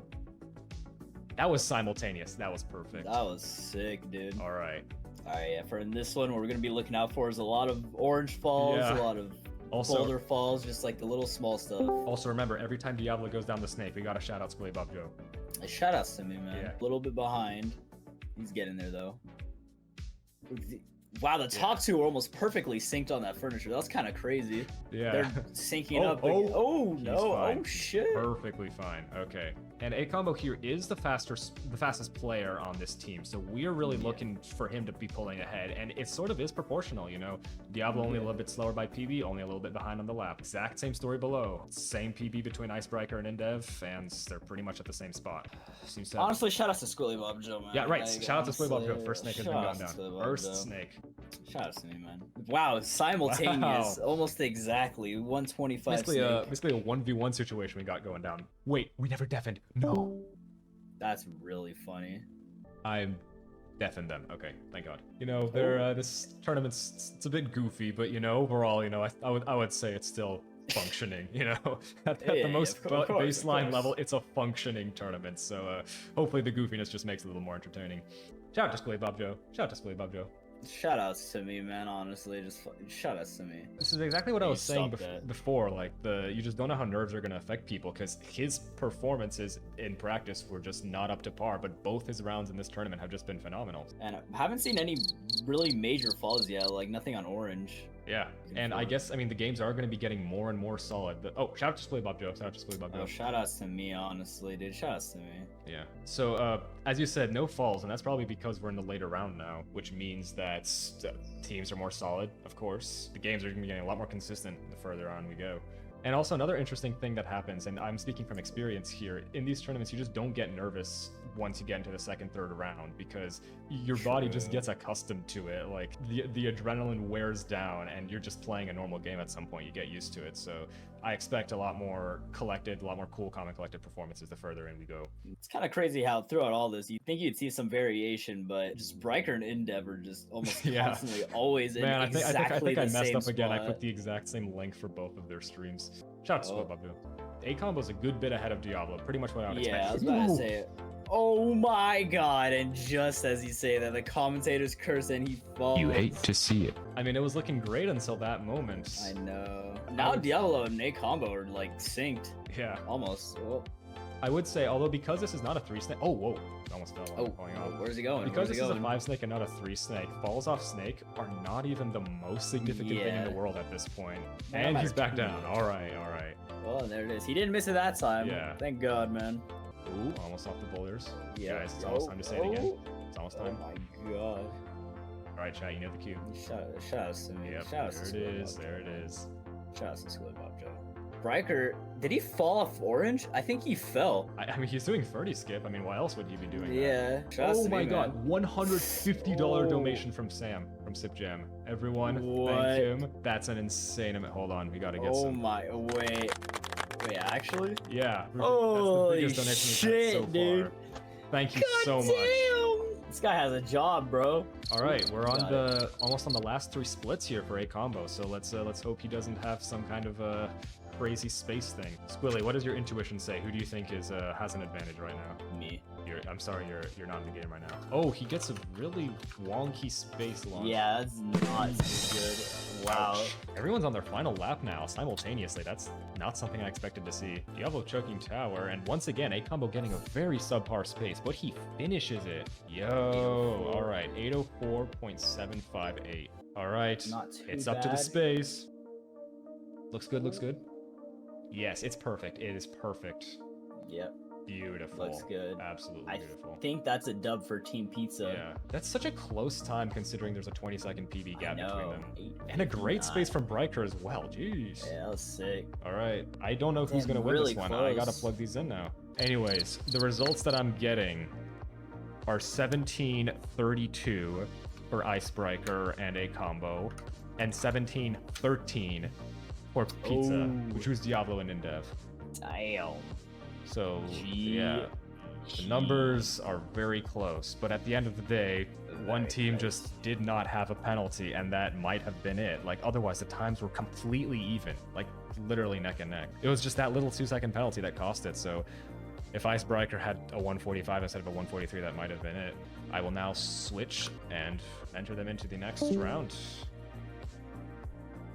That was simultaneous. That was perfect. That was sick, dude. All right. Alright, yeah, for this one, what we're gonna be looking out for is a lot of orange falls, Yeah. a lot of Also, boulder falls, just like the little small stuff. also remember, every time Diablo goes down the snake, we gotta shout out Scully Bob Joe. Shout outs to me, man. Yeah. A little bit behind. He's getting there though. Wow, the top two are almost perfectly synced on that furniture. That's kind of crazy. Yeah. They're syncing Oh, up. oh, Oh he's no! fine. Oh shit! Perfectly fine. Okay. And A Combo here is the fastest player on this team, so we are really looking for him to be pulling ahead, and it sort of is proportional, you know. Diablo only a little bit slower by PB, only a little bit behind on the lap. Exact same story below. Same PB between Icebreaker and Indev, and they're pretty much at the same spot. Seems to Honestly, shout out to Squilly Bob Joe, man. yeah, right. Like, shout out to Squilly Bob Joe. honestly, First snake has been shout gone out to down. Squilly Bob First Joe. snake. Shout out to me, man. Wow, simultaneous, Wow. almost exactly 125. Basically a 1v1 situation we got going down. Wait, we never deafened. No. That's really funny. I'm deafened them. Okay, thank God. You know, they're this tournament's it's a bit goofy, but you know, overall, you know, I would say it's still functioning. You know, at the most of course. baseline level, it's a functioning tournament. So hopefully the goofiness just makes it a little more entertaining. Shout out to Squilly Bob Joe. Shout out to Squilly Bob Joe. Shout outs to me, man. Honestly, just fucking shout outs to me. This is exactly what I You was saying suck at. before. Like you just don't know how nerves are gonna affect people because his performances in practice were just not up to par. But both his rounds in this tournament have just been phenomenal. And I haven't seen any really major falls yet. Like nothing on orange. Yeah, and I guess I mean the games are gonna be getting more and more solid. Oh, shout out to Splay Bob Joe. Shout out to Splay Bob Joe. Oh, shout outs to me, honestly, dude. Shout outs to me. Yeah. So, as you said, no falls, and that's probably because we're in the later round now, which means that teams are more solid, of course. The games are going to be getting a lot more consistent the further on we go. And also another interesting thing that happens, and I'm speaking from experience here, in these tournaments you just don't get nervous once you get into the second, third round because your body just gets accustomed to it. Like the adrenaline wears down and you're just playing a normal game at some point. You get used to it. So I expect a lot more collected, a lot more cool, calm, and collected performances the further in we go. It's kind of crazy how throughout all this, you'd think you'd see some variation, but just Riker and Endeavor just almost Yeah. constantly always in Man, exactly I think I the messed same up again. I spot. put the exact same link for both of their streams. Shout out to Oh. Split Babu. A combo's a good bit ahead of Diablo. Pretty much what I would expect. Yeah, I was about to Ooh. say it. Oh my god, and just as you say that, the commentator's curse and he falls. to see it. I mean, it was looking great until that moment. I know. Now Diablo and Nate combo are like synced. Yeah. Almost. Oh, I would say, although because this is not a 3-snake. Oh, whoa. It almost fell. oh, Falling off. where's he going? Because Where's this he is a going? 5-snake and not a 3-snake, falls off snake are not even the most significant thing in Yeah. the world at this point. Man, And that he's back matters down. too All right, all right. Well, there it is. He didn't miss it that time. Yeah. Thank God, man. Ooh, almost off the boulders. Yeah. Guys, it's almost time to say it again. It's almost Oh time. my god. All right, chat, you know the cue. Shout outs to me. Yep, Shout outs to there it Squid is, Bob. there it is. Shout outs to Squid Bob Joe. Riker, did he fall off orange? I think he fell. I mean, he's doing 30 skip. I mean, why else would he be doing that? Yeah. Shout outs Oh to my me, god, man. $150 Oh. donation from Sam from Sip Jam. Everyone, What? thank him. That's an insane amount. Hold on, we gotta get Oh some. my, wait, actually? Yeah, Holy that's the biggest donation we've had so shit, dude. far. Thank you God so much. damn! This guy has a job, bro. All right, we're on Got almost on the last 3 splits here for a combo. So let's hope he doesn't have some kind of crazy space thing. Squilly, what does your intuition say? Who do you think has an advantage right now? Me. I'm sorry, you're not in the game right now. Oh, he gets a really wonky space launch. Yeah, that's not good. Wow. Ouch. Everyone's on their final lap now simultaneously. That's not something I expected to see. Diablo choking tower, and once again, a combo getting a very subpar space, but he finishes it. Yo, all right, 804.758. All right, Not too it's up to the bad. space. Looks good, looks good. Yes, it's perfect. It is perfect. Yep, Beautiful. looks good. Absolutely I beautiful. think that's a dub for Team Pizza. Yeah, that's such a close time considering there's a 20-second PB gap between know. them. And a great space from Bryker as well. Jeez. Yeah, that was sick. All right. I don't know who's Damn, going to win really this one. I got to close. plug these in now. Anyways, the results that I'm getting are 17-32 for Icebreaker and a combo, and 17-13 for Pizza, Oh. which was Diablo and Indev. Damn. So, Gee. yeah. The numbers are very close, but at the end of the day, one Very team close. just did not have a penalty, and that might have been it. Like, otherwise, the times were completely even, like, literally neck and neck. It was just that little 2-second penalty that cost it, so if Icebreaker had a 145 instead of a 143, that might have been it. I will now switch and enter them into the next round.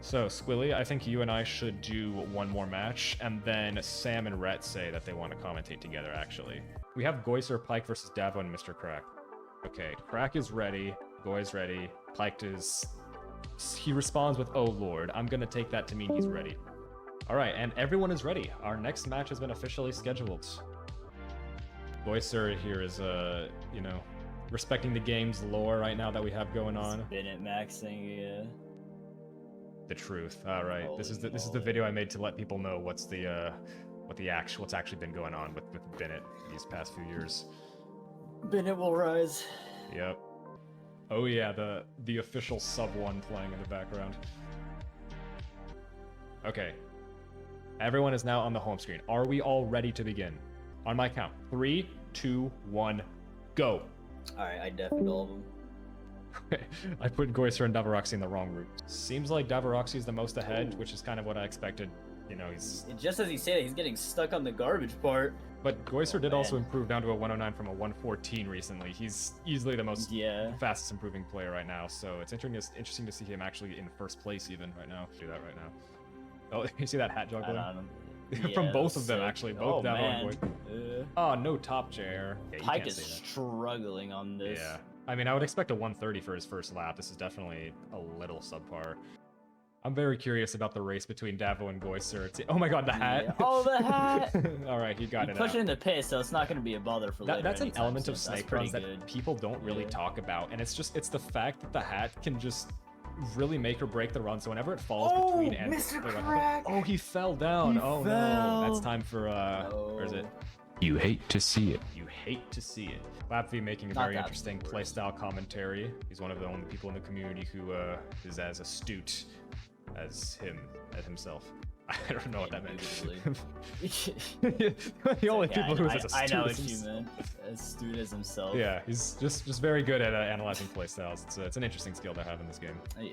So, Squilly, I think you and I should do one more match, and then Sam and Rhett say that they want to commentate together, actually. We have Goyser, Pike versus Davo, and Mr. Crack. Okay, Crack is ready, Goy's ready, Pike is... He responds with, "Oh lord," I'm gonna take that to mean he's ready. Alright, and everyone is ready. Our next match has been officially scheduled. Goyser here is, you know, respecting the game's lore right now that we have going on. Bennett maxing, yeah. The truth. All right. This is the Holy video I made to let people know what's actually been going on with Bennett these past few years. Bennett will rise. Yep. Oh yeah, the official sub 1 playing in the background. Okay. Everyone is now on the home screen. Are we all ready to begin? On my count. 3, 2, 1, go. Alright, I deafened all of them. I put Goyser and Davaroxy in the wrong route. Seems like Davaroxy is the most ahead, which is kind of what I expected. You know, he's... Just as he said it, he's getting stuck on the garbage part. But Goyser did also improve down to a 109 from a 114 recently. He's easily the most fastest improving player right now, so it's interesting to see him actually in first place even right now. Do that right now. Oh, you see that hat juggling? From both of them, actually. Both Davo and Goyser. Oh, no top chair. Yeah, Pike is struggling on this. Yeah. I mean, I would expect a 130 for his first lap. This is definitely a little subpar. I'm very curious about the race between Davo and Goyser. Oh my god, the hat! Yeah. Oh, the hat! Alright, he got it Push out. it in the pit, so it's not going to be a bother for later. That's an element of soon. snake runs that people don't really talk about, and it's the fact that the hat can just really make or break the run, so whenever it falls between and Mr. Crack! Oh, he fell down! No, that's time for, where is it? You hate to see it. You hate to see it. Lapvi making a very interesting playstyle commentary. He's one of the only people in the community who is as astute as himself. I don't know what that meant. The only people who is as astute. I know what you meant. As astute as himself. Yeah, he's just very good at analyzing playstyles. It's an interesting skill to have in this game. Yeah.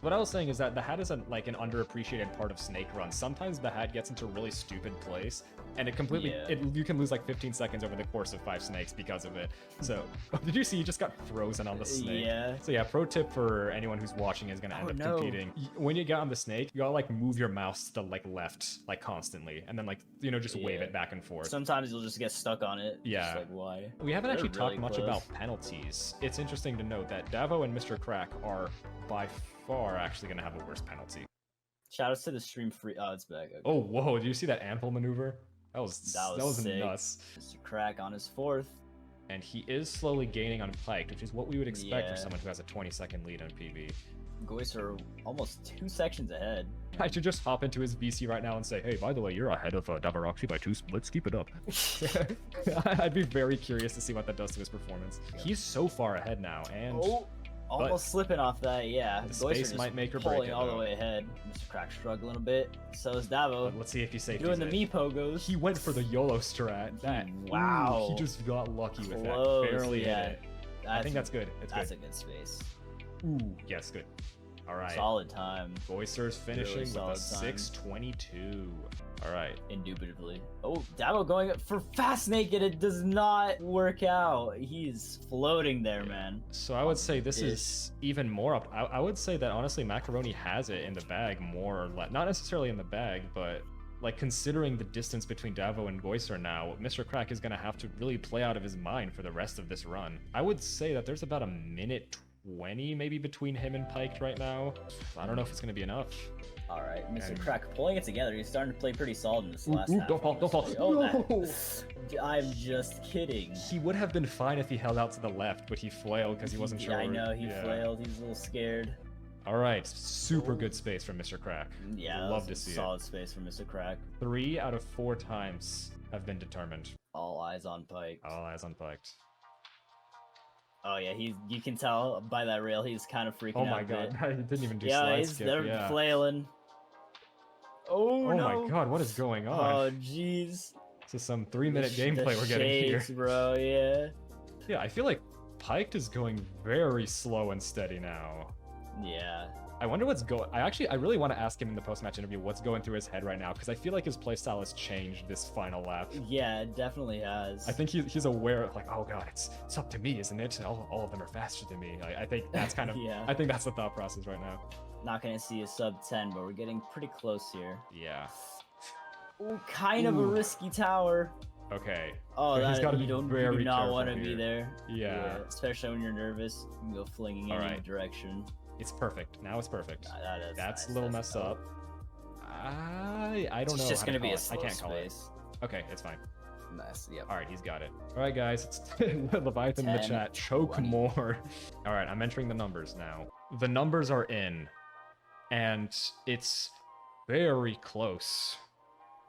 What I was saying is that the hat is like an underappreciated part of snake runs. Sometimes the hat gets into really stupid plays, and it completely you can lose like 15 seconds over the course of 5 snakes because of it. So did you see he just got frozen on the snake? Yeah. So yeah, pro tip for anyone who's watching is gonna end up competing. When you get on the snake, you gotta like move your mouse to like left like constantly, and then like just wave it back and forth. Sometimes you'll just get stuck on it. Yeah. Just like why? We haven't actually talked much about penalties. It's interesting to note that Davo and Mr. Crack are by far actually gonna have a worse penalty. Shoutouts to the stream free. Oh, it's back. Okay. Oh whoa! Did you see that anvil maneuver? That was sick. Nuts. Mr. Crack on his 4th. And he is slowly gaining on Pike, which is what we would expect for someone who has a 20-second lead on PB. Goyser almost 2 sections ahead. I should just hop into his VC right now and say, hey, by the way, you're ahead of Davaroxy by 2 splits. Keep it up. I'd be very curious to see what that does to his performance. He's so far ahead now, and... Almost slipping off that, yeah. The space might make or break pulling it, all the way ahead. Mr. Crack struggling a bit. So is Davo. But let's see if he's safe. Doing the me pogos. He went for the YOLO strat. Wow. He just got lucky with Close, that. Barely hit it. I think that's good. That's a good space. Ooh, yes, good. All right. Solid time. Goyser's finishing with a 6:22. All right. Indubitably. Oh, Davo going up for fast snake, and it does not work out. He's floating there, man. So I would say this is even more up. I would say that honestly, Macaroni has it in the bag more or less. Not necessarily in the bag, but like considering the distance between Davo and Goyser now, Mr. Crack is going to have to really play out of his mind for the rest of this run. I would say that there's about a minute 20 maybe between him and Pike right now. I don't know if it's going to be enough. All right, Mr. Crack pulling it together. He's starting to play pretty solid in this last half. Don't fall. Oh, I'm just kidding. He would have been fine if he held out to the left, but he flailed because he wasn't sure. I know, he flailed. He's a little scared. All right, super good space from Mr. Crack. Yeah, love to see it. Solid space from Mr. Crack. 3 out of 4 times have been determined. All eyes on Pike. All eyes on Pike. Oh yeah, you can tell by that rail he's kind of freaking out. Oh my god, he didn't even do slide skip. Yeah, they're flailing. Oh no! My god, what is going on? Oh jeez. This is some 3-minute gameplay we're getting here. Bro, yeah. Yeah, I feel like Pike is going very slow and steady now. Yeah. I wonder what's going. I really want to ask him in the post-match interview what's going through his head right now, because I feel like his playstyle has changed this final lap. Yeah, it definitely has. I think he's aware of like, oh god, it's up to me, isn't it? All of them are faster than me. I think that's kind of I think that's the thought process right now. Not gonna see a sub 10, but we're getting pretty close here. Yeah. Ooh, kind of a risky tower. Okay. Oh, he's got to be you do very not careful want to here. be there. Yeah. Especially when you're nervous. You can go flinging in any direction. It's perfect. Now it's perfect. That's nice. a little messed up. I don't know. It's just gonna be a I can't call it. Okay, it's fine. Nice. Yep. All right, he's got it. All right, guys. It's Leviathan in the chat. Choke 20. more. All right, I'm entering the numbers now. The numbers are in, and it's very close.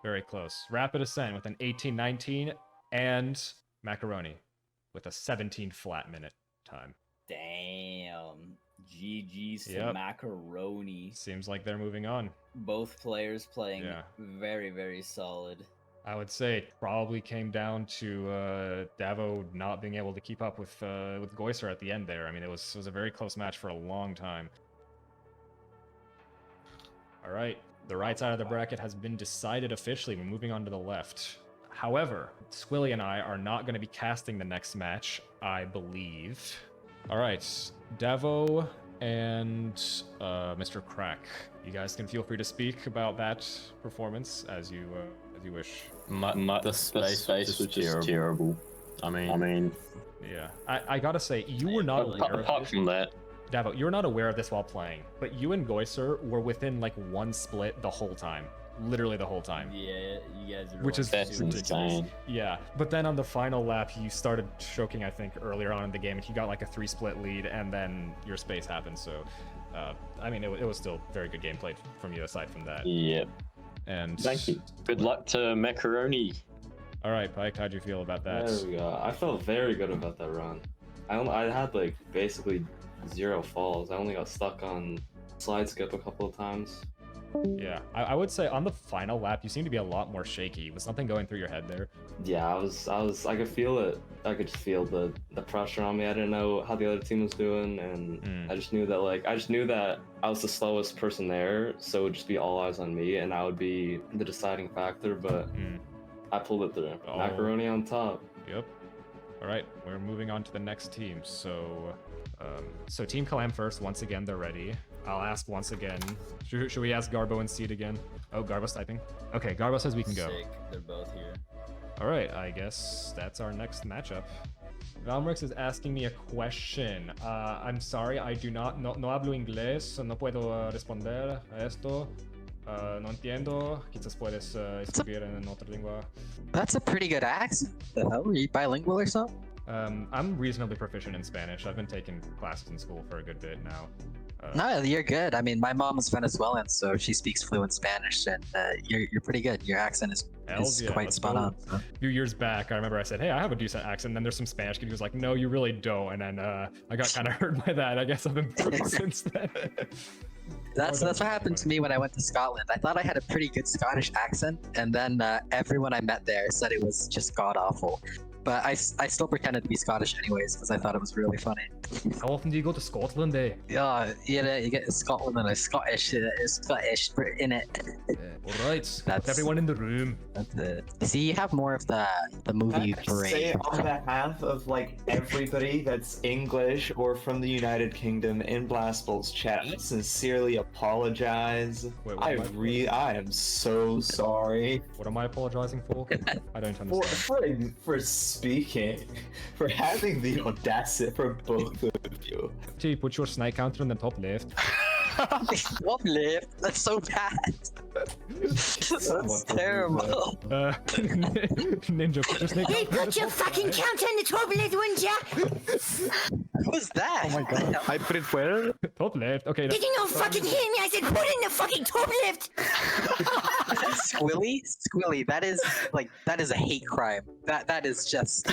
Very close. Rapid Ascent with an 18:19, and Macaroni with a 17 flat minute time. Damn. GG's to Yep. Macaroni. Seems like they're moving on. Both players playing Yeah. very, very solid. I would say it probably came down to Davo not being able to keep up with Goiser at the end there. I mean, it was a very close match for a long time. All right, the right side of the bracket has been decided officially. We're moving on to the left. However, Squilly and I are not going to be casting the next match, I believe. All right, Davo and Mr. Crack. You guys can feel free to speak about that performance as you wish. The space was just terrible. I mean, Yeah, I gotta say, you were not aware of apart this. from that, Davo, you were not aware of this while playing, but you and Goiser were within like one split the whole time. Literally the whole time. Yeah, you guys are Which is that's ridiculous. insane. Yeah, but then on the final lap, you started choking, I think, earlier on in the game, and you got like a 3-split lead, and then your space happened, so... I mean, it was still very good gameplay from you aside from that. Yeah. And... Thank you. Good luck to Macaroni. Alright, Pike, how'd you feel about that? There we go. I felt very good about that run. I had like basically 0 falls. I only got stuck on slide skip a couple of times. Yeah, I would say on the final lap, you seem to be a lot more shaky. Was something going through your head there? Yeah, I could feel it. I could just feel the pressure on me. I didn't know how the other team was doing, and I just knew that I was the slowest person there, so it would just be all eyes on me, and I would be the deciding factor, but I pulled it through. Oh. Macaroni on top. Yep. Alright, we're moving on to the next team. So Team Kalam first. Once again, they're ready. I'll ask once again. Should we ask Garbo and Seed again? Oh, Garbo's typing. Okay, Garbo says we can go. Sick. They're both here. Alright, I guess that's our next matchup. Valmrix is asking me a question. I'm sorry, I do not... No hablo inglés, no puedo responder a esto. No entiendo. Quizás puedes escribir en otra lengua. That's a pretty good accent. The hell? Are you bilingual or something? I'm reasonably proficient in Spanish. I've been taking classes in school for a good bit now. No, you're good. I mean, my mom is Venezuelan, so she speaks fluent Spanish, and you're pretty good. Your accent is Yeah, quite let's spot go. on. So. A few years back, I remember I said, hey, I have a decent accent, and then there's some Spanish kid who was like, no, you really don't, and then I got kind of hurt by that. I guess I've improved since then. That's what happened to me when I went to Scotland. I thought I had a pretty good Scottish accent, and then everyone I met there said it was just god-awful. But I still pretended to be Scottish anyways, because I thought it was really funny. How often do you go to Scotland, eh? Yeah, you get Scotland and a Scottish in it. Alright, That's everyone in the room. That's it. See, you have more of the movie brain. Say on behalf of like everybody that's English or from the United Kingdom in Blast Bolt's chat, I sincerely apologize. Wait, I am so sorry. What am I apologizing for? I don't understand. For speaking, for having the audacity for both of you. T, put your snake counter in the top left. Top left? That's so bad. That's terrible. Ninja, put your snake Hey, counter in the put your top fucking left. counter in the top left, wouldn't ya? Who's that? Oh my god. I put it where? Top left. Okay. Did you not fucking hear me? I said put it in the fucking top left. Squilly, that is a hate crime. That is just.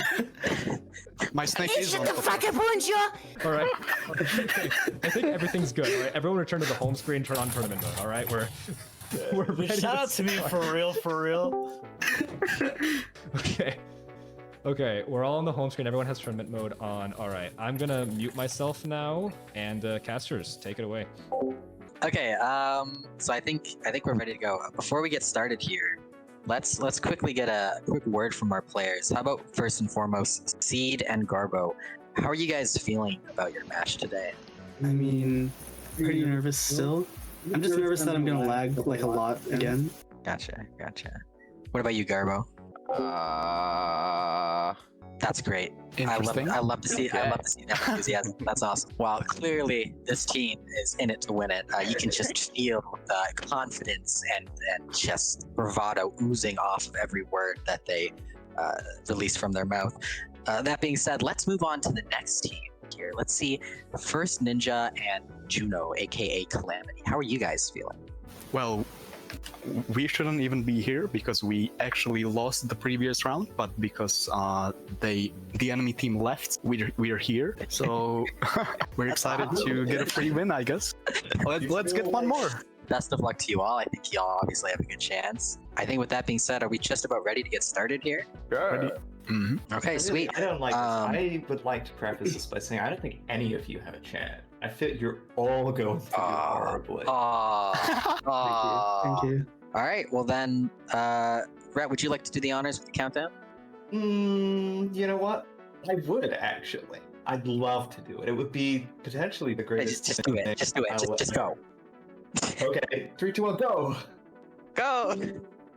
My snake Hey, is shut on the top. fuck up, won't ya? Alright. Okay. I think everything's good, right? Everyone return to the home screen, turn on tournament mode, alright? We're ready Shout out to me start. for real. Okay. Okay, we're all on the home screen. Everyone has tournament mode on. Alright, I'm gonna mute myself now, and casters, take it away. Okay, so I think we're ready to go. Before we get started here, let's quickly get a quick word from our players. How about first and foremost, Seed and Garbo? How are you guys feeling about your match today? I mean, pretty nervous still. I'm just nervous that I'm gonna lag like a lot again. Gotcha. What about you, Garbo? That's great. I love to see that enthusiasm. That's awesome. Well, clearly this team is in it to win it. You can just feel the confidence and just bravado oozing off of every word that they release from their mouth. That being said, let's move on to the next team here. Let's see, First Ninja and Juno, aka Calamity. How are you guys feeling? Well, we shouldn't even be here because we actually lost the previous round, but because the enemy team left, we're here. So we're excited to get a free win, I guess. Let's get one more. Best of luck to you all. I think y'all obviously have a good chance. I think with that being said, are we just about ready to get started here? Sure. Okay, sweet. I don't like this. I would like to preface this by saying I don't think any of you have a chance. I feel you're all going to do horribly. Thank you. All right, well then, Rhett, would you like to do the honors with the countdown? You know what? I would actually. I'd love to do it. It would be potentially the greatest. Just do it. Just do it. Just go. Okay, 3, 2, 1, go! Go!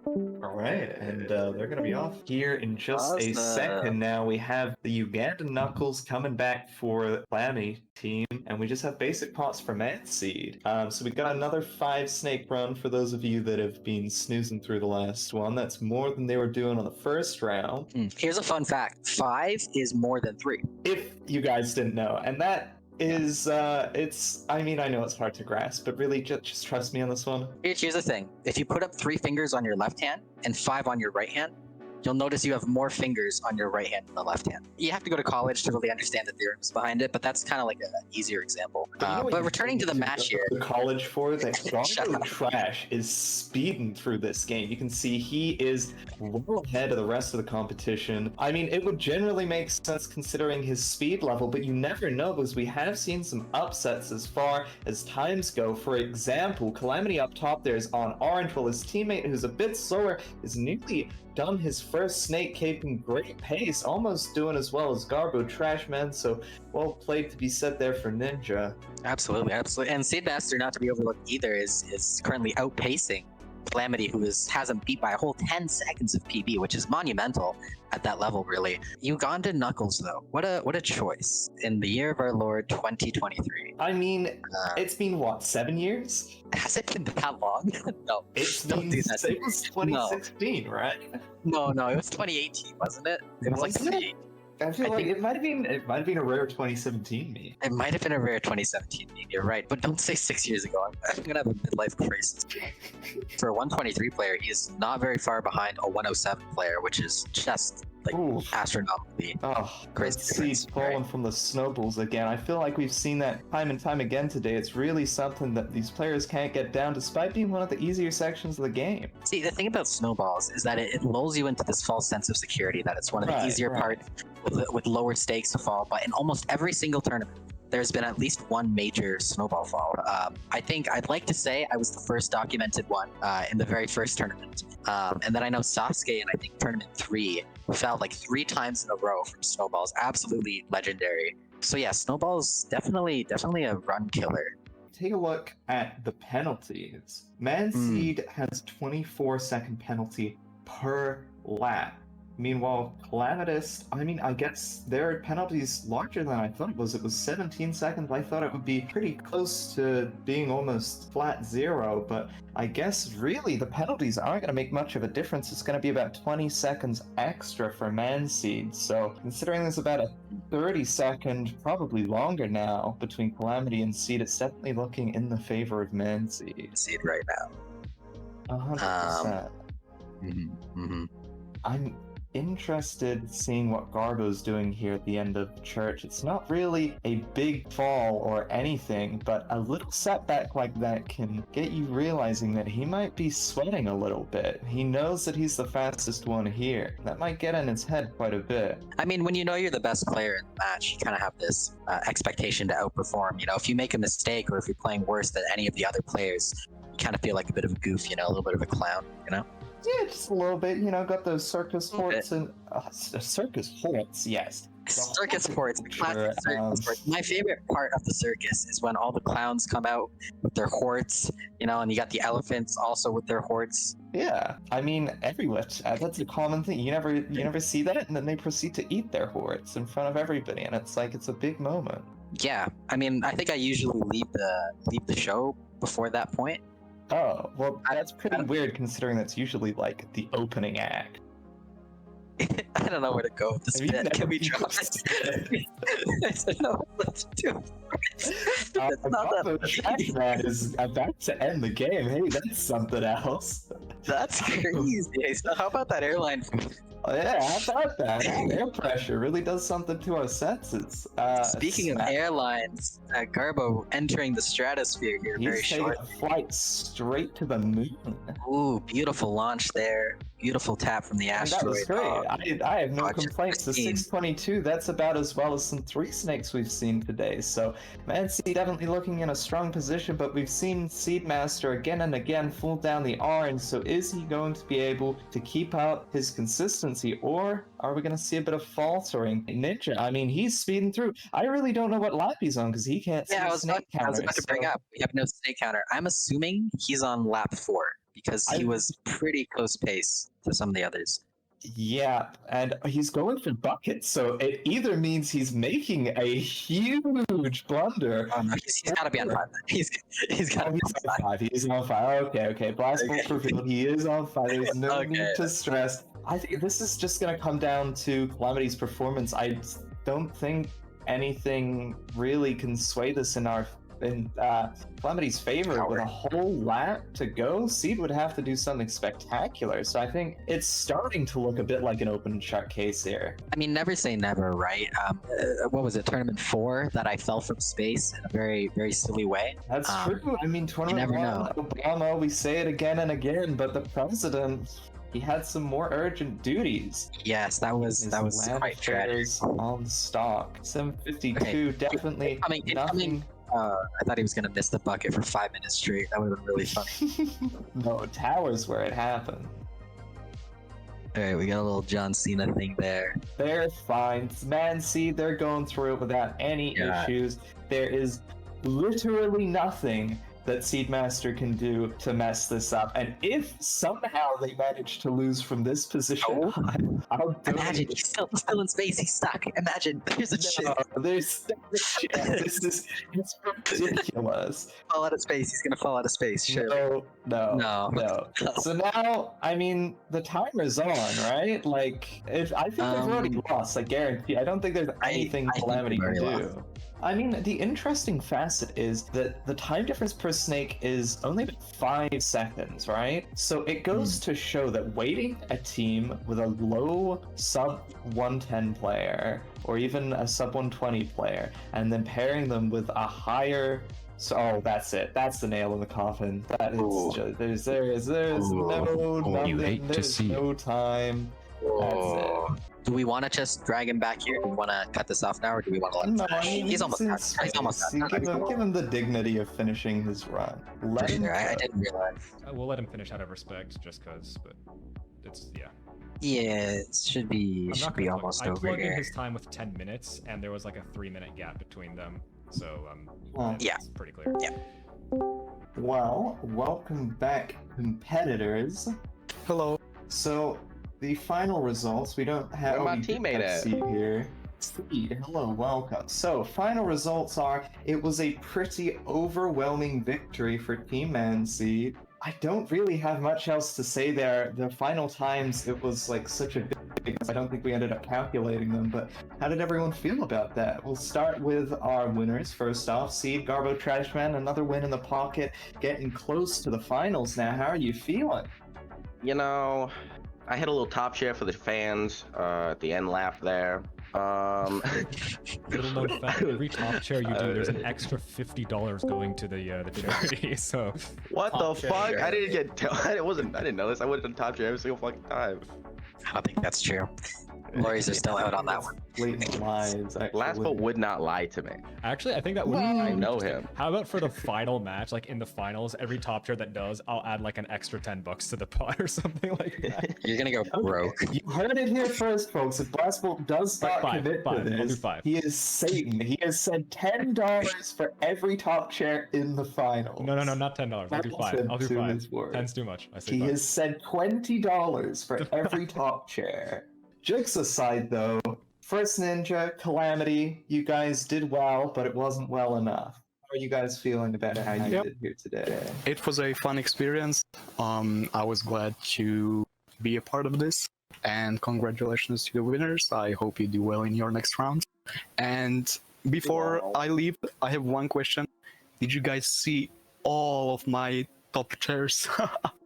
Alright, and they're gonna be off here in just a second now. We have the Ugandan Knuckles coming back for the Calamity team, and we just have basic pots for Manseed. So we got another 5 snake run for those of you that have been snoozing through the last one. That's more than they were doing on the first round. Here's a fun fact. 5 is more than 3. If you guys didn't know, and that is I mean, I know it's hard to grasp, but really just trust me on this one. Here's the thing. If you put up 3 fingers on your left hand and 5 on your right hand, you'll notice you have more fingers on your right hand than the left hand. You have to go to college to really understand the theorems behind it, but that's kind of like an easier example. But returning to the match here. The college for that Garbo Trash is speeding through this game. You can see he is well ahead of the rest of the competition. I mean, it would generally make sense considering his speed level, but you never know because we have seen some upsets as far as times go. For example, Calamity up top there is on orange, while his teammate, who's a bit slower, is nearly done his first snake keeping great pace, almost doing as well as Garbo Trashman, so well played to be said there for Ninja. Absolutely. And Seedmaster, not to be overlooked either, is currently outpacing Calamity, who has him beat by a whole 10 seconds of PB, which is monumental at that level, really. Ugandan Knuckles, though, what a choice in the year of our Lord 2023. I mean, it's been what, 7 years? Has it been that long? No, it's been. It was 2016, right? No, it was 2018, wasn't it? It was like 2018. I feel like it might have been a rare 2017 me. It might have been a rare 2017 me. You're right, but don't say 6 years ago. I'm gonna have a midlife crisis. For a 123 player, he is not very far behind a 107 player, which is just like astronomically crazy. Seeds falling from the snowballs again. I feel like we've seen that time and time again today. It's really something that these players can't get down, despite being one of the easier sections of the game. See, the thing about snowballs is that it lulls you into this false sense of security that it's one of the easier parts with lower stakes to fall. But in almost every single tournament, there's been at least one major snowball fall. I think I'd like to say I was the first documented one in the very first tournament. And then I know Sasuke in I think tournament 3 fell like 3 times in a row from snowballs. Absolutely legendary. So yeah, snowballs definitely a run killer. Take a look at the penalties. Manseed has 24-second penalty per lap. Meanwhile, Calamitous, I mean, I guess their penalty's larger than I thought it was. It was 17 seconds. I thought it would be pretty close to being almost flat 0, but I guess really the penalties aren't going to make much of a difference. It's going to be about 20 seconds extra for Manseed. So considering there's about a 30-second, probably longer now, between Calamity and Seed, it's definitely looking in the favor of Manseed. Seed right now. 100%. I'm interested seeing what Garbo's doing here at the end of Church. It's not really a big fall or anything, but a little setback like that can get you realizing that he might be sweating a little bit. He knows that he's the fastest one here. That might get in his head quite a bit. I mean, when you know you're the best player in the match, you kind of have this expectation to outperform. You know, if you make a mistake or if you're playing worse than any of the other players, you kind of feel like a bit of a goof, you know, a little bit of a clown, you know? Yeah, just a little bit, you know, got those circus horts and circus horts, yes. Circus horts, classic circus horts. My favorite part of the circus is when all the clowns come out with their horts, you know, and you got the elephants also with their horts. Yeah, I mean, everywhere. That's a common thing. You never see that, and then they proceed to eat their horts in front of everybody, and it's like it's a big moment. Yeah, I mean, I think I usually leave the show before that point. Oh, well, that's pretty weird considering that's usually like the opening act. I don't know where to go with this Have you bit. Can never we been drop it? I said, no, let's do it. It's not Bravo that Trackman is about to end the game. Hey, that's something else. That's crazy. So how about that airline? Oh, yeah, how about that? Air pressure really does something to our senses. Speaking of airlines, Garbo entering the stratosphere here very He's taking short. a flight straight to the moon. Ooh, beautiful launch there. Beautiful tap from the And asteroid. that was great. I have no just complaints. The pristine. 622, that's about as well as some 3 snakes we've seen today. So, Man Seed definitely looking in a strong position, but we've seen Seedmaster again and again fool down the orange. So is he going to be able to keep up his consistency, or are we going to see a bit of faltering? Ninja, I mean, he's speeding through. I really don't know what lap he's on because he can't see Yeah, the snake counter. I was about to bring up. We have no snake counter. I'm assuming he's on lap 4 because he was pretty close pace to some of the others. Yeah, and he's going for buckets, so it either means he's making a huge blunder. Oh no, he's got to be on 5. He's got to be on 5. He's on 5. Okay. Blast Bolt revealed. He is on 5. There's no need to stress. I think this is just going to come down to Calamity's performance. I don't think anything really can sway this in Calamity's favor. With a whole lap to go, Seed would have to do something spectacular. So I think it's starting to look a bit like an open shut case here. I mean, never say never, right? What was it, Tournament 4, that I fell from space in a very, very silly way? That's true. I mean, Tournament 1, Obama, we say it again and again, but the president, he had some more urgent duties. Yes, that was quite tragic. On stock. 752, definitely nothing. I thought he was gonna miss the bucket for 5 minutes straight. That would have been really funny. No, Tower's where it happened. Alright, we got a little John Cena thing there. They're fine. Man Seed, they're going through it without any issues. There is literally nothing that Seedmaster can do to mess this up. And if somehow they manage to lose from this position, I'll imagine he's still in space. He's stuck. Imagine there's a chance. There's it's ridiculous. Fall out of space. He's gonna fall out of space. Sure. No. So now, I mean, the timer's on, right? Like, I think they've already lost. I guarantee. I don't think there's anything Calamity can do. I mean, the interesting facet is that the time difference per snake is only 5 seconds, right? So it goes to show that waiting a team with a low sub 110 player or even a sub 120 player and then pairing them with a higher. So that's it. That's the nail in the coffin. That is just there's no nothing. There's no time. That's it. Do we want to just drag him back here? Do we want to cut this off now, or do we want to let him finish? I mean, he's almost done. He's almost done. Give him the dignity of finishing his run. For sure. I didn't realize. We'll let him finish out of respect, just cause. But it's Yeah, it should be almost over I plugged in here. his time with 10 minutes, and there was like a 3-minute gap between them. So it's pretty clear. Yeah. Well, welcome back, competitors. Hello. So the final results, we don't have my teammate at? Seed here. Seed, hello, welcome. So final results are, it was a pretty overwhelming victory for Team Man Seed. I don't really have much else to say there. The final times, it was like such a big, I don't think we ended up calculating them, but how did everyone feel about that? We'll start with our winners. First off, Seed, Garbo, Trashman, another win in the pocket, getting close to the finals now. How are you feeling? You know, I hit a little top share for the fans at the end lap there. Little known fact, every top chair you do, there's an extra $50 going to the charity. So what the fuck? I didn't get. I didn't know this. I would have done top share every single fucking time. I don't think that's true. Lawyers are still out on that one. Blatant lies. Last vote would not lie to me. Actually, I think that would be I know him. How about for the final match, like in the finals, every top tier that does, I'll add like an extra $10 to the pot or something like that. You're gonna go broke. You heard it here first, folks. If Blastbolt does not commit to this, I'll do 5. he is Satan. He has said $10 for every top chair in the final. No, not $10. I'll do 5. I'll do 5. 10's too much. I say He 5. has said $20 for every top chair. Jokes aside, though, First Ninja, Calamity, you guys did well, but it wasn't well enough. How are you guys feeling about how you did here today? It was a fun experience. I was glad to be a part of this. and congratulations to the winners. I hope you do well in your next round. And before I leave, I have one question. Did you guys see all of my top chairs?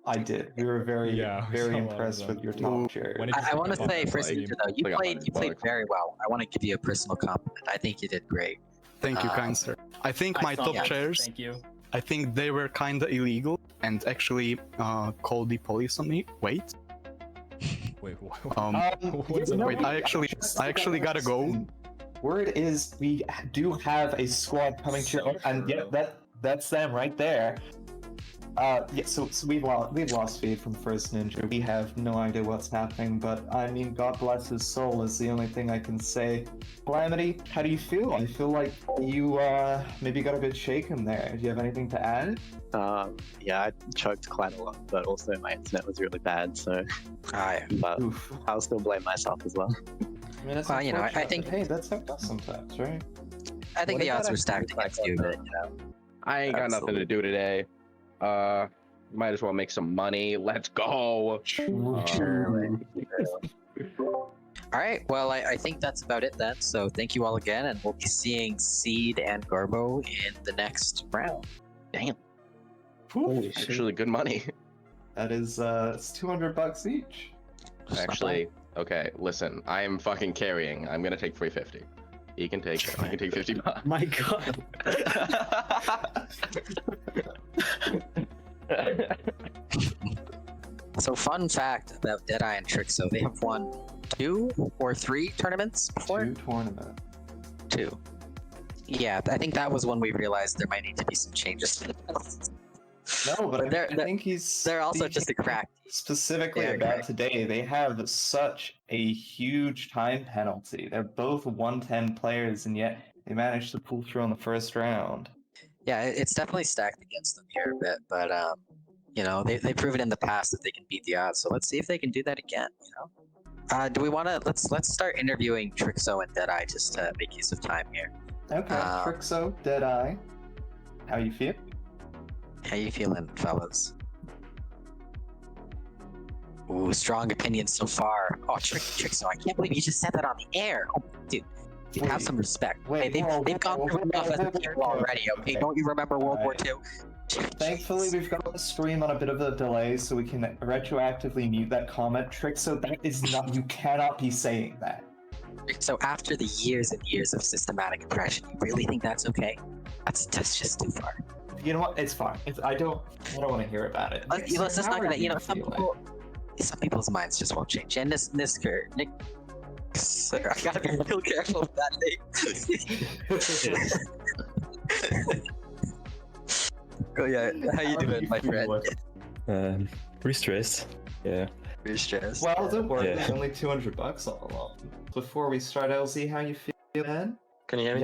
I did. We were very impressed with your top chair. I want to say, first, though, you played very well. I want to give you a personal compliment. I think you did great. Thank you, kind sir. I think my top chairs, Thank you. I think they were kinda illegal and actually called the police on me. Wait. Wait, what? Wait, I actually gotta go. Word is we do have a squad coming to, and yeah, that's them right there. Yeah, so we've lost feed from First Ninja. We have no idea what's happening, but I mean, God bless his soul is the only thing I can say. Calamity, how do you feel? I feel like you maybe got a bit shaken there. Do you have anything to add? Yeah, I choked quite a lot, but also my internet was really bad, so but I'll still blame myself as well. I mean, that's Well, you know, I unfortunate, think- but hey, that's how it goes sometimes, right? I think What the about odds were us? stacked against you, but I ain't got nothing to do today. Might as well make some money. Let's go. All right, well, I think that's about it then. So thank you all again, and we'll be seeing Seed and Garbo in the next round. Damn. Actually, good money. That is, it's $200 each. Actually, okay, listen, I am fucking carrying. I'm gonna take 350. He can take it. I can take $50. My God. So fun fact about Deadeye and Trixo, they have won 2 or 3 tournaments before? 2 tournaments. 2. Yeah, I think that was when we realized there might need to be some changes. No, but they're I think they're also just a crack. Specifically They're about crack. today, they have such a huge time penalty. They're both 110 players, and yet they managed to pull through on the first round. Yeah, it's definitely stacked against them here a bit, but you know, they've proven in the past that they can beat the odds. So let's see if they can do that again. You know, do we want to let's start interviewing Trixo and Deadeye just to make use of time here. Okay, Trixo, Deadeye, how you feel? How you feeling, fellas? Ooh, strong opinions so far. Oh, Trixo, I can't believe you just said that on the air. Oh, dude, have some respect. Hey, they've gone through enough as a team already. Okay, don't you remember World War II? Thankfully, we've got the stream on a bit of a delay, so we can retroactively mute that comment. Trixo, that is not. You cannot be saying that. So after the years and years of systematic oppression, you really think that's okay? That's just too far. You know what? It's fine. I don't want to hear about it. Let's just not gonna. You know, some people's minds just won't change. And Nisker, Nick, sir, I gotta be real careful with that name. Oh yeah, how you doing, my friend? Pretty stressed. Yeah. Pretty stressed. Well, don't worry. Yeah. It's only $200 all along. Before we start, LZ, how you feel, man? Can you hear me?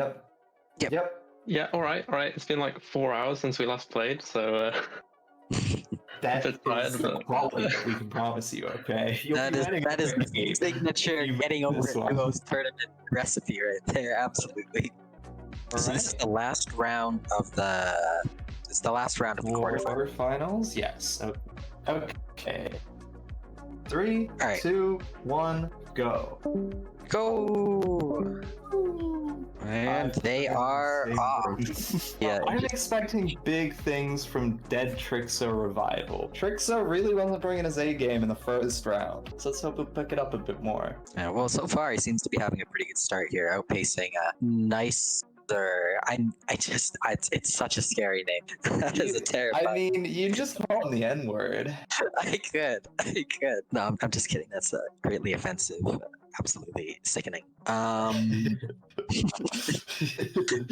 Yep. Yeah, alright. It's been like 4 hours since we last played, so That That's right, is but- quality, we can promise you, okay? That is the signature getting over duos tournament recipe right there. Absolutely. So this is the last round of the. It's the last round of the quarterfinals. Quarterfinals? Yes. Okay. 3, All right. 2, 1, go. Go! And they are off. Yeah. I'm expecting big things from Dead Trixo Revival. Trixo really wasn't bringing his A game in the first round, so let's hope he'll pick it up a bit more. Yeah, well, so far he seems to be having a pretty good start here, outpacing nice. It's such a scary name. That is a terrifying. I mean, you just call him the N-word. I could. No, I'm just kidding. That's greatly offensive. Absolutely sickening.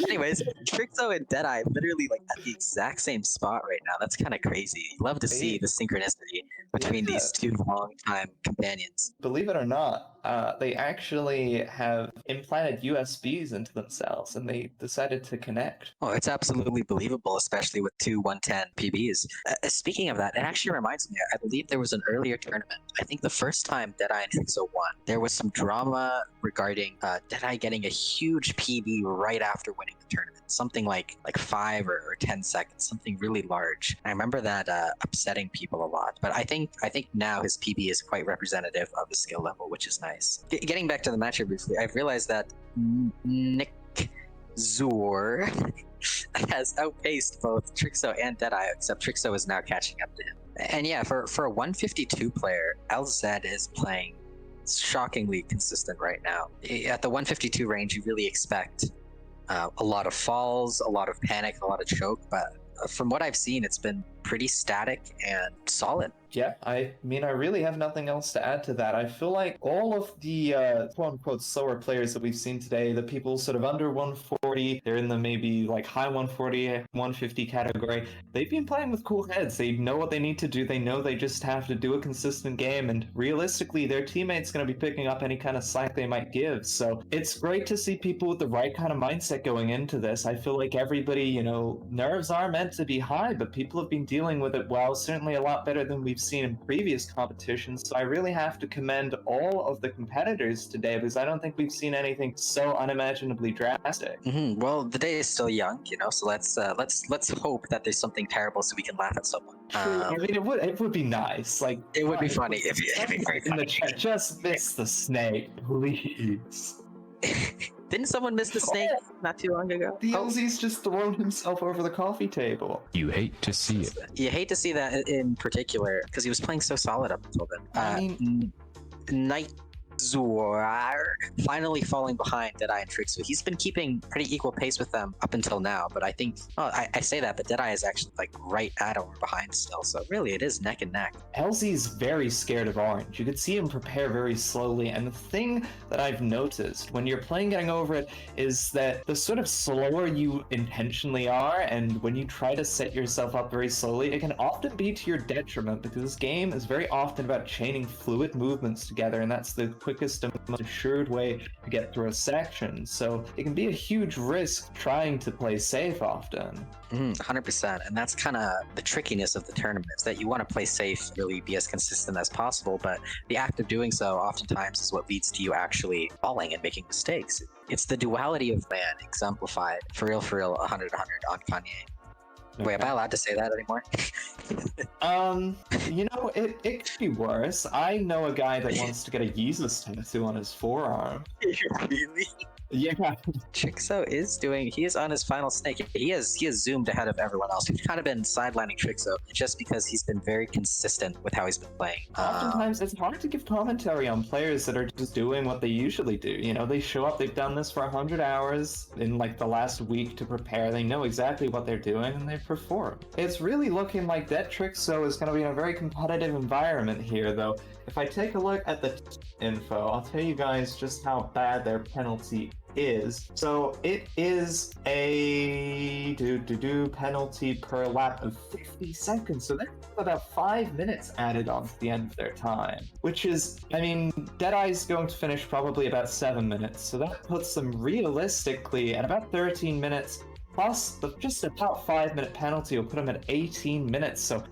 Anyways, Trixo and Deadeye literally like at the exact same spot right now. That's kind of crazy. Love to see the synchronicity between these two longtime companions. Believe it or not, they actually have implanted USBs into themselves, and they decided to connect. Oh, it's absolutely believable, especially with two 110 PBs. Speaking of that, it actually reminds me, I believe there was an earlier tournament. I think the first time Deadeye and Trixo won, there was some drama regarding Deadeye getting a huge PB right after winning the tournament, something like 5 or 10 seconds, something really large. I remember that upsetting people a lot. But I think now his PB is quite representative of his skill level, which is nice. Getting back to the matchup briefly, I've realized that Nick Zur has outpaced both Trixo and Deadeye, except Trixo is now catching up to him. And yeah, for a 152 player, LZ is playing shockingly consistent right now. At the 152 range, you really expect a lot of falls, a lot of panic, a lot of choke, but from what I've seen, it's been pretty static and solid. Yeah, I mean, I really have nothing else to add to that. I feel like all of the quote-unquote slower players that we've seen today, the people sort of under 140, they're in the maybe like high 140, 150 category, they've been playing with cool heads. They know what they need to do. They know they just have to do a consistent game, and realistically, their teammate's going to be picking up any kind of slack they might give. So it's great to see people with the right kind of mindset going into this. I feel like everybody, you know, nerves are meant to be high, but people have been dealing with it well, certainly a lot better than we've seen in previous competitions. So I really have to commend all of the competitors today, because I don't think we've seen anything so unimaginably drastic. Well, the day is still young, you know, so let's hope that there's something terrible so we can laugh at someone. I mean, it would be nice. Like, it would be funny if in the chat, just miss the snake, please. Didn't someone miss the snake not too long ago? The LZ's just thrown himself over the coffee table. You hate to see it. You hate to see that in particular, because he was playing so solid up until then. I mean, Night Zuar finally falling behind Deadeye and Trixo. He's been keeping pretty equal pace with them up until now, but I think, I say that, but Deadeye is actually like right at or behind still, so really it is neck and neck. LZ's very scared of orange. You could see him prepare very slowly, and the thing that I've noticed when you're playing Getting Over It is that the sort of slower you intentionally are, and when you try to set yourself up very slowly, it can often be to your detriment, because this game is very often about chaining fluid movements together, and that's the quickest and most assured way to get through a section. So it can be a huge risk trying to play safe often. 100%, and that's kind of the trickiness of the tournaments, that you want to play safe, really be as consistent as possible, but the act of doing so oftentimes is what leads to you actually falling and making mistakes. It's the duality of man exemplified, for real, 100 on Kanye. Okay. Wait, am I allowed to say that anymore? You know, it could be worse. I know a guy that wants to get a Jesus tattoo on his forearm. Really? Yeah. Trixo he is on his final snake. He has zoomed ahead of everyone else. We've kind of been sidelining Trixo just because he's been very consistent with how he's been playing. Oftentimes, it's hard to give commentary on players that are just doing what they usually do. You know, they show up, they've done this for 100 hours in like the last week to prepare. They know exactly what they're doing and they perform. It's really looking like that Trixo is going to be in a very competitive environment here, though. If I take a look at the info, I'll tell you guys just how bad their penalty is. So it is a penalty per lap of 50 seconds. So that's about 5 minutes added on to the end of their time, which is, I mean, Deadeye's going to finish probably about 7 minutes. So that puts them realistically at about 13 minutes, plus the just about 5 minute penalty will put them at 18 minutes. So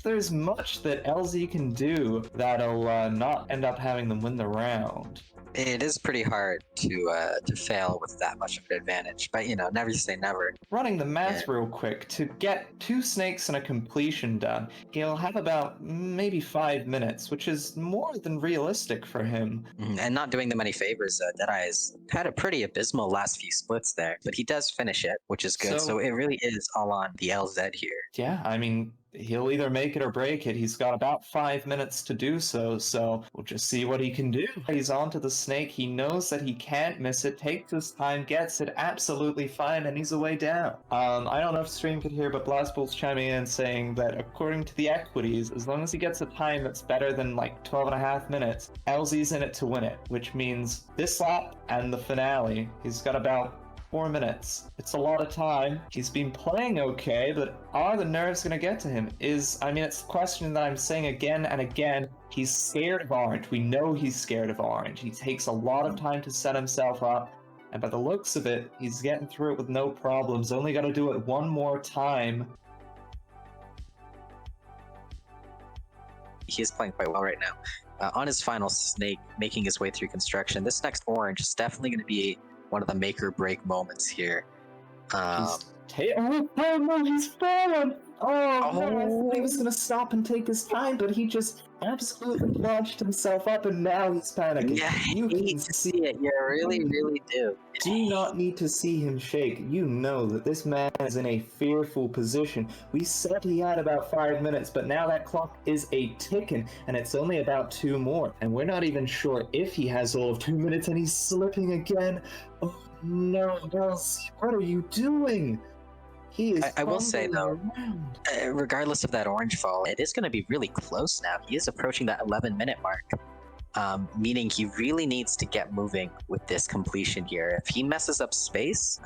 there's much that LZ can do that'll not end up having them win the round. It is pretty hard to fail with that much of an advantage, but you know, never say never. Running the math real quick, to get 2 snakes and a completion done, he'll have about maybe 5 minutes, which is more than realistic for him. And not doing them any favors, Deadeye's had a pretty abysmal last few splits there, but he does finish it, which is good. So it really is all on the LZ here. Yeah, I mean, he'll either make it or break it. He's got about 5 minutes to do so, so we'll just see what he can do. He's onto the snake. He knows that he can't miss it, takes his time, gets it absolutely fine, and he's away down. I don't know if stream could hear, but Blastbull's chiming in saying that according to the equities, as long as he gets a time that's better than like 12.5 minutes, LZ's in it to win it, which means this lap and the finale, he's got about 4 minutes. It's a lot of time. He's been playing okay, but are the nerves going to get to him? It's a question that I'm saying again and again. He's scared of orange. We know he's scared of orange. He takes a lot of time to set himself up, and by the looks of it, he's getting through it with no problems. Only got to do it one more time. He is playing quite well right now. On his final snake, making his way through construction, this next orange is definitely going to be one of the make or break moments here. Um, Oh no, he's fallen! Oh, no, I thought he was gonna stop and take his time, but he just absolutely launched himself up, and now he's panicking. Yeah, You hate can to see it. You really, really do. do not need to see him shake. You know that this man is in a fearful position. We said he had about 5 minutes, but now that clock is a ticking, and it's only about 2 more. And we're not even sure if he has all of 2 minutes, and he's slipping again. Oh no, Elsie, what are you doing? He is I will say though, around. regardless of that orange fall, it is going to be really close now. He is approaching that 11-minute mark, meaning he really needs to get moving with this completion here. If he messes up space,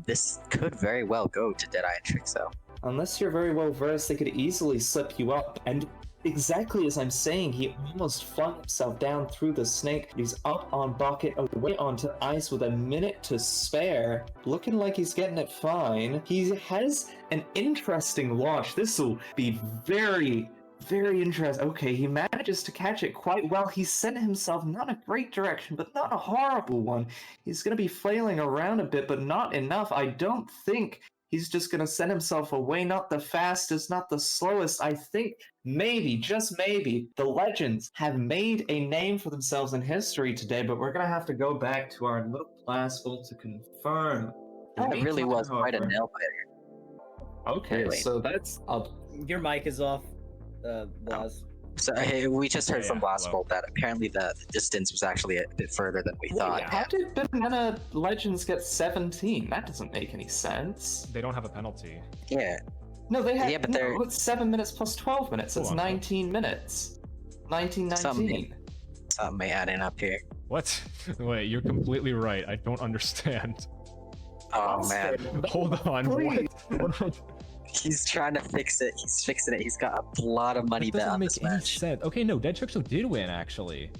this could very well go to Deadeye and Trixo. Unless you're very well versed, they could easily slip you up. And exactly as I'm saying, he almost flung himself down through the snake. He's up on bucket, away onto ice with a minute to spare. Looking like he's getting it fine. He has an interesting launch. This will be very interesting. Okay, he manages to catch it quite well. He sent himself not a great direction, but not a horrible one. He's going to be flailing around a bit, but not enough. I don't think he's just going to send himself away. Not the fastest, not the slowest. I think maybe, just maybe, the Legends have made a name for themselves in history today, but we're going to have to go back to our little class full to confirm. That really was quite a nail biter. Okay, Really. so that's up. Your mic is off, Blas. So hey, we just heard Yeah, from hello. Blastbolt that apparently the distance was actually a bit further than we thought. How did Banana Legends get 17? That doesn't make any sense. They don't have a penalty. Yeah. No, they have. Yeah, but no, they're- it's 7 minutes plus 12 minutes. It's Hold on. 19 minutes. 19. Something may adding up here. What? Wait, you're completely right. I don't understand. Oh man, Hold on. Please. What? he's trying to fix it. He's fixing it. He's got a lot of money That bet doesn't on make this any match. sense. Okay, no, Dead Trixo did win actually.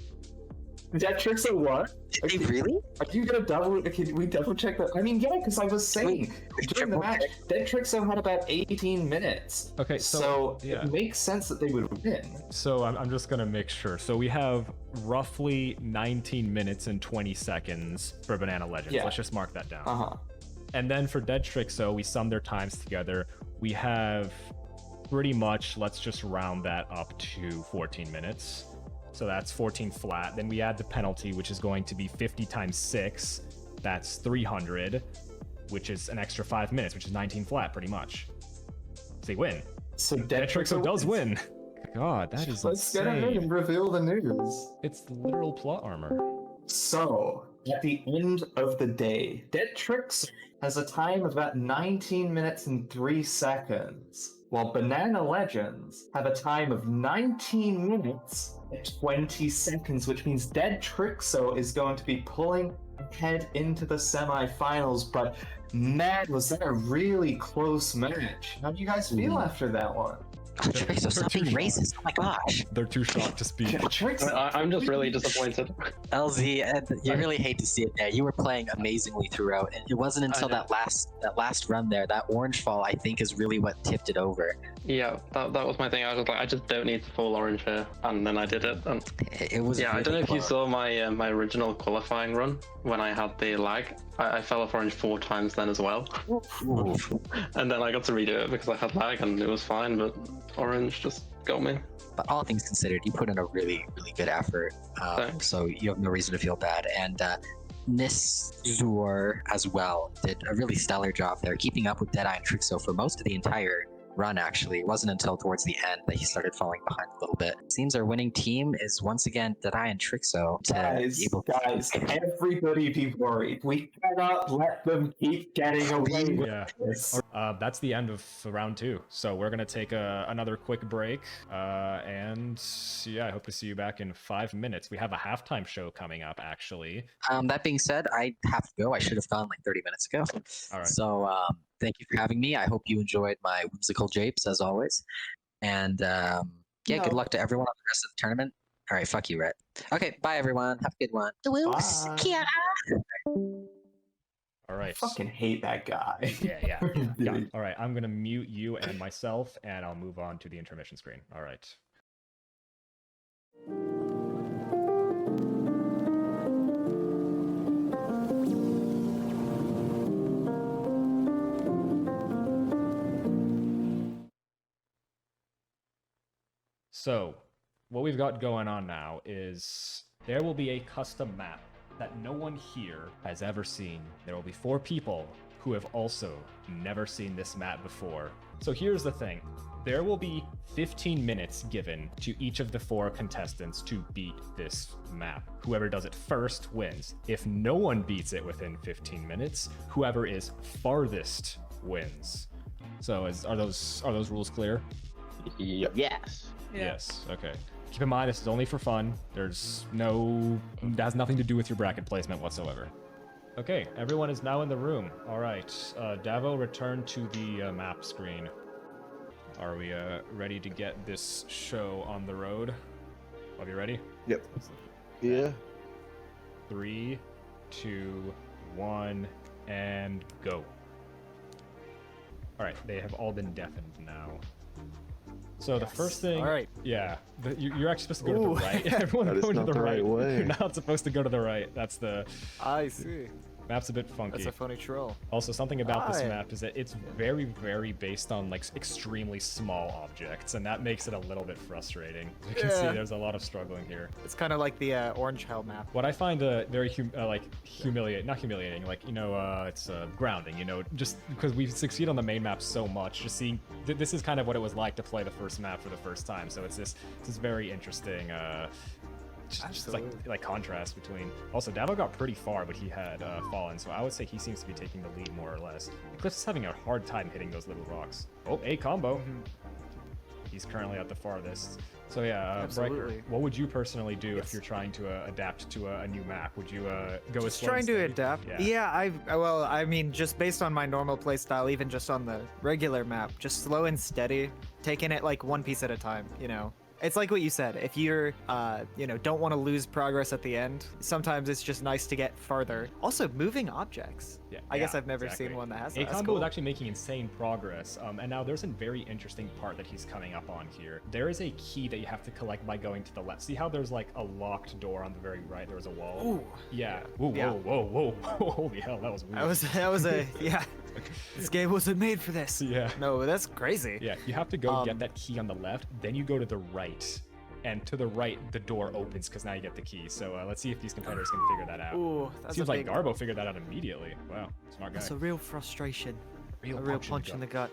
Dead Trixo what? Did he really? Are you gonna double? Can we double check that? I mean, yeah, because I was saying during the match, Dead Trixo had about 18 minutes. Okay, so yeah. It makes sense that they would win. So I'm just gonna make sure. So we have roughly 19 minutes and 20 seconds for Banana Legends. Yeah. Let's just mark that down. Uh-huh. And then for Dead Trixo, we sum their times together. We have pretty much, let's just round that up to 14 minutes. So that's 14 flat. Then we add the penalty, which is going to be 50 times 6. That's 300, which is an extra 5 minutes, which is 19 flat, pretty much. So they win. So Dead Trixo does win. God, that is Let's get ahead insane. and reveal the news. It's literal plot armor. So, at the end of the day, Dead Trixo has a time of about 19 minutes and 3 seconds, while Banana Legends have a time of 19 minutes and 20 seconds, which means Dead Trixo is going to be pulling ahead into the semifinals. But man, was that a really close match. How do you guys feel after that one? Trixo, stop being racist. Oh my gosh. They're too shocked to speak. I'm just really disappointed. LZ, you really hate to see it there. You were playing amazingly throughout, and it wasn't until that last run there, that orange fall, I think, is really what tipped it over. Yeah, that was my thing. I was like, I just don't need to fall orange here, and then I did it. And it was. Yeah, I don't know really if you close. saw my my original qualifying run when I had the lag. I fell off orange 4 times then as well. Oof. And then I got to redo it because I had lag and it was fine, but orange just got me. But all things considered, you put in a really, really good effort. So you have no reason to feel bad. And Nisur as well did a really stellar job there, keeping up with Deadeye and Trixo for most of the entire run, actually. It wasn't until towards the end that he started falling behind a little bit. Seems our winning team is once again Deadeye and Trixo. Guys, everybody be worried. We cannot let them keep getting away with Yeah. this. That's the end of round 2. So we're gonna take another quick break, and yeah, I hope to see you back in 5 minutes. We have a halftime show coming up, actually. That being said, I have to go. I should have gone like 30 minutes ago. All right. So thank you for having me. I hope you enjoyed my whimsical japes as always. And yeah, good luck to everyone on the rest of the tournament. All right, fuck you, Rhett. Okay, bye everyone. Have a good one. Kia. All right. I fucking hate that guy. Yeah. All right, I'm gonna mute you and myself, and I'll move on to the intermission screen. All right. So, what we've got going on now is there will be a custom map that no one here has ever seen. There will be 4 people who have also never seen this map before. So here's the thing. There will be 15 minutes given to each of the 4 contestants to beat this map. Whoever does it first wins. If no one beats it within 15 minutes, whoever is farthest wins. So are those rules clear? Yes. Yes. Okay. Keep in mind, this is only for fun. That has nothing to do with your bracket placement whatsoever. Okay, everyone is now in the room. All right, Davo, return to the map screen. Are we ready to get this show on the road? Are you ready? Yep. Yeah. 3, 2, 1, and go. All right, they have all been deafened now. So the first thing, all right. Yeah, you're actually supposed to go to the right. Everyone's going to the right. You're not supposed to go to the right. That's the. I see. Map's a bit funky. That's a funny troll. Also, something about this map is that it's very, very based on like extremely small objects, and that makes it a little bit frustrating. As you can see, there's a lot of struggling here. It's kind of like the Orange Hell map. What I find very not humiliating, like, it's grounding, just because we succeed on the main map so much, just seeing, this is kind of what it was like to play the first map for the first time, so it's this very interesting, just like contrast between. Also, Davo got pretty far, but he had fallen, so I would say he seems to be taking the lead more or less. Eclipse is having a hard time hitting those little rocks. Oh, a combo. He's currently at the farthest. So yeah, Riker, what would you personally do if you're trying to adapt to a new map? Would you go as slow trying and to steady? adapt? Yeah, I mean, just based on my normal playstyle, even just on the regular map, just slow and steady, taking it like one piece at a time, It's like what you said. If you're, don't want to lose progress at the end, sometimes it's just nice to get farther. Also, moving objects. Yeah, I guess I've never seen one that has that. A combo is actually making insane progress, and now there's a very interesting part that he's coming up on here. There is a key that you have to collect by going to the left. See how there's like a locked door on the very right? There was a wall. Ooh. Yeah. Ooh, Yeah. Whoa. Holy hell, that was weird. That was a yeah. This game wasn't made for this. Yeah. No, that's crazy. Yeah, you have to go get that key on the left, then you go to the right. And to the right, the door opens because now you get the key. So let's see if these competitors can figure that out. Ooh, that's Seems a like big Garbo figured that out immediately. Wow, smart guy. That's a real frustration. A real punch in the gut.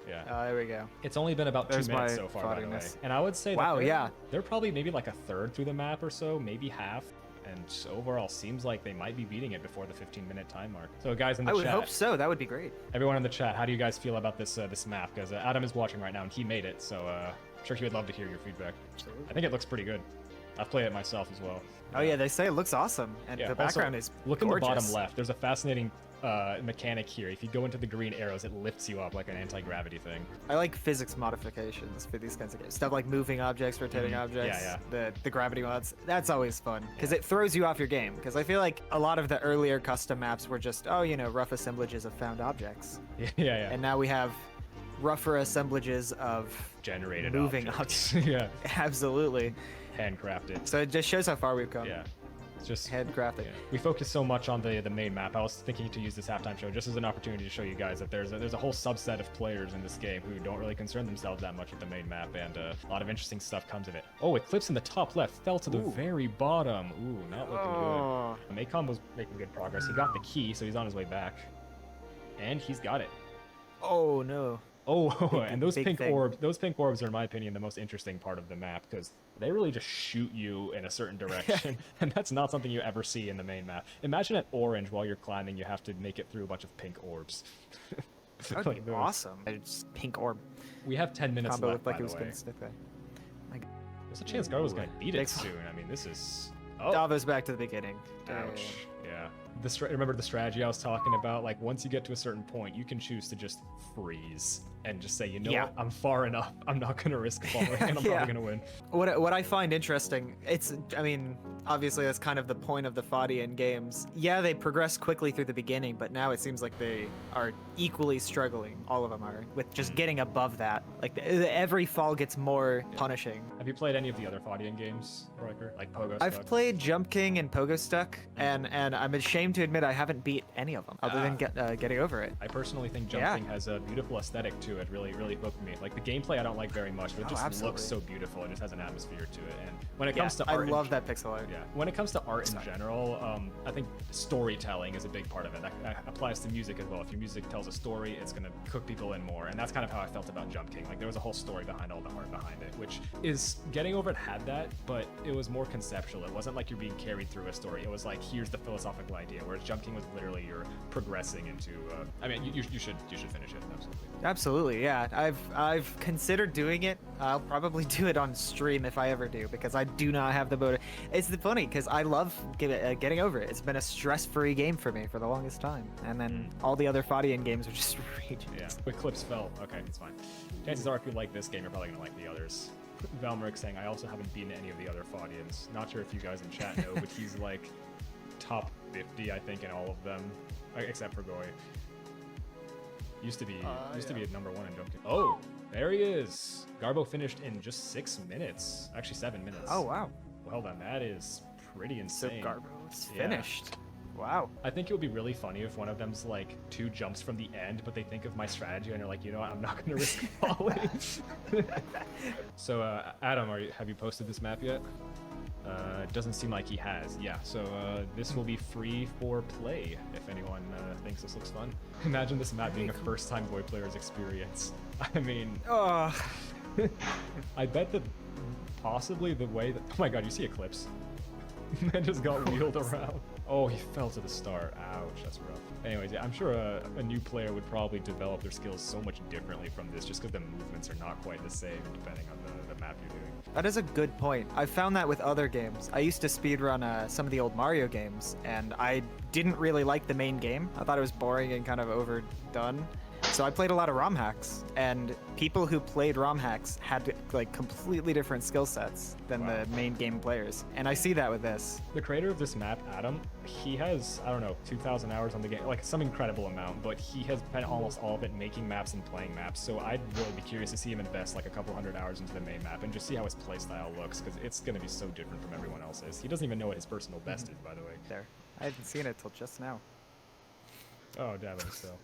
Yeah. There we go. It's only been about There's 2 minutes my so far, by the way. foddiness. And I would say Wow, yeah. they're probably maybe like a third through the map or so, maybe half. And overall, seems like they might be beating it before the 15-minute time mark. So guys in the I chat. would hope so. That would be great. Everyone in the chat, how do you guys feel about this this map? Because Adam is watching right now, and he made it, so I'm sure he would love to hear your feedback. I think it looks pretty good. I've played it myself as well. Oh yeah, they say it looks awesome, and the background is look gorgeous. in the bottom left. There's a fascinating mechanic here. If you go into the green arrows, it lifts you up like an anti-gravity thing. I like physics modifications for these kinds of games. Stuff like moving objects, rotating objects. Yeah. The gravity mods. That's always fun because it throws you off your game. Because I feel like a lot of the earlier custom maps were just rough assemblages of found objects. Yeah. And now we have rougher assemblages of generated moving objects. objects. Yeah. Absolutely. Handcrafted. So it just shows how far we've come. Yeah. It's just handcrafted. Yeah. We focus so much on the main map. I was thinking to use this halftime show just as an opportunity to show you guys that there's a whole subset of players in this game who don't really concern themselves that much with the main map, and a lot of interesting stuff comes of it. Oh, Eclipse in the top left fell to the very bottom. Ooh, not looking good. Maycom was making good progress. He got the key, so he's on his way back, and he's got it. Oh no. And those pink orbs are, in my opinion, the most interesting part of the map because they really just shoot you in a certain direction, and that's not something you ever see in the main map. Imagine at orange while you're climbing, you have to make it through a bunch of pink orbs. That would be awesome. It's pink orb. We have 10 minutes Combo left, looked like by it was the gonna way. stick there. There's a chance Garbo's gonna beat it soon. I mean, this is. Davo's back to the beginning. Ouch. Yeah. Remember the strategy I was talking about? Like, once you get to a certain point, you can choose to just freeze and just say, what? I'm far enough. I'm not going to risk falling, and I'm probably going to win. What I find interesting, obviously that's kind of the point of the Fadian games. Yeah, they progress quickly through the beginning, but now it seems like they are equally struggling. All of them are with just getting above that. Like every fall gets more punishing. Have you played any of the other Fadian games, Riker? Like Pogo Stuck? I've played Jump King and Pogo Stuck, and I'm ashamed ashamed to admit I haven't beat any of them, other than getting over it. I personally think jumping has a beautiful aesthetic to it. Really hooked me. Like the gameplay, I don't like very much, but it just looks so beautiful. It just has an atmosphere to it. And when it comes to art, I love that pixel art. Yeah. When it comes to art in general, I think storytelling is a big part of it. That applies to music as well. If your music tells a story, it's gonna hook people in more. And that's kind of how I felt about Jump King. Like there was a whole story behind all the art behind it, which is Getting Over It had that, but it was more conceptual. It wasn't like you're being carried through a story. It was like, here's the philosophical idea, whereas Jump King was literally you're progressing into I mean you should finish it. Absolutely, yeah. I've considered doing it. I'll probably do it on stream if I ever do, because I do not have the motive. It's funny because I love Getting Over It. It's been a stress-free game for me for the longest time, and then all the other Fadian games are just raging. Yeah, Eclipse fell. Okay, it's fine. Chances are if you like this game, you're probably gonna like the others. Valmerick saying, I also haven't beaten any of the other Fadians. Not sure if you guys in chat know, but he's like top 50, I think, in all of them, except for Goy. Used to be at number 1 in Jump King. Oh, there he is. Garbo finished in just 6 minutes. Actually, 7 minutes. Oh, wow. Well then, that is pretty insane. So Garbo's finished. Wow. I think it would be really funny if one of them's like 2 jumps from the end, but they think of my strategy and they're like, you know what, I'm not gonna risk falling. So, Adam, have you posted this map yet? It doesn't seem like he has. Yeah, so this will be free for play if anyone thinks this looks fun. Imagine this map being a first-time Void player's experience. I mean, I bet that possibly the way that, oh my god, you see Eclipse? Man just got wheeled around. Oh, he fell to the start. Ouch, that's rough. Anyways, yeah, I'm sure a new player would probably develop their skills so much differently from this, just because the movements are not quite the same depending on the map you're doing. That is a good point. I've found that with other games. I used to speedrun some of the old Mario games, and I didn't really like the main game. I thought it was boring and kind of overdone. So I played a lot of ROM hacks, and people who played ROM hacks had like completely different skill sets than the main game players. And I see that with this. The creator of this map, Adam, he has, I don't know, 2,000 hours on the game, like some incredible amount, but he has spent almost all of it making maps and playing maps. So I'd really be curious to see him invest like a couple hundred hours into the main map and just see how his playstyle looks, because it's going to be so different from everyone else's. He doesn't even know what his personal best is, by the way. There. I hadn't seen it till just now. Oh, Davin still.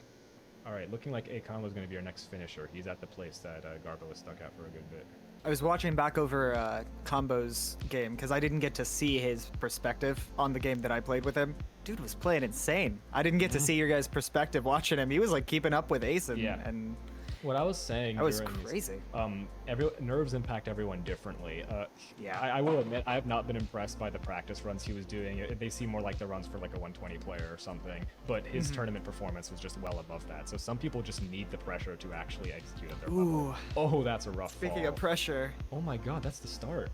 Alright, looking like Akon was going to be our next finisher. He's at the place that Garbo was stuck at for a good bit. I was watching back over Combo's game because I didn't get to see his perspective on the game that I played with him. Dude was playing insane. I didn't get to see your guys' perspective watching him. He was like keeping up with Ace and what I was saying, that was crazy. Nerves impact everyone differently. Yeah, I will admit I have not been impressed by the practice runs he was doing. They seem more like the runs for like a 120 player or something. But his tournament performance was just well above that. So some people just need the pressure to actually execute at their level. Oh, that's a rough Speaking fall. of pressure. Oh my god, that's the start.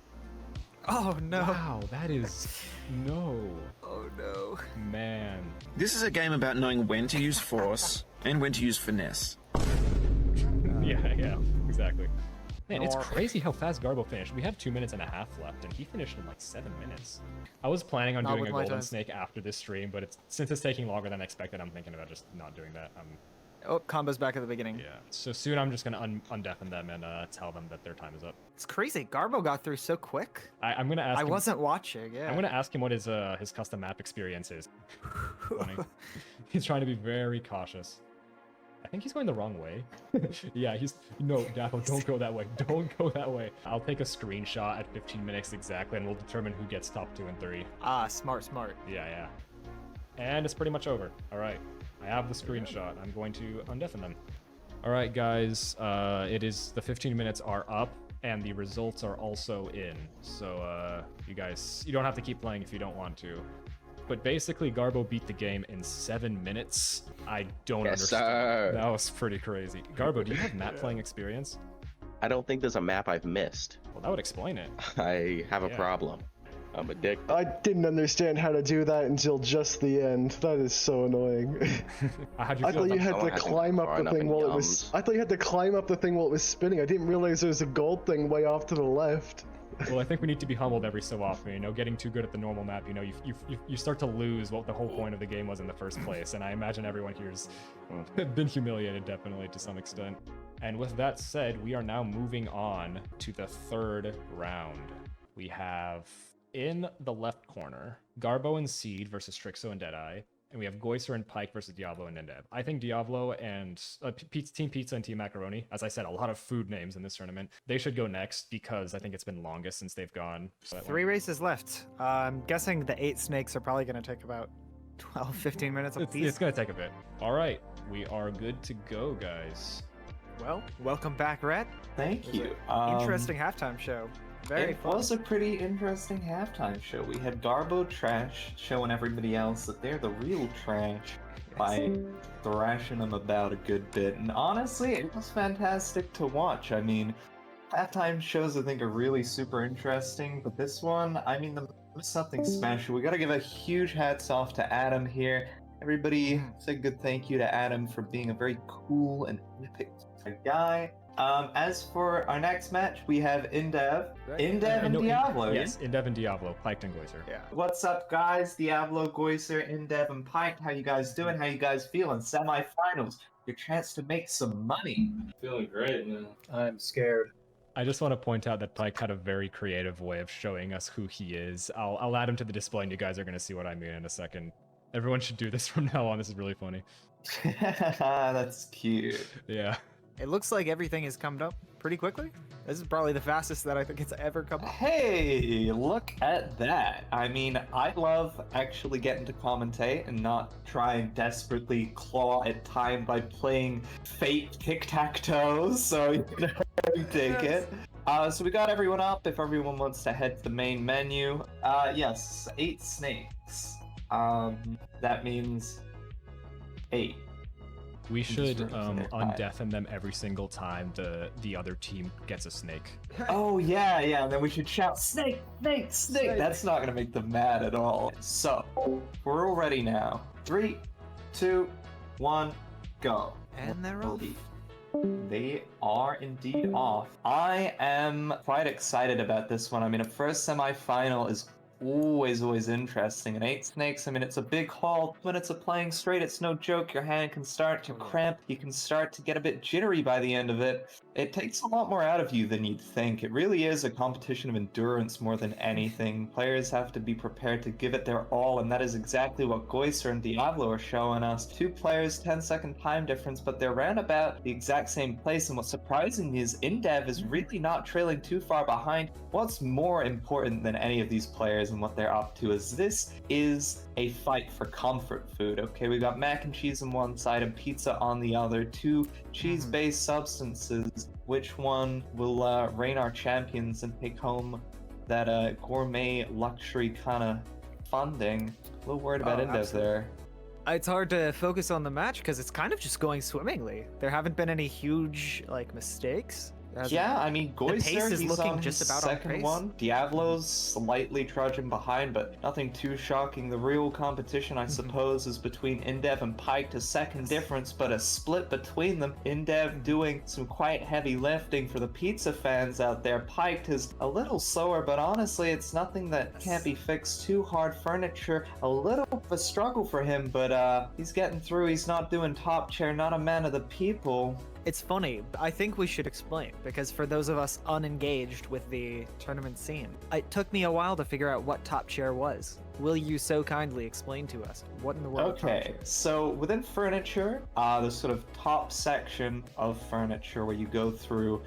Oh no. Wow, that is no. Oh no. Man. This is a game about knowing when to use force and when to use finesse. Yeah, exactly. Man, it's crazy how fast Garbo finished. We have 2 minutes and a half left, and he finished in like 7 minutes. I was planning on doing a Golden Snake after this stream, but since it's taking longer than expected, I'm thinking about just not doing that. Oh, Combo's back at the beginning. Yeah, so soon I'm just going to undeafen them and tell them that their time is up. It's crazy. Garbo got through so quick. I'm going to ask him, wasn't watching, yeah. I'm going to ask him what his custom map experience is. Funny. He's trying to be very cautious. I think he's going the wrong way. Yeah, no, Daffo, don't go that way. Don't go that way. I'll take a screenshot at 15 minutes exactly, and we'll determine who gets top 2 and 3. Ah, smart. Yeah. And it's pretty much over. All right, I have the screenshot. I'm going to undeafen them. All right, guys, the 15 minutes are up, and the results are also in. So, you guys, you don't have to keep playing if you don't want to. But basically, Garbo beat the game in 7 minutes. I don't understand. Sir. That was pretty crazy. Garbo, do you have map playing experience? I don't think there's a map I've missed. Well, that would explain it. I have a problem. I'm a dick. I didn't understand how to do that until just the end. That is so annoying. How'd you I thought you had to climb up the thing while it was. I thought you had to climb up the thing while it was spinning. I didn't realize there was a gold thing way off to the left. Well, I think we need to be humbled every so often. You know, getting too good at the normal map, you know, you start to lose what the whole point of the game was in the first place. And I imagine everyone here's been humiliated, definitely, to some extent. And with that said, we are now moving on to the 3rd round. We have, in the left corner, Garbo and Seed versus Strixo and Deadeye. and we have Goiser and Pike versus Diablo and Endev. I think Diablo and Team Pizza and Team Macaroni, as I said, a lot of food names in this tournament, they should go next because I think it's been longest since they've gone. So 3 races left. I'm guessing the 8 snakes are probably going to take about 12, 15 minutes apiece. It's going to take a bit. All right, we are good to go, guys. Well, welcome back, Rhett. Thank you. Interesting halftime show. Very fun. It was a pretty interesting halftime show. We had Garbo Trash showing everybody else that they're the real trash by thrashing them about a good bit. And honestly, it was fantastic to watch. I mean, halftime shows I think are really super interesting, but this one, I mean, was something special. We gotta give a huge hats off to Adam here. Everybody say a good thank you to Adam for being a very cool and epic guy. As for our next match, we have Endev. Endev and Diablo. Yes, Endev and Diablo, Pike and Goiser. Yeah. What's up, guys? Diablo, Goiser, Endev, and Pike. How you guys doing? How you guys feeling? Semi-finals. Your chance to make some money. Feeling great, man. I'm scared. I just want to point out that Pike had a very creative way of showing us who he is. I'll add him to the display, and you guys are going to see what I mean in a second. Everyone should do this from now on. This is really funny. That's cute. Yeah. It looks like everything has come up pretty quickly. This is probably the fastest that I think it's ever come up. Hey, look at that. I mean, I love actually getting to commentate and not try and desperately claw at time by playing fake tic-tac-toe, so you take it. So we got everyone up. If everyone wants to head to the main menu, yes, 8 snakes. That means 8. We should undeafen them every single time the other team gets a snake. Oh yeah, and then we should shout snake, snake, snake. That's not gonna make them mad at all. So we're all ready now. 3, 2, 1, go. And they're off. They are indeed off. I am quite excited about this one. I mean, a first semi-final is always interesting. And 8 snakes, I mean, it's a big haul. When it's a playing straight, it's no joke. Your hand can start to cramp. You can start to get a bit jittery by the end of it. It takes a lot more out of you than you'd think. It really is a competition of endurance more than anything. Players have to be prepared to give it their all, and that is exactly what Goiser and Diablo are showing us. 2 players, 10-second time difference, but they're round about the exact same place. And what's surprising is Endev is really not trailing too far behind. What's more important than any of these players and what they're up to is this is a fight for comfort food. Okay, we got mac and cheese on one side and pizza on the other, 2 cheese-based substances. Which one will reign our champions and take home that gourmet luxury kind of funding? A little worried about Endev there. It's hard to focus on the match because it's kind of just going swimmingly. There haven't been any huge mistakes. Yeah, I mean, Goiser, is he's looking on just his about second on pace. one. Diablo's slightly trudging behind, but nothing too shocking. The real competition, I suppose, is between Endev and Pike to second difference, but a split between them. Endev doing some quite heavy lifting for the pizza fans out there. Pike is a little slower, but honestly, it's nothing that can't be fixed too hard. Furniture, a little of a struggle for him, but he's getting through. He's not doing top chair, not a man of the people. It's funny, I think we should explain, because for those of us unengaged with the tournament scene, it took me a while to figure out what top chair was. Will you so kindly explain to us what in the world? Okay, so within furniture, the sort of top section of furniture where you go through,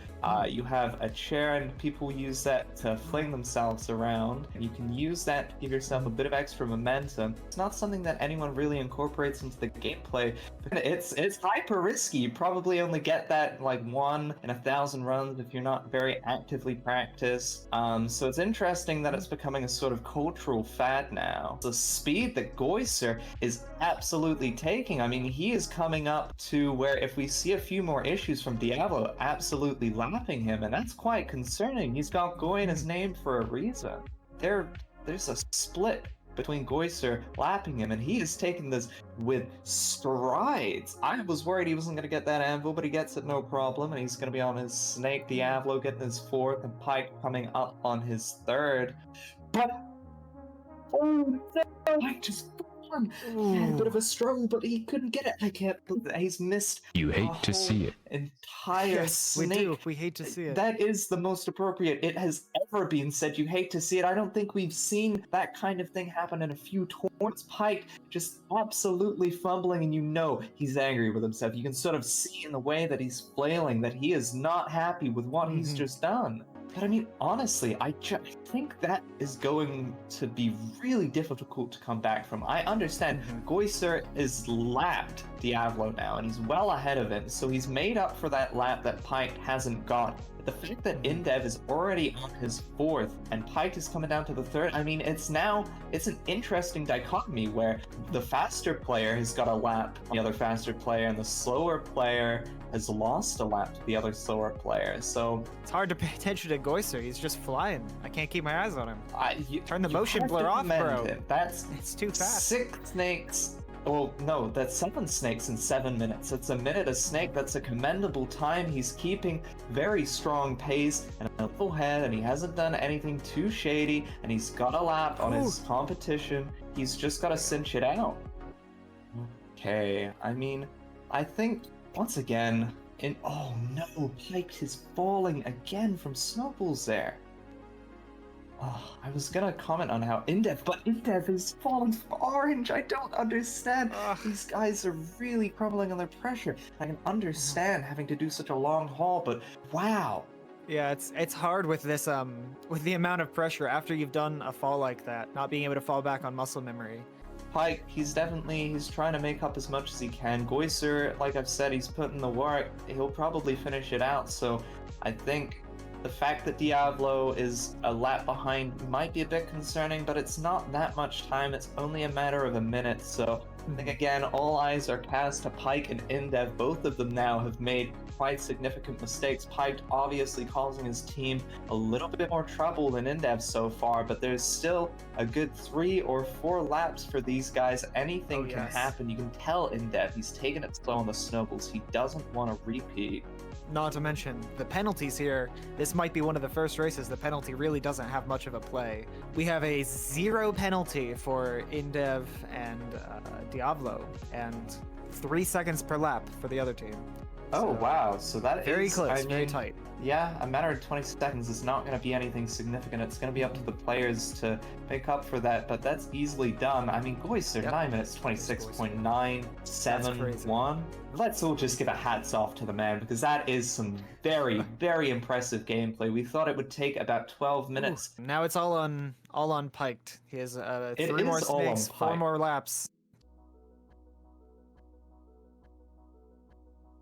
you have a chair, and people use that to fling themselves around. And you can use that to give yourself a bit of extra momentum. It's not something that anyone really incorporates into the gameplay. It's hyper risky. You probably only get that like 1 in 1,000 runs if you're not very actively practiced. So it's interesting that it's becoming a sort of cultural fad now. The speed that Goiser is absolutely taking, I mean, he is coming up to where if we see a few more issues from Diablo, absolutely lapping him, and that's quite concerning. He's got Goy in his name for a reason. There's a split between Goiser lapping him, and he is taking this with strides. I was worried he wasn't going to get that anvil, but he gets it no problem, and he's going to be on his snake. Diablo getting his 4th, and Pike coming up on his 3rd. But oh no, I just on. He had a bit of a struggle, but he couldn't get it. I can't believe that he's missed. You hate to see it. Entire Yes, snake. we do. We hate to see it. That is the most appropriate it has ever been said. You hate to see it. I don't think we've seen that kind of thing happen in a few tournaments. Pike just absolutely fumbling, and you know he's angry with himself. You can sort of see in the way that he's flailing that he is not happy with what he's just done. But I mean, honestly, I think that is going to be really difficult to come back from. I understand Goiser is lapped Diablo now, and he's well ahead of him, so he's made up for that lap that Pike hasn't got. But the fact that Indev is already on his 4th, and Pike is coming down to the 3rd, I mean, it's an interesting dichotomy where the faster player has got a lap on the other faster player, and the slower player has lost a lap to the other slower player. So it's hard to pay attention to Goiser. He's just flying. I can't keep my eyes on him. Turn the motion blur off, bro. It's too fast. 6 snakes. Well, no, that's 7 snakes in 7 minutes. It's a minute a snake. That's a commendable time. He's keeping very strong pace and a level head, and he hasn't done anything too shady, and he's got a lap on his competition. He's just got to cinch it out. Okay, I mean, I think once again, oh no, Pike is falling again from snowballs there. Oh, I was gonna comment on how but Indev is falling from orange. I don't understand. These guys are really crumbling under pressure. I can understand having to do such a long haul, but wow. Yeah, it's hard with this with the amount of pressure after you've done a fall like that, not being able to fall back on muscle memory. Pike, he's trying to make up as much as he can. Goiser, like I've said, he's putting the work. He'll probably finish it out. So I think the fact that Diablo is a lap behind might be a bit concerning, but it's not that much time. It's only a matter of a minute. So I think, again, all eyes are cast to Pike and Indev. Both of them now have made quite significant mistakes. Pike obviously causing his team a little bit more trouble than Indev so far, but there's still a good 3 or 4 laps for these guys. Anything can happen. You can tell Indev, he's taking it slow on the snowballs. He doesn't want to repeat. Not to mention the penalties here. This might be one of the first races the penalty really doesn't have much of a play. We have a 0 penalty for Indev and Diablo, and 3 seconds per lap for the other team. Oh, wow. So that very is close, very tight. Yeah, a matter of 20 seconds is not going to be anything significant. It's going to be up to the players to make up for that, but that's easily done. I mean, Goiser, 9 minutes, 26.971. Let's all just give a hats off to the man, because that is some very, very impressive gameplay. We thought it would take about 12 minutes. Ooh, now it's all on Piked. He has 3 more snakes, 4 more laps.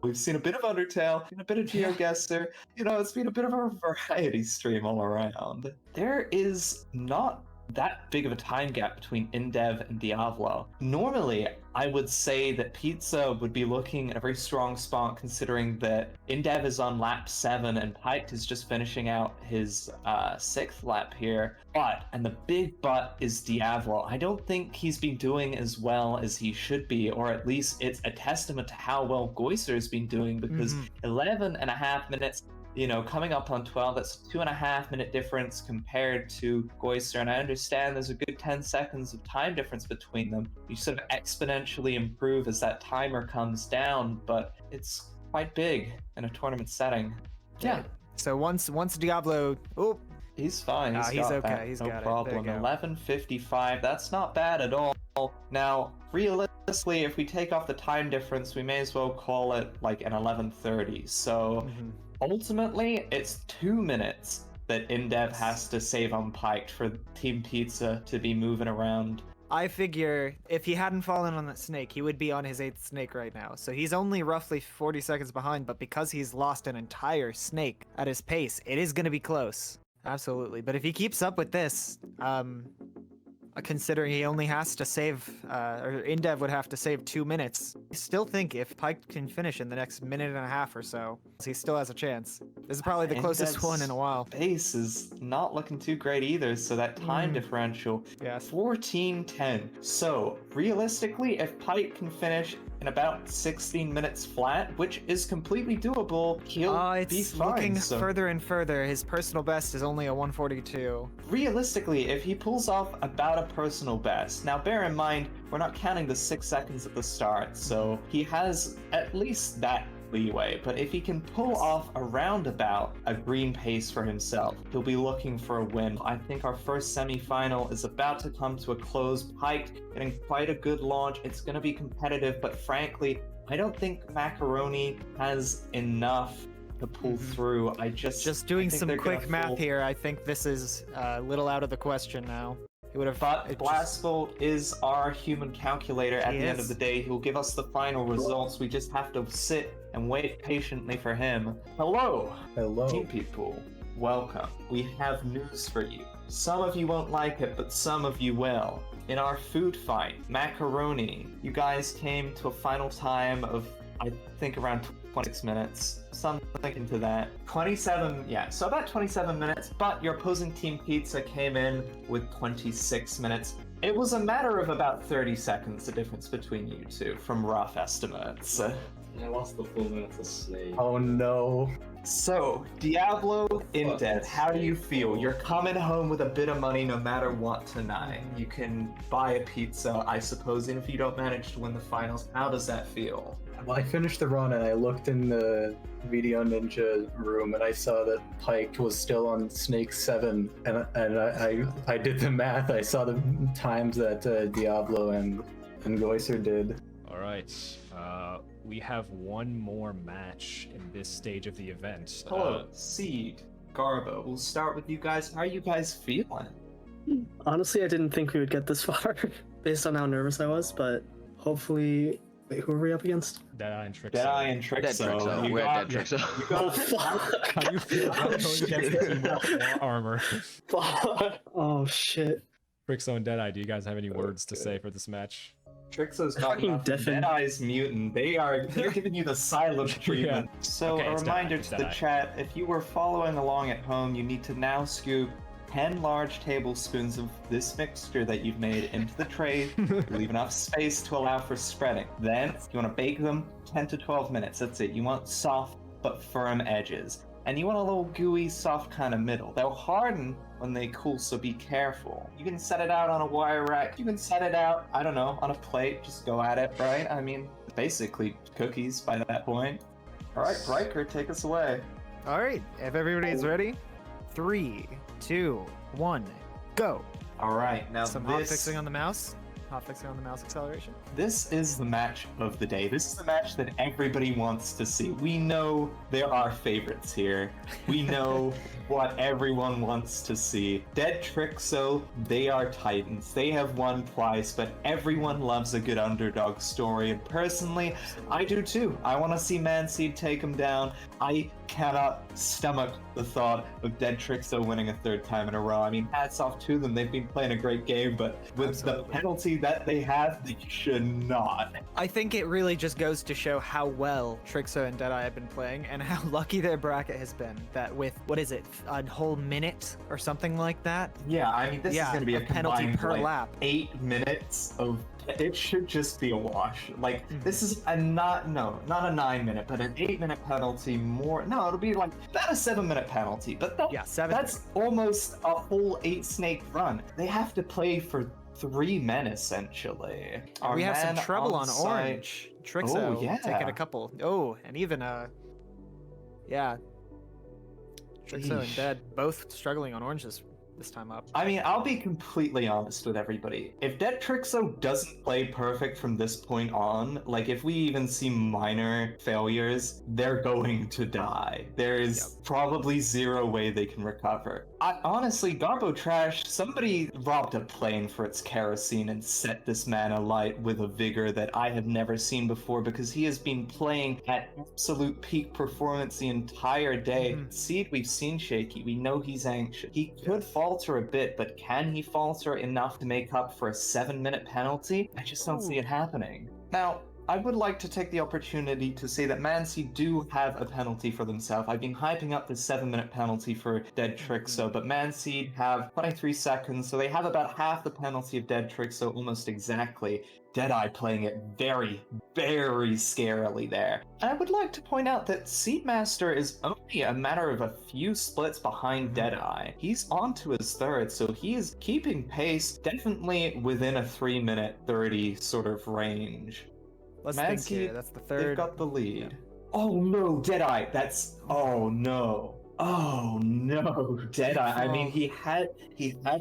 We've seen a bit of Undertale, a bit of GeoGuessr. It's been a bit of a variety stream all around. There is not that big of a time gap between Indev and Diablo. Normally, I would say that Pizza would be looking at a very strong spot, considering that Indev is on lap 7 and Pike is just finishing out his 6th lap here. And the big but is Diablo. I don't think he's been doing as well as he should be, or at least it's a testament to how well Goiser has been doing, because 11.5 minutes, coming up on 12, that's a 2.5 minute difference compared to Goiser. And I understand there's a good 10 seconds of time difference between them. You sort of exponentially improve as that timer comes down, but it's quite big in a tournament setting. Yeah. So once Diablo, he's fine. He's got okay. that. He's no got problem. it. 11:55. That's not bad at all. Now, realistically, if we take off the time difference, we may as well call it like an 11:30. So. Ultimately, it's 2 minutes that Indev has to save on Pike for Team Pizza to be moving around. I figure if he hadn't fallen on that snake, he would be on his 8th snake right now. So he's only roughly 40 seconds behind, but because he's lost an entire snake at his pace, it is going to be close. Absolutely. But if he keeps up with this, considering he only has to save, or Indev would have to save 2 minutes, I still think if Pike can finish in the next minute and a half or so, he still has a chance. This is probably the closest one in a while. Pace is not looking too great either, so that time differential, 14:10. So realistically, if Pike can finish in about 16 minutes flat, which is completely doable. He'll be It's fine. looking So further and further. His personal best is only a 142. realistically, if he pulls off about a personal best, now bear in mind, we're not counting the 6 seconds at the start, so he has at least that leeway, but if he can pull off around about a green pace for himself, he'll be looking for a win. I think our first semi-final is about to come to a close. Pike getting quite a good launch. It's going to be competitive, but frankly, I don't think Macaroni has enough to pull through. Just doing some quick math here, I think this is a little out of the question now. He would have. But Blastbolt is our human calculator at the end of the day. He'll give us the final results. We just have to sit and wait patiently for him. Hello, team people. Welcome. We have news for you. Some of you won't like it, but some of you will. In our food fight, Macaroni, you guys came to a final time of, I think, around 26 minutes. Something into that. 27, yeah, so about 27 minutes, but your opposing team Pizza came in with 26 minutes. It was a matter of about 30 seconds, the difference between you two, from rough estimates. I lost the full minutes of Snake. Oh no. So, Diablo in Dead, how do you feel? You're coming home with a bit of money no matter what tonight. You can buy a pizza, I suppose, and if you don't manage to win the finals, how does that feel? Well, I finished the run and I looked in the Video Ninja room and I saw that Pike was still on Snake 7 and I did the math. I saw the times that Diablo and Goiser did. All right. We have one more match in this stage of the event. Hello, Seed, Garbo. We'll start with you guys. How are you guys feeling? Honestly, I didn't think we would get this far based on how nervous I was, but hopefully. Wait, who are we up against? Deadeye and Trixo. Deadeye and Trixo. We're Dead Trixo. You got How you feel about going against the team with more armor? Oh shit. Trixo and Deadeye, do you guys have any words to say for this match? Trixo's talking about Deadeye's mutant. They're giving you the silent treatment. So Okay, a it's reminder Deadeye, to it's the Deadeye. chat, if you were following along at home, you need to now scoop 10 large tablespoons of this mixture that you've made into the tray. Leave enough space to allow for spreading. Then you want to bake them 10 to 12 minutes. That's it. You want soft but firm edges. And you want a little gooey, soft kind of middle. They'll harden when they cool, so be careful. You can set it out on a wire rack. You can set it out, I don't know, on a plate. Just go at it, right? I mean, basically cookies by that point. All right, Riker, take us away. All right, if everybody's ready, 3, 2, 1, go. All right, now Some hot fixing on the mouse. Hot fixing on the mouse acceleration. This is the match of the day. This is the match that everybody wants to see. We know there are favorites here. We know what everyone wants to see. Dead Trixo, they are titans. They have won twice, but everyone loves a good underdog story. And personally, I do too. I want to see Manseed take him down. I cannot stomach the thought of Dead Trixo winning a third time in a row. I mean, hats off to them. They've been playing a great game, but with the penalty that they have, they should not. I think it really just goes to show how well Trixo and Deadeye have been playing and how lucky their bracket has been that with, what is it, a whole minute or something like that? Yeah, I mean, this is going to be a penalty combined, per like, lap. 8 minutes of... It should just be a wash. Like, this is a not a 9-minute, but an 8-minute penalty more. No, it'll be like about a 7-minute penalty. But that's almost a whole 8-snake run. They have to play for 3 men, essentially. We have some man trouble on site- orange. Trixo taking a couple. Oh, and even yeah. Trixo and Dead both struggling on orange this time up. I mean, I'll be completely honest with everybody. If Dead Trixo doesn't play perfect from this point on, like if we even see minor failures, they're going to die. There is probably zero way they can recover. Honestly, Garbo Trash, somebody robbed a plane for its kerosene and set this man alight with a vigor that I have never seen before because he has been playing at absolute peak performance the entire day. Seed, we've seen shaky. We know he's anxious. He could falter a bit, but can he falter enough to make up for a 7-minute penalty? I just don't see it happening. Now, I would like to take the opportunity to say that Mansi do have a penalty for themselves. I've been hyping up the 7-minute penalty for Dead Trixo, but Manseed have 23 seconds, so they have about half the penalty of Dead Trixo, almost exactly. Deadeye playing it very, very scarily there. And I would like to point out that Seedmaster is only a matter of a few splits behind Deadeye. He's on to his third, so he is keeping pace, definitely within a 3-minute 30 sort of range. Let's Mad think Seed, here. That's the they've third. got the lead. Oh no, Deadeye, oh no. Oh no, Deadeye. I mean, he had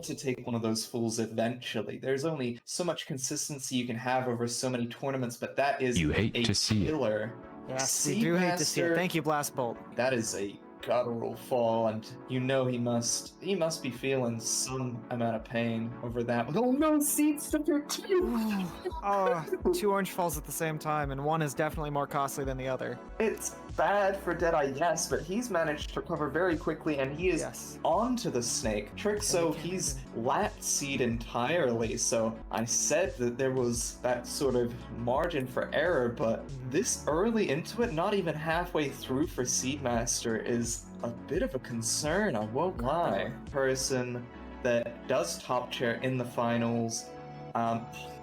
to take one of those fools eventually. There's only so much consistency you can have over so many tournaments, but that is You hate a to see it. killer. Yes, we do hate to see it. Thank you, Blast Bolt. That is a guttural fall, and you know he must be feeling some amount of pain over that. Oh no, Seed's to 13! Oh, 2 orange falls at the same time, and one is definitely more costly than the other. It's bad for Deadeye, yes, but he's managed to recover very quickly, and he is onto the snake. Trixo, he's lapped Seed entirely, so I said that there was that sort of margin for error, but this early into it, not even halfway through for Seedmaster, is a bit of a concern, I won't lie. Person that does top chair in the finals.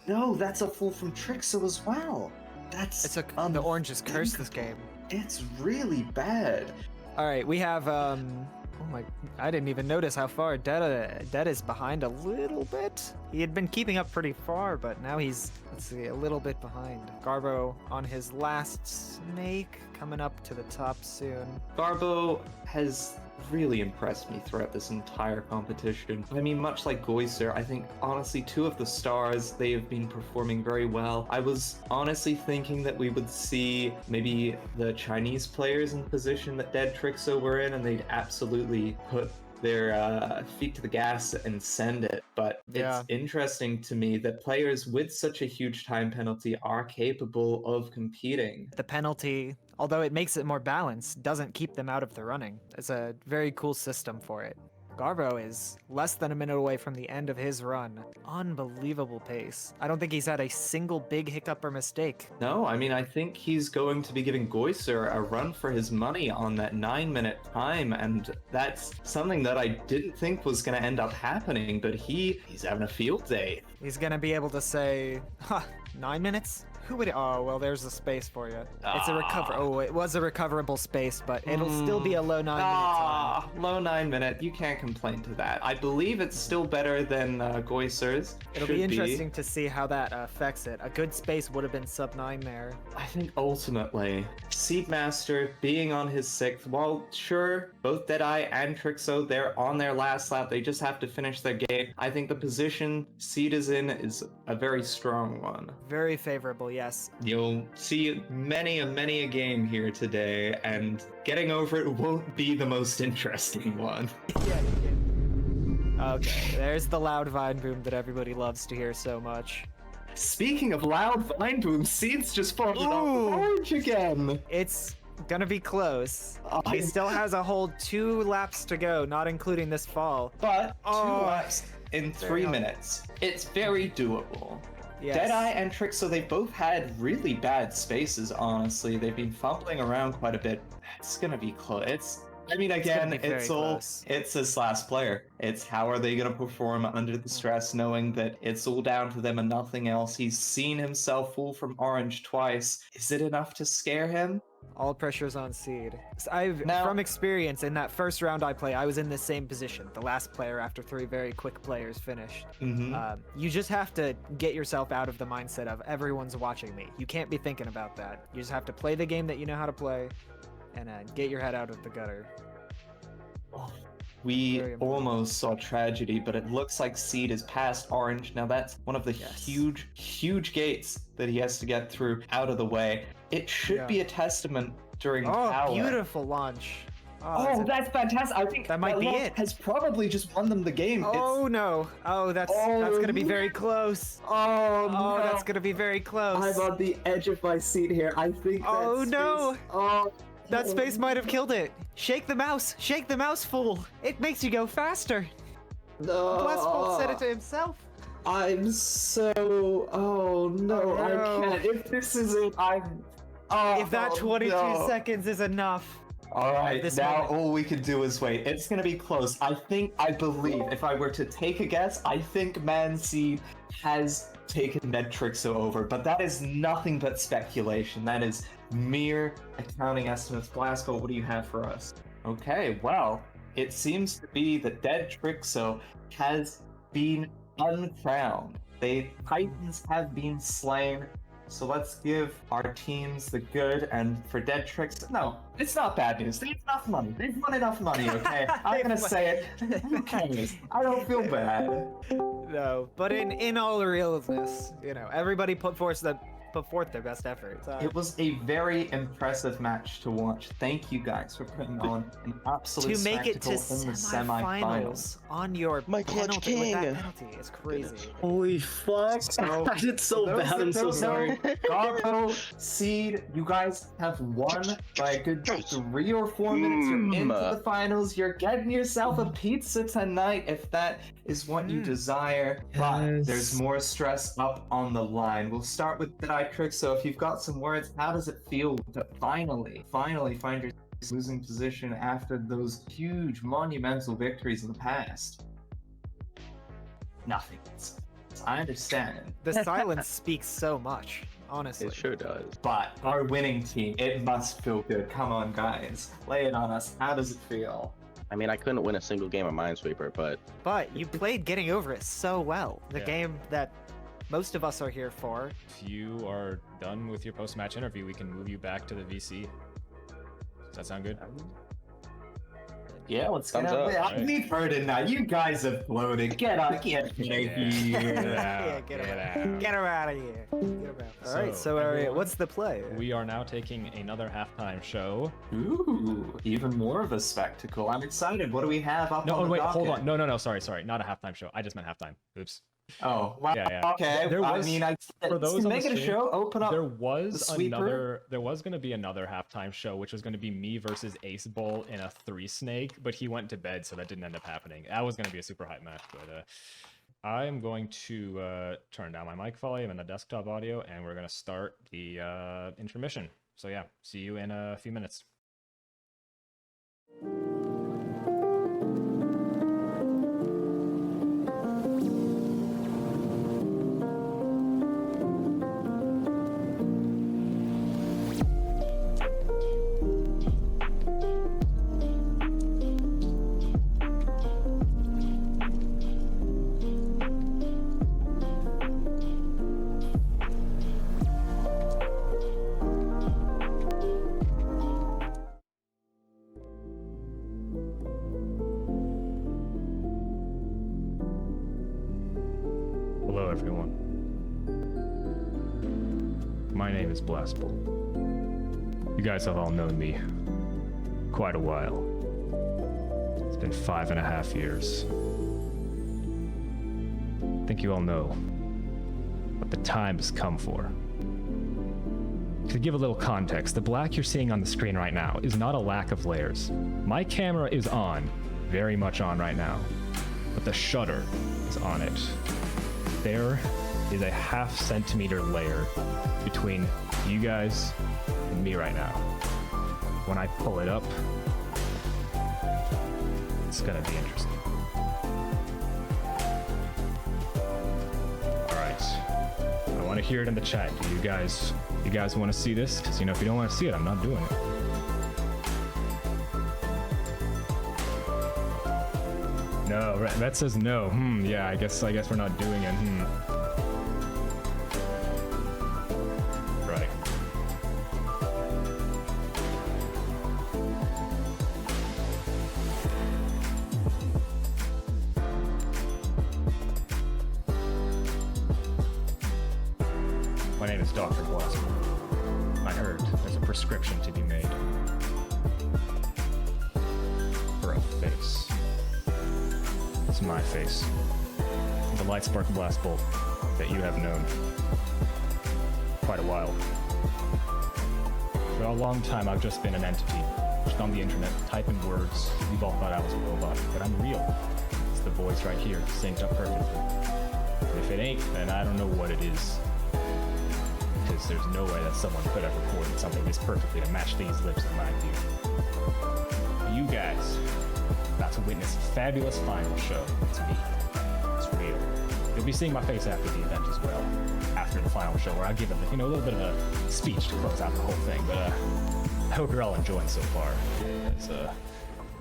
No, that's a full from Trixo as well. The orange is cursed this game. It's really bad. All right, we have oh my, I didn't even notice how far Dead is behind a little bit. He had been keeping up pretty far, but now he's, let's see, a little bit behind. Garbo on his last snake, coming up to the top soon. Garbo has really impressed me throughout this entire competition. I mean, much like Goiser, I think honestly 2 of the stars, they have been performing very well. I was honestly thinking that we would see maybe the Chinese players in the position that Dead Trixo were in, and they'd absolutely put their feet to the gas and send it. But it's interesting to me that players with such a huge time penalty are capable of competing. The penalty, although it makes it more balanced, doesn't keep them out of the running. It's a very cool system for it. Garbo is less than a minute away from the end of his run. Unbelievable pace. I don't think he's had a single big hiccup or mistake. No, I mean, I think he's going to be giving Goiser a run for his money on that 9-minute time, and that's something that I didn't think was going to end up happening, but he's having a field day. He's going to be able to say, 9 minutes? Who would? Oh, well, there's a space for you. It's a recover. Oh, it was a recoverable space, but it'll still be a low 9-minute time. Low 9-minute. You can't complain to that. I believe it's still better than Goiser's. It'll be interesting to see how that affects it. A good space would have been sub 9 there. I think ultimately, Seedmaster being on his 6th, while sure, both Deadeye and Trixo, they're on their last lap. They just have to finish their game. I think the position Seed is in is a very strong one. Very favorable, yes. You'll see many a game here today, and getting over it won't be the most interesting one. Okay, there's the loud vine boom that everybody loves to hear so much. Speaking of loud vine boom, Seed's just falling off the orange again. It's gonna be close. He still has a whole 2 laps to go, not including this fall. But 2 laps in 3 minutes. It's very doable. Yes. Deadeye and Trixo, they both had really bad spaces, honestly. They've been fumbling around quite a bit. It's gonna be close. I mean, again, it's this last player. It's how are they gonna perform under the stress, knowing that it's all down to them and nothing else. He's seen himself fall from orange twice. Is it enough to scare him? All pressure's on Seed. From experience, in that first round I play, I was in the same position. The last player after 3 very quick players finished. You just have to get yourself out of the mindset of everyone's watching me. You can't be thinking about that. You just have to play the game that you know how to play and get your head out of the gutter. We almost saw tragedy, but it looks like Seed is past orange. Now that's one of the huge gates that he has to get through out of the way. It should be a testament during power. Oh, beautiful launch. Oh, that's fantastic. I think that might be it. Has probably just won them the game. Oh, no. Oh, that's going to be very close. Oh, no. That's going to be very close. I'm on the edge of my seat here. I think Oh, no. That space might have killed it. Shake the mouse, fool. It makes you go faster. No. Blastbolt said it to himself. I'm so... Oh, no, I can't. If this is it, I'm... if that 22 seconds is enough. All right, now all we can do is wait. It's going to be close. I believe, if I were to take a guess, I think Man Seed has taken Nedtrixo over, but that is nothing but speculation. That is mere accounting estimates. Glasgow, what do you have for us? Okay, well, it seems to be that Nedtrixo has been uncrowned. The Titans have been slain. So let's give our teams the good, and for Nedtrixo, no, it's not bad news. They have enough money. They've won enough money, okay? I'm gonna say it. Who cares? I don't feel bad. No, but in all realness, everybody put forth their best efforts. It was a very impressive match to watch. Thank you guys for putting on an absolute to make it to spectacle in the semifinals on your penalty with that penalty is crazy. Holy fuck! I did so bad. I'm so sorry. Garbo, Seed, you guys have won by a good 3 or 4 minutes. You're into the finals. You're getting yourself a pizza tonight if that is what you desire. But there's more stress up on the line. We'll start with Trixo. If you've got some words, how does it feel to finally find your losing position after those huge monumental victories in the past? Nothing. I understand. The silence speaks so much, honestly. It sure does. But our winning team, it must feel good. Come on, guys. Lay it on us. How does it feel? I mean, I couldn't win a single game of Minesweeper, but... But you played getting over it so well. The game that most of us are here for. If you are done with your post-match interview, we can move you back to the VC. Does that sound good? Yeah, let's get out there. Right. We've heard it now. You guys have floated. Get out here. Get him out of here. All right, so what's the play? We are now taking another halftime show. Ooh, even more of a spectacle. I'm excited. What do we have up on the wait, docket? hold on. No, sorry. Not a halftime show. I just meant halftime. Oops. Oh, wow. Yeah. Okay. For those make it a show. Open up. There was the sweeper. There was going to be another halftime show, which was going to be me versus Ace Bull in a 3-snake, but he went to bed, so that didn't end up happening. That was going to be a super hype match, but I'm going to turn down my mic volume and the desktop audio, and we're going to start the intermission. So yeah, see you in a few minutes. Hello, everyone. My name is Blastbull. You guys have all known me quite a while. It's been 5.5 years. I think you all know what the time has come for. To give a little context, the black you're seeing on the screen right now is not a lack of layers. My camera is on, very much on right now, but the shutter is on it. There is a 0.5 centimeter layer between you guys and me right now. When I pull it up, it's gonna be interesting. Alright. I wanna hear it in the chat. Do you guys wanna see this? Because if you don't wanna see it, I'm not doing it. No, that says no. Yeah, I guess we're not doing it. Right. My name is Dr. Blossom. I heard there's a prescription to be made for a face. It's my face. The light spark blast bolt that you have known quite a while. For a long time, I've just been an entity, just on the internet, typing words. You've all thought I was a robot, but I'm real. It's the voice right here, synced up perfectly. And if it ain't, then I don't know what it is. Because there's no way that someone could have recorded something this perfectly to match these lips in my view. You guys about to witness a fabulous final show. It's me. It's real. You'll be seeing my face after the event as well, after the final show, where I give it, a little bit of a speech to close out the whole thing. But I hope you're all enjoying so far. It's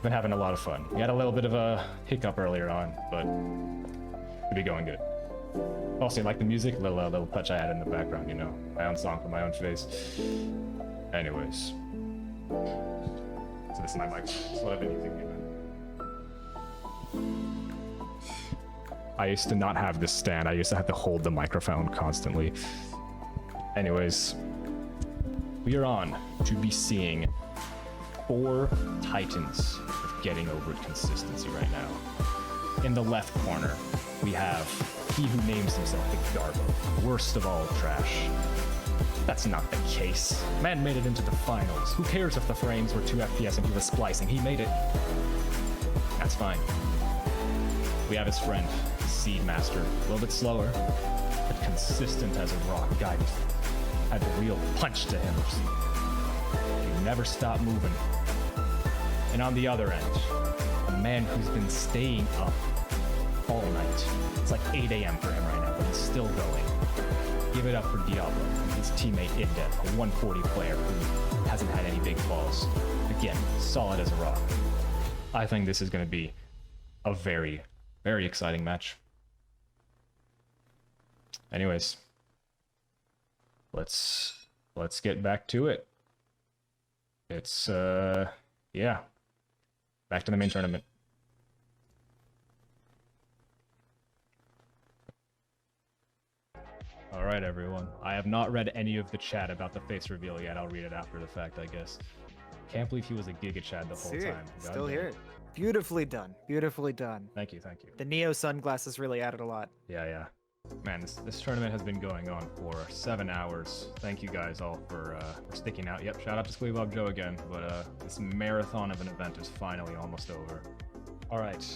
been having a lot of fun. We had a little bit of a hiccup earlier on, but it'll be going good. Also, like the music, little touch I had in the background, my own song for my own face. Anyways, so this is my mic. That's what I've been using. I used to not have this stand. I used to have to hold the microphone constantly. Anyways, we are on to be seeing 4 titans of getting over it consistency right now. In the left corner, we have he who names himself the Garbo, worst of all trash. That's not the case. Man made it into the finals. Who cares if the frames were 2 FPS and he was splicing? He made it. That's fine. We have his friend, Seed Master. A little bit slower, but consistent as a rock. Guy had the real punch to him. He never stopped moving. And on the other end, a man who's been staying up all night. It's like 8 a.m. for him right now, but he's still going. Give it up for Diablo, his teammate Indev, a 140 player who hasn't had any big falls. Again, solid as a rock. I think this is going to be a very, very exciting match. Anyways, let's get back to it. It's yeah, back to the main tournament. All right, everyone. I have not read any of the chat about the face reveal yet. I'll read it after the fact, I guess. Can't believe he was a Giga Chad the whole time. Still here. Beautifully done. Beautifully done. Thank you, thank you. The Neo sunglasses really added a lot. Yeah. Man, this tournament has been going on for 7 hours. Thank you guys all for sticking out. Yep, shout out to Slowpoke Joe again. But this marathon of an event is finally almost over. All right,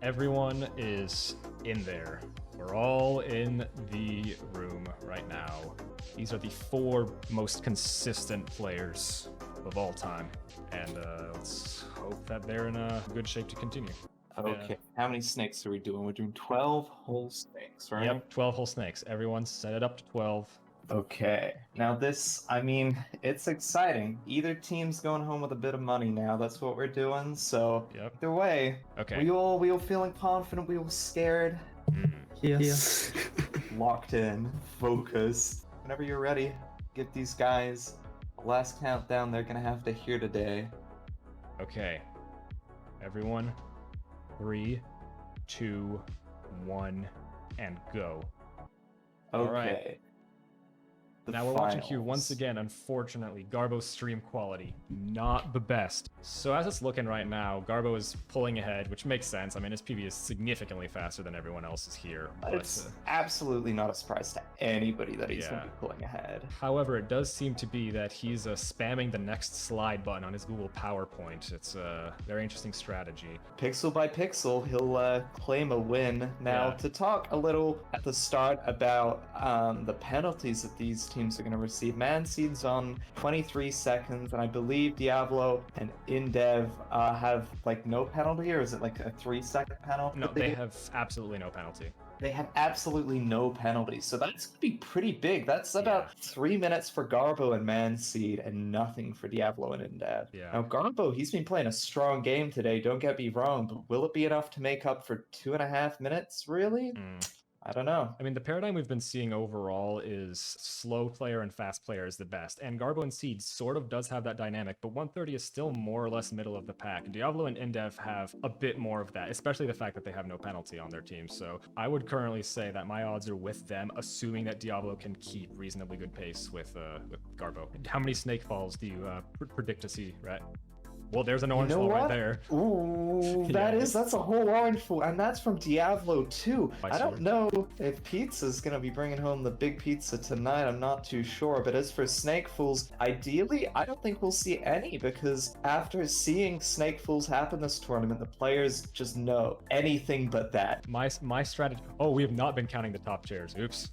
everyone is in there. We're all in the room right now. These are the 4 most consistent players of all time. And let's hope that they're in a good shape to continue. Okay, how many snakes are we doing? We're doing 12 whole snakes, right? Yep, 12 whole snakes. Everyone set it up to 12. Okay, now this, it's exciting. Either team's going home with a bit of money now. That's what we're doing. So either way, okay. we all feeling confident. We all scared. Yes. Locked in, focused. Whenever you're ready, give these guys the last countdown they're gonna have to hear today. Okay, everyone, 3, 2, 1, and go. Okay. All right. Now we're watching here once again, unfortunately, Garbo's stream quality, not the best. So as it's looking right now, Garbo is pulling ahead, which makes sense. I mean, his PB is significantly faster than everyone else's here. But it's absolutely not a surprise to anybody that he's going to be pulling ahead. However, it does seem to be that he's spamming the next slide button on his Google PowerPoint. It's a very interesting strategy. Pixel by pixel, he'll claim a win. Now, to talk a little at the start about the penalties that these teams are going to receive. Manseed's on 23 seconds, and I believe Diablo and Indev have like no penalty, or is it like a 3-second penalty? No, they have absolutely no penalty. They have absolutely no penalty, so that's going to be pretty big. That's about 3 minutes for Garbo and Manseed, and nothing for Diablo and Indev. Yeah. Now Garbo, he's been playing a strong game today, don't get me wrong, but will it be enough to make up for 2.5 minutes, really? I don't know. I mean, the paradigm we've been seeing overall is slow player and fast player is the best. And Garbo and Seed sort of does have that dynamic, but 130 is still more or less middle of the pack. Diablo and Indev have a bit more of that, especially the fact that they have no penalty on their team. So I would currently say that my odds are with them, assuming that Diablo can keep reasonably good pace with Garbo. How many snake falls do you predict to see, right? Well, there's an orange fall right there. Ooh, that's a whole orange fall, and that's from Diablo too. I don't know if Pizza's gonna be bringing home the big pizza tonight. I'm not too sure. But as for Snake Fools, ideally, I don't think we'll see any, because after seeing Snake Fools happen this tournament, the players just know anything but that. My strategy. Oh, we have not been counting the top chairs. Oops.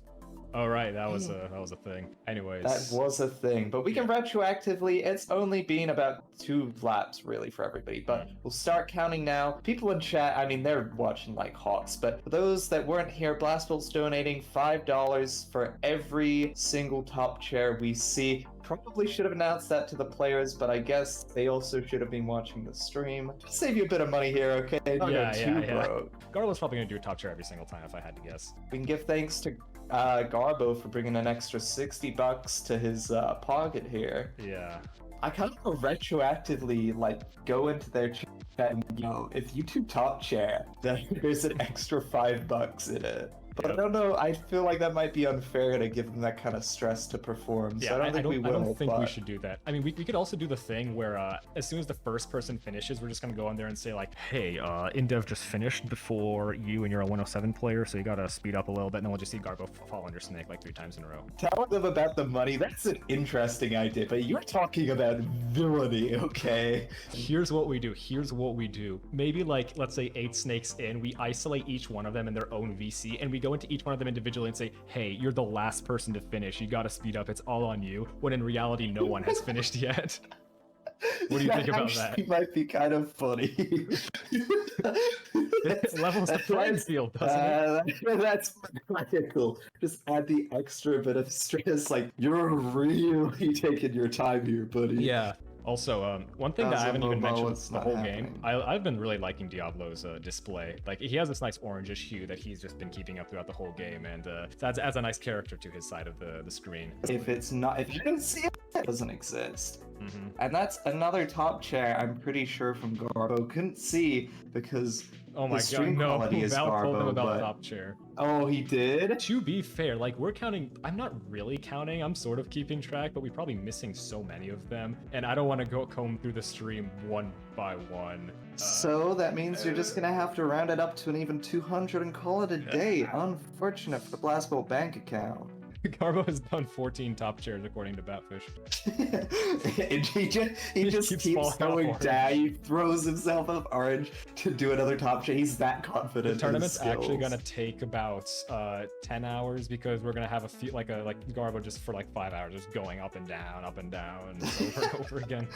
Oh right, that was a thing. Anyways, That was a thing, but we can retroactively. It's only been about 2 laps really for everybody, but we'll start counting now. People in chat, I mean, they're watching like hawks, but for those that weren't here, Blastbolt's donating $5 for every single top chair we see. Probably should have announced that to the players, but I guess they also should have been watching the stream. Save you a bit of money here, okay? Don't go too broke. Garbo's probably gonna do a top chair every single time if I had to guess. We can give thanks to Garbo for bringing an extra $60 to his pocket here. Yeah. I kind of retroactively like go into their chat and if you do top chair, then there's an extra $5 in it. But I don't know. I feel like that might be unfair to give them that kind of stress to perform. So I don't think we will. I don't think we should do that. I mean, we could also do the thing where as soon as the first person finishes, we're just gonna go on there and say like, hey, Indev just finished before you and you're a 107 player, so you gotta speed up a little bit, and then we'll just see Garbo fall on your snake like 3 times in a row. Tell them about the money. That's an interesting idea, but you're talking about villainy, okay? Here's what we do. Maybe like, let's say 8 snakes in, we isolate each one of them in their own VC, and we go into each one of them individually and say, hey, you're the last person to finish. You gotta speed up. It's all on you. When in reality, no one has finished yet. What do you think about that? It might be kind of funny. It levels the playing field, doesn't it? That's magical. Just add the extra bit of stress. Like, you're really taking your time here, buddy. Yeah. Also, one thing that I haven't even mentioned the whole game, I've been really liking Diablo's display. Like, he has this nice orangish hue that he's just been keeping up throughout the whole game, and adds a nice character to his side of the screen. If you didn't see it, it doesn't exist. And that's another top chair I'm pretty sure from Garbo. Couldn't see because the stream quality is Val Garbo, told him about but... top chair. Oh, he did? To be fair, like, we're counting, I'm not really counting, I'm sort of keeping track, but we're probably missing so many of them, and I don't want to go comb through the stream one by one. So that means you're just gonna have to round it up to an even 200 and call it a day. Unfortunate for the Blastbolt bank account. Garbo has done 14 top chairs according to Batfish. he just keeps going down. He throws himself up orange to do another top chair. He's that confident. The tournament's actually gonna take about 10 hours because we're gonna have a few like Garbo just for like 5 hours, just going up and down, over and over again.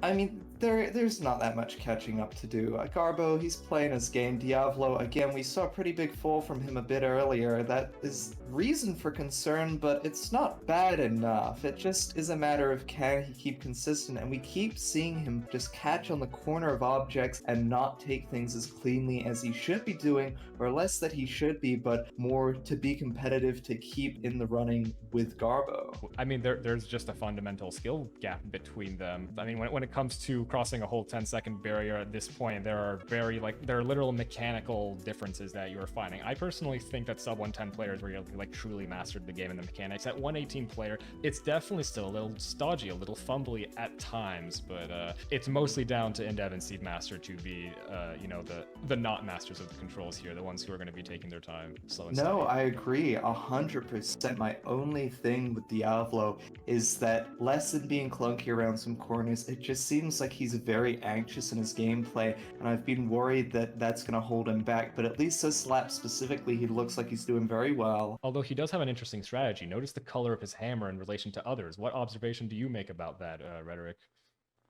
I mean, there's not that much catching up to do. Garbo, he's playing his game. Diablo, again, we saw a pretty big fall from him a bit earlier. That is reason for concern, but it's not bad enough. It just is a matter of can he keep consistent, and we keep seeing him just catch on the corner of objects and not take things as cleanly as he should be doing, or less that he should be, but more to be competitive to keep in the running with Garbo. I mean, there's just a fundamental skill gap between them. I mean, when it comes to crossing a whole 10-second barrier at this point, there are literal mechanical differences that you're finding. I personally think that sub 110 players where you're like truly mastered the game and the mechanics. At 118 player, it's definitely still a little stodgy, a little fumbly at times, but it's mostly down to Indev and Seed Master to be, the not masters of the controls here, the ones who are going to be taking their time slow and steady. No, I agree 100%. My only thing with Diablo is that less than being clunky around some corners, it just seems like he's very anxious in his gameplay, and I've been worried that that's going to hold him back, but at least this lap specifically, he looks like he's doing very well. Although he does have an interesting strategy. Notice the color of his hammer in relation to others. What observation do you make about that, Rhetoric?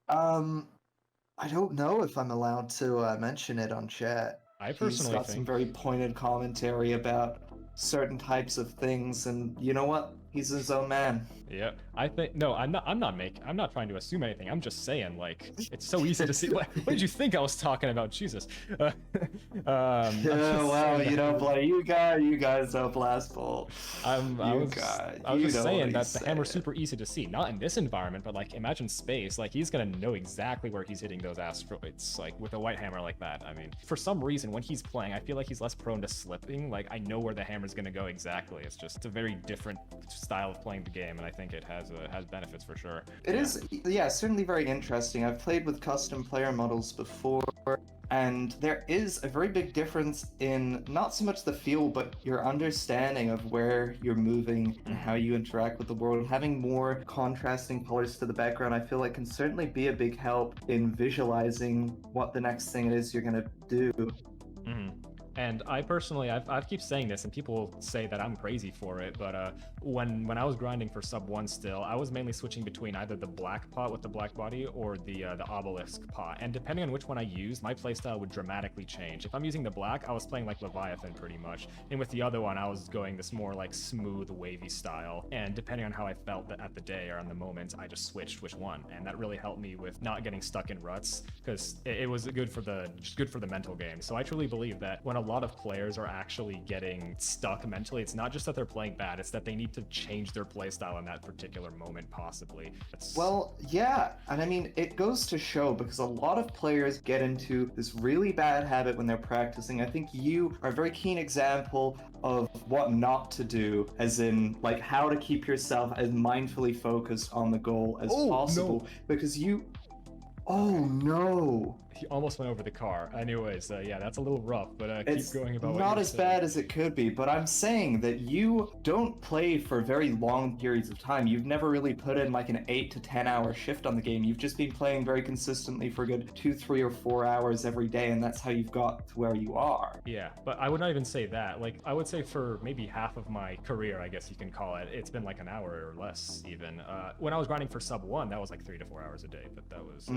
I don't know if I'm allowed to mention it on chat. I personally He's got some very pointed commentary about certain types of things, and you know what? He's his own man. Yeah, I think no. I'm not trying to assume anything. I'm just saying, like, it's so easy to see. What did you think I was talking about? Jesus. Wow, you don't play. You guys don't Blastbolt. I was just saying that the hammer's super easy to see. Not in this environment, but like imagine space. Like he's gonna know exactly where he's hitting those asteroids. Like with a white hammer like that. I mean, for some reason, when he's playing, I feel like he's less prone to slipping. Like I know where the hammer's gonna go exactly. It's a very different style of playing the game, and I think it has benefits for sure. It is, yeah, certainly very interesting. I've played with custom player models before, and there is a very big difference in not so much the feel, but your understanding of where you're moving and how you interact with the world. Having more contrasting colors to the background, I feel like can certainly be a big help in visualizing what the next thing it is you're gonna do. And I personally, I keep saying this, and people say that I'm crazy for it, but when I was grinding for sub 1 still, I was mainly switching between either the black pot with the black body or the obelisk pot. And depending on which one I used, my playstyle would dramatically change. If I'm using the black, I was playing like Leviathan pretty much. And with the other one, I was going this more like smooth, wavy style. And depending on how I felt at the day or on the moment, I just switched which one. And that really helped me with not getting stuck in ruts, because it was good for the mental game. So I truly believe that when a lot of players are actually getting stuck mentally, it's not just that they're playing bad, it's that they need to change their playstyle in that particular moment, possibly. Well, yeah, and I mean, it goes to show, because a lot of players get into this really bad habit when they're practicing. I think you are a very keen example of what not to do, as in, like, how to keep yourself as mindfully focused on the goal as possible, no. because you... Oh, no. He almost went over the car. Anyways, yeah, that's a little rough, but It's keep going about what not you're as saying. bad as it could be, but I'm saying that you don't play for very long periods of time. You've never really put in like an 8 to 10 hour shift on the game. You've just been playing very consistently for a good 2, 3, or 4 hours every day, and that's how you've got to where you are. Yeah, but I would not even say that. Like, I would say for maybe half of my career, I guess you can call it, it's been like an hour or less even. When I was grinding for sub 1, that was like 3 to 4 hours a day, but that was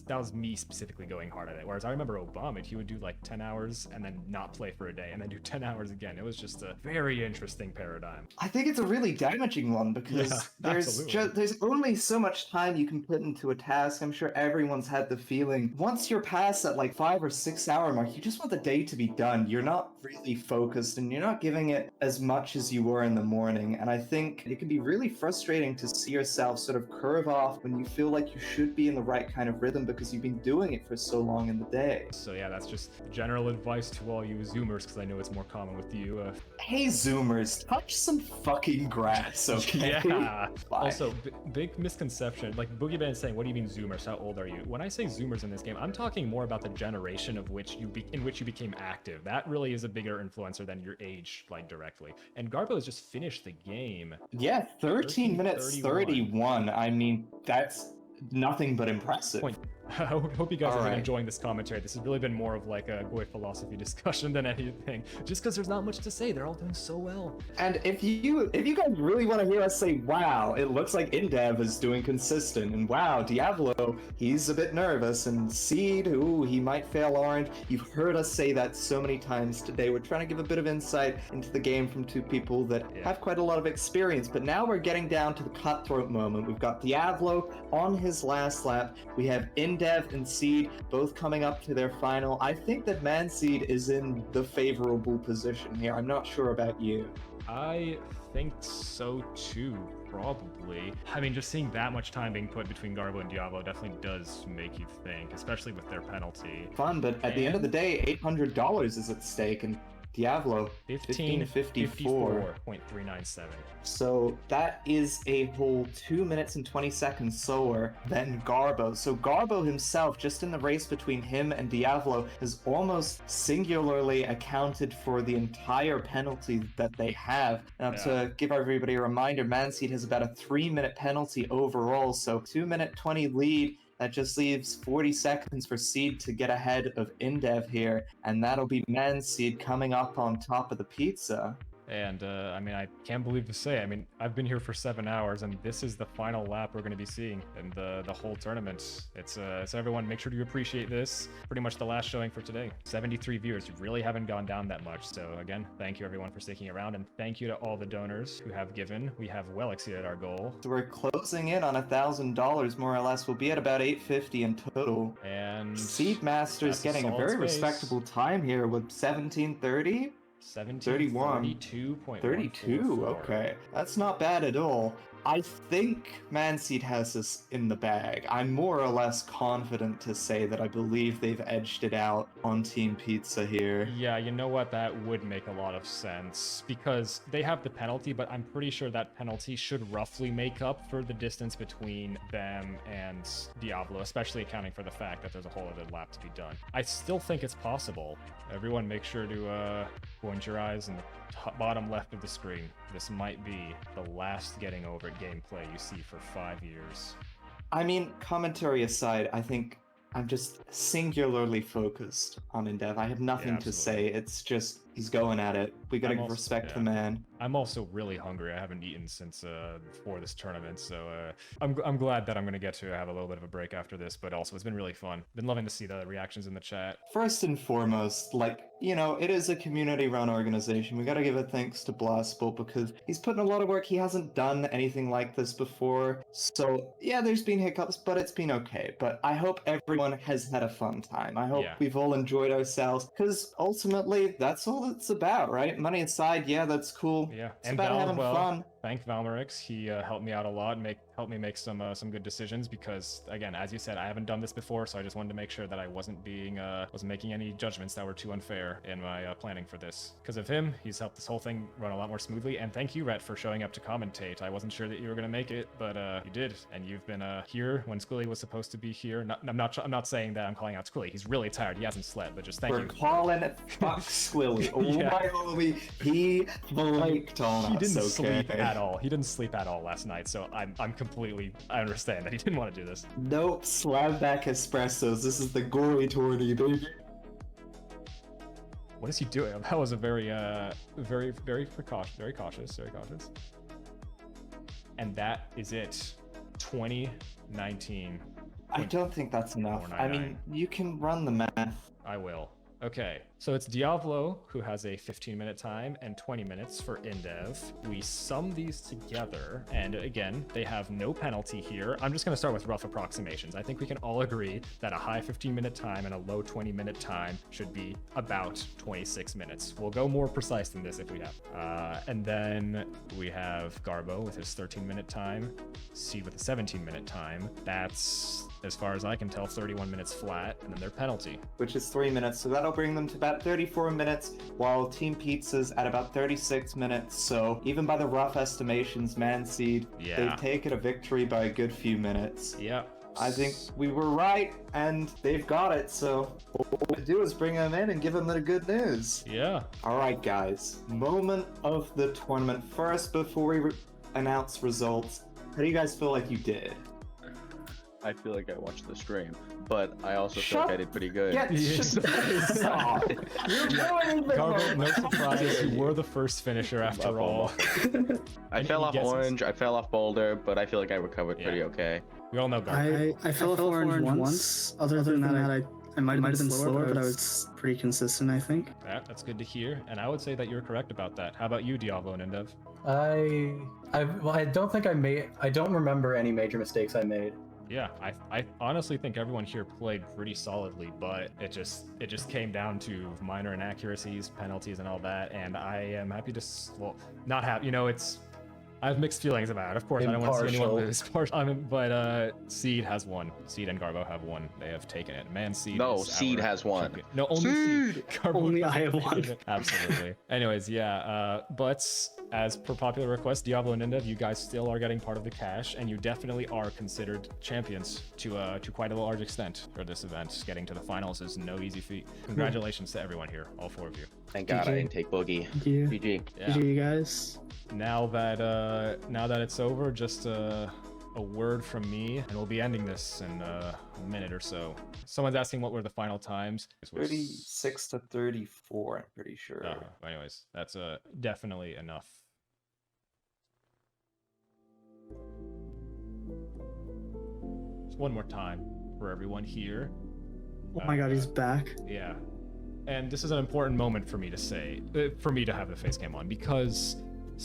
that was me specifically going hard at it. Whereas I remember Obama, he would do like 10 hours and then not play for a day and then do 10 hours again. It was just a very interesting paradigm. I think it's a really damaging one, because there's only so much time you can put into a task. I'm sure everyone's had the feeling. Once you're past that like 5 or 6 hour mark, you just want the day to be done. You're not really focused and you're not giving it as much as you were in the morning. And I think it can be really frustrating to see yourself sort of curve off when you feel like you should be in the right kind of rhythm, because you've been doing it for so long in the day. So yeah, that's just general advice to all you Zoomers, because I know it's more common with you. Hey Zoomers, touch some fucking grass, okay? Yeah. Also, big misconception. Like Boogeyman is saying, "What do you mean Zoomers? How old are you?" When I say Zoomers in this game, I'm talking more about the generation of which in which you became active. That really is a bigger influencer than your age, like directly. And Garbo has just finished the game. Yeah, 13 minutes 31. I mean, that's nothing but impressive. I hope you guys have been enjoying this commentary. This has really been more of like a Goy philosophy discussion than anything. Just because there's not much to say, they're all doing so well. And if you guys really want to hear us say, wow, it looks like Indev is doing consistent, and wow, Diablo, he's a bit nervous, and Seed, ooh, he might fail orange. You've heard us say that so many times today. We're trying to give a bit of insight into the game from two people that have quite a lot of experience, but now we're getting down to the cutthroat moment. We've got Diablo on his last lap. We have Indev and Seed both coming up to their final. I think that Manseed is in the favorable position here. I'm not sure about you. I think so too, probably. I mean, just seeing that much time being put between Garbo and Diablo definitely does make you think, especially with their penalty. Fun, but at the end of the day, $800 is at stake, and Diablo 1554.397. So that is a whole 2 minutes and 20 seconds slower than Garbo. So Garbo himself, just in the race between him and Diablo, has almost singularly accounted for the entire penalty that they have. Now, to give everybody a reminder, Manseed has about a 3-minute penalty overall, so 2-minute 20 lead. That just leaves 40 seconds for Seed to get ahead of Indev here, and that'll be Manseed coming up on top of the pizza. And I mean, I can't believe to say, I mean, I've been here for 7 hours, and this is the final lap we're going to be seeing in the whole tournament. So everyone, make sure to appreciate this. Pretty much the last showing for today. 73 viewers. You really haven't gone down that much. So again, thank you everyone for sticking around, and thank you to all the donors who have given. We have well exceeded our goal. So we're closing in on $1,000 more or less. We'll be at about $850 in total. And Seedmaster's getting a very respectable time here with 1730. 32, okay. That's not bad at all. I think Manseed has this in the bag. I'm more or less confident to say that I believe they've edged it out on Team Pizza here. Yeah, you know what? That would make a lot of sense because they have the penalty, but I'm pretty sure that penalty should roughly make up for the distance between them and Diablo, especially accounting for the fact that there's a whole other lap to be done. I still think it's possible. Everyone make sure to point your eyes in the bottom left of the screen. This might be the last getting over it gameplay you see for 5 years. I mean, commentary aside, I think I'm just singularly focused on Endev. I have nothing to say. It's just he's going at it. We gotta respect the man. I'm also really hungry. I haven't eaten since before this tournament, so I'm glad that I'm gonna get to have a little bit of a break after this. But also, it's been really fun. Been loving to see the reactions in the chat. First and foremost, like, you know, it is a community-run organization. We gotta give a thanks to Blastbolt because he's put in a lot of work. He hasn't done anything like this before. So, yeah, there's been hiccups, but it's been okay. But I hope everyone has had a fun time. I hope we've all enjoyed ourselves because ultimately, that's all it's about, right? Money aside, yeah, that's cool. Yeah, It's about having fun. Thank Valmerix. He helped me out a lot, helped me make some good decisions because, again, as you said, I haven't done this before, so I just wanted to make sure that I wasn't making any judgments that were too unfair in my planning for this. Because of him, he's helped this whole thing run a lot more smoothly. And thank you, Rhett, for showing up to commentate. I wasn't sure that you were gonna make it, but you did, and you've been here when Squilly was supposed to be here. I'm not saying that I'm calling out Squilly. He's really tired. He hasn't slept, but just thank you. We're calling it fuck Squilly. Oh my homie, he flaked on us. He didn't Okay. sleep at all. He didn't sleep at all last night, so I understand that he didn't want to do this. Nope, slab back espressos. This is the gory tourney, baby. What is he doing? That was a very cautious. And that is it. 2019. I don't think that's enough. I mean, you can run the math. I will. Okay, so it's Diavolo who has a 15-minute time and 20 minutes for Indev. We sum these together, and again, they have no penalty here. I'm just going to start with rough approximations. I think we can all agree that a high 15-minute time and a low 20-minute time should be about 26 minutes. We'll go more precise than this if we have. And then we have Garbo with his 13-minute time, Seed with a 17-minute time. That's, as far as I can tell, 31 minutes flat, and then their penalty. Which is 3 minutes, so that'll bring them to about 34 minutes, while Team Pizza's at about 36 minutes. So even by the rough estimations, Seed, they've taken a victory by a good few minutes. Yeah. I think we were right, and they've got it, so what we do is bring them in and give them the good news. Yeah. Alright guys, moment of the tournament. First, before we announce results, how do you guys feel like you did? I feel like I watched the stream, but I also feel like I did pretty good. Garbo, no surprise, you were the first finisher after all. I fell off Orange, I fell off Boulder, but I feel like I recovered pretty okay. We all know Garbo. I fell off Orange once. Other than that, I might have been slower, but I was pretty consistent, I think. Yeah, that's good to hear, and I would say that you're correct about that. How about you, Diavolo and Indev? I don't think I don't remember any major mistakes I made. Yeah, I honestly think everyone here played pretty solidly, but it just came down to minor inaccuracies, penalties, and all that. And I am happy to, not happy. You know, I have mixed feelings about it. Of course, I don't want to see anyone lose. But Seed has won. Seed and Garbo have won. They have taken it. Seed. No, Seed has won. Champion. No, only Seed. Garbo only I have won. Absolutely. Anyways, yeah. But as per popular request, Diablo and Indev, you guys still are getting part of the cash, and you definitely are considered champions to quite a large extent for this event. Getting to the finals is no easy feat. Congratulations to everyone here, all four of you. Thank God I didn't take Boogie. Thank you. GG. Yeah. GG, you guys. Now that it's over, just a word from me, and we'll be ending this in a minute or so. Someone's asking what were the final times. 36 to 34, I'm pretty sure. Anyways, that's definitely enough. Just one more time for everyone here. Oh my god, he's back. Yeah. And this is an important moment for me to say, for me to have the face cam on, because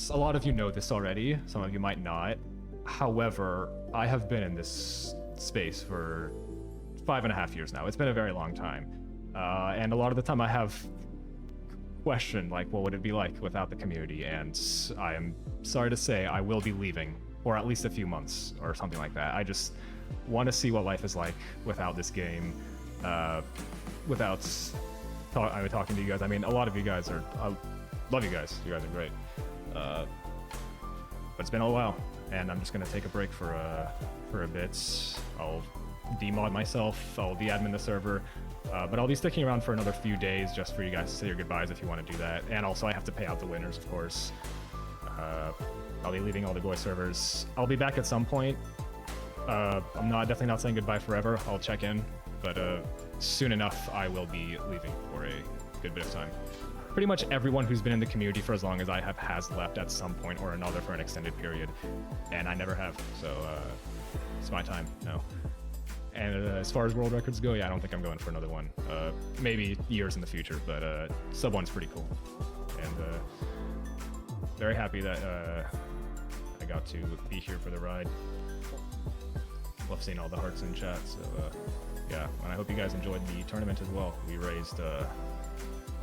a lot of you know this already, some of you might not. However, I have been in this space for 5.5 years now. It's been a very long time. And a lot of the time I have questioned, like, what would it be like without the community? And I am sorry to say I will be leaving for at least a few months or something like that. I just want to see what life is like without this game, without talking to you guys. I mean, a lot of you guys I love you guys. You guys are great. But it's been a while, and I'm just gonna take a break for a bit. I'll demod myself. I'll de-admin the server, but I'll be sticking around for another few days just for you guys to say your goodbyes if you want to do that. And also, I have to pay out the winners, of course. I'll be leaving all the Goy servers. I'll be back at some point. I'm definitely not saying goodbye forever. I'll check in but soon enough I will be leaving for a good bit of time. Pretty much everyone who's been in the community for as long as I have has left at some point or another for an extended period, and I never have, so it's my time now. And as far as world records go, yeah, I don't think I'm going for another one. Maybe years in the future, but sub 1's pretty cool. And very happy that I got to be here for the ride. Love seeing all the hearts in chat, so yeah, and I hope you guys enjoyed the tournament as well. We raised a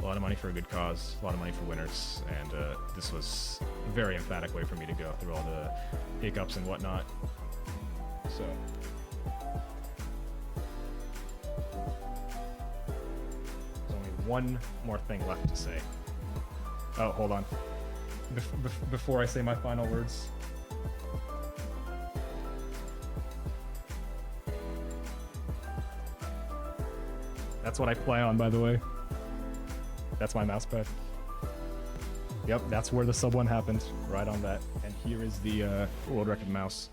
lot of money for a good cause, a lot of money for winners, and this was a very emphatic way for me to go through all the hiccups and whatnot. So. There's only one more thing left to say. Oh, hold on. Before I say my final words. That's what I play on, by the way. That's my mousepad. Yep, that's where the sub 1 happened, right on that. And here is the world record mouse.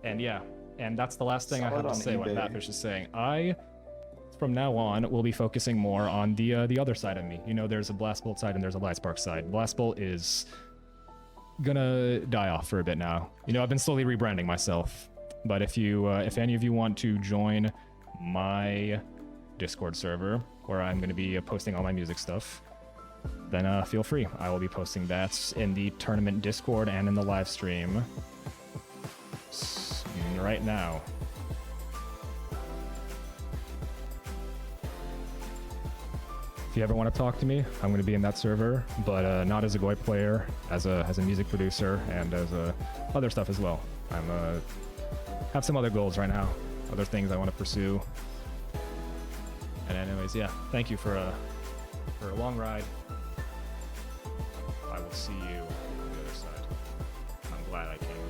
And yeah, and that's the last thing I have to say what Batfish is saying. I, from now on, will be focusing more on the other side of me. You know, there's a Blast Bolt side and there's a Lightspark side. Blast Bolt is gonna die off for a bit now. You know, I've been slowly rebranding myself. But if any of you want to join my Discord server, where I'm going to be posting all my music stuff, then feel free. I will be posting that in the tournament Discord and in the live stream right now. If you ever want to talk to me, I'm going to be in that server, but not as a GOI player, as a music producer, and as other stuff as well. I'm have some other goals right now, other things I want to pursue. And anyways, yeah, thank you for a long ride. I will see you on the other side. I'm glad I came.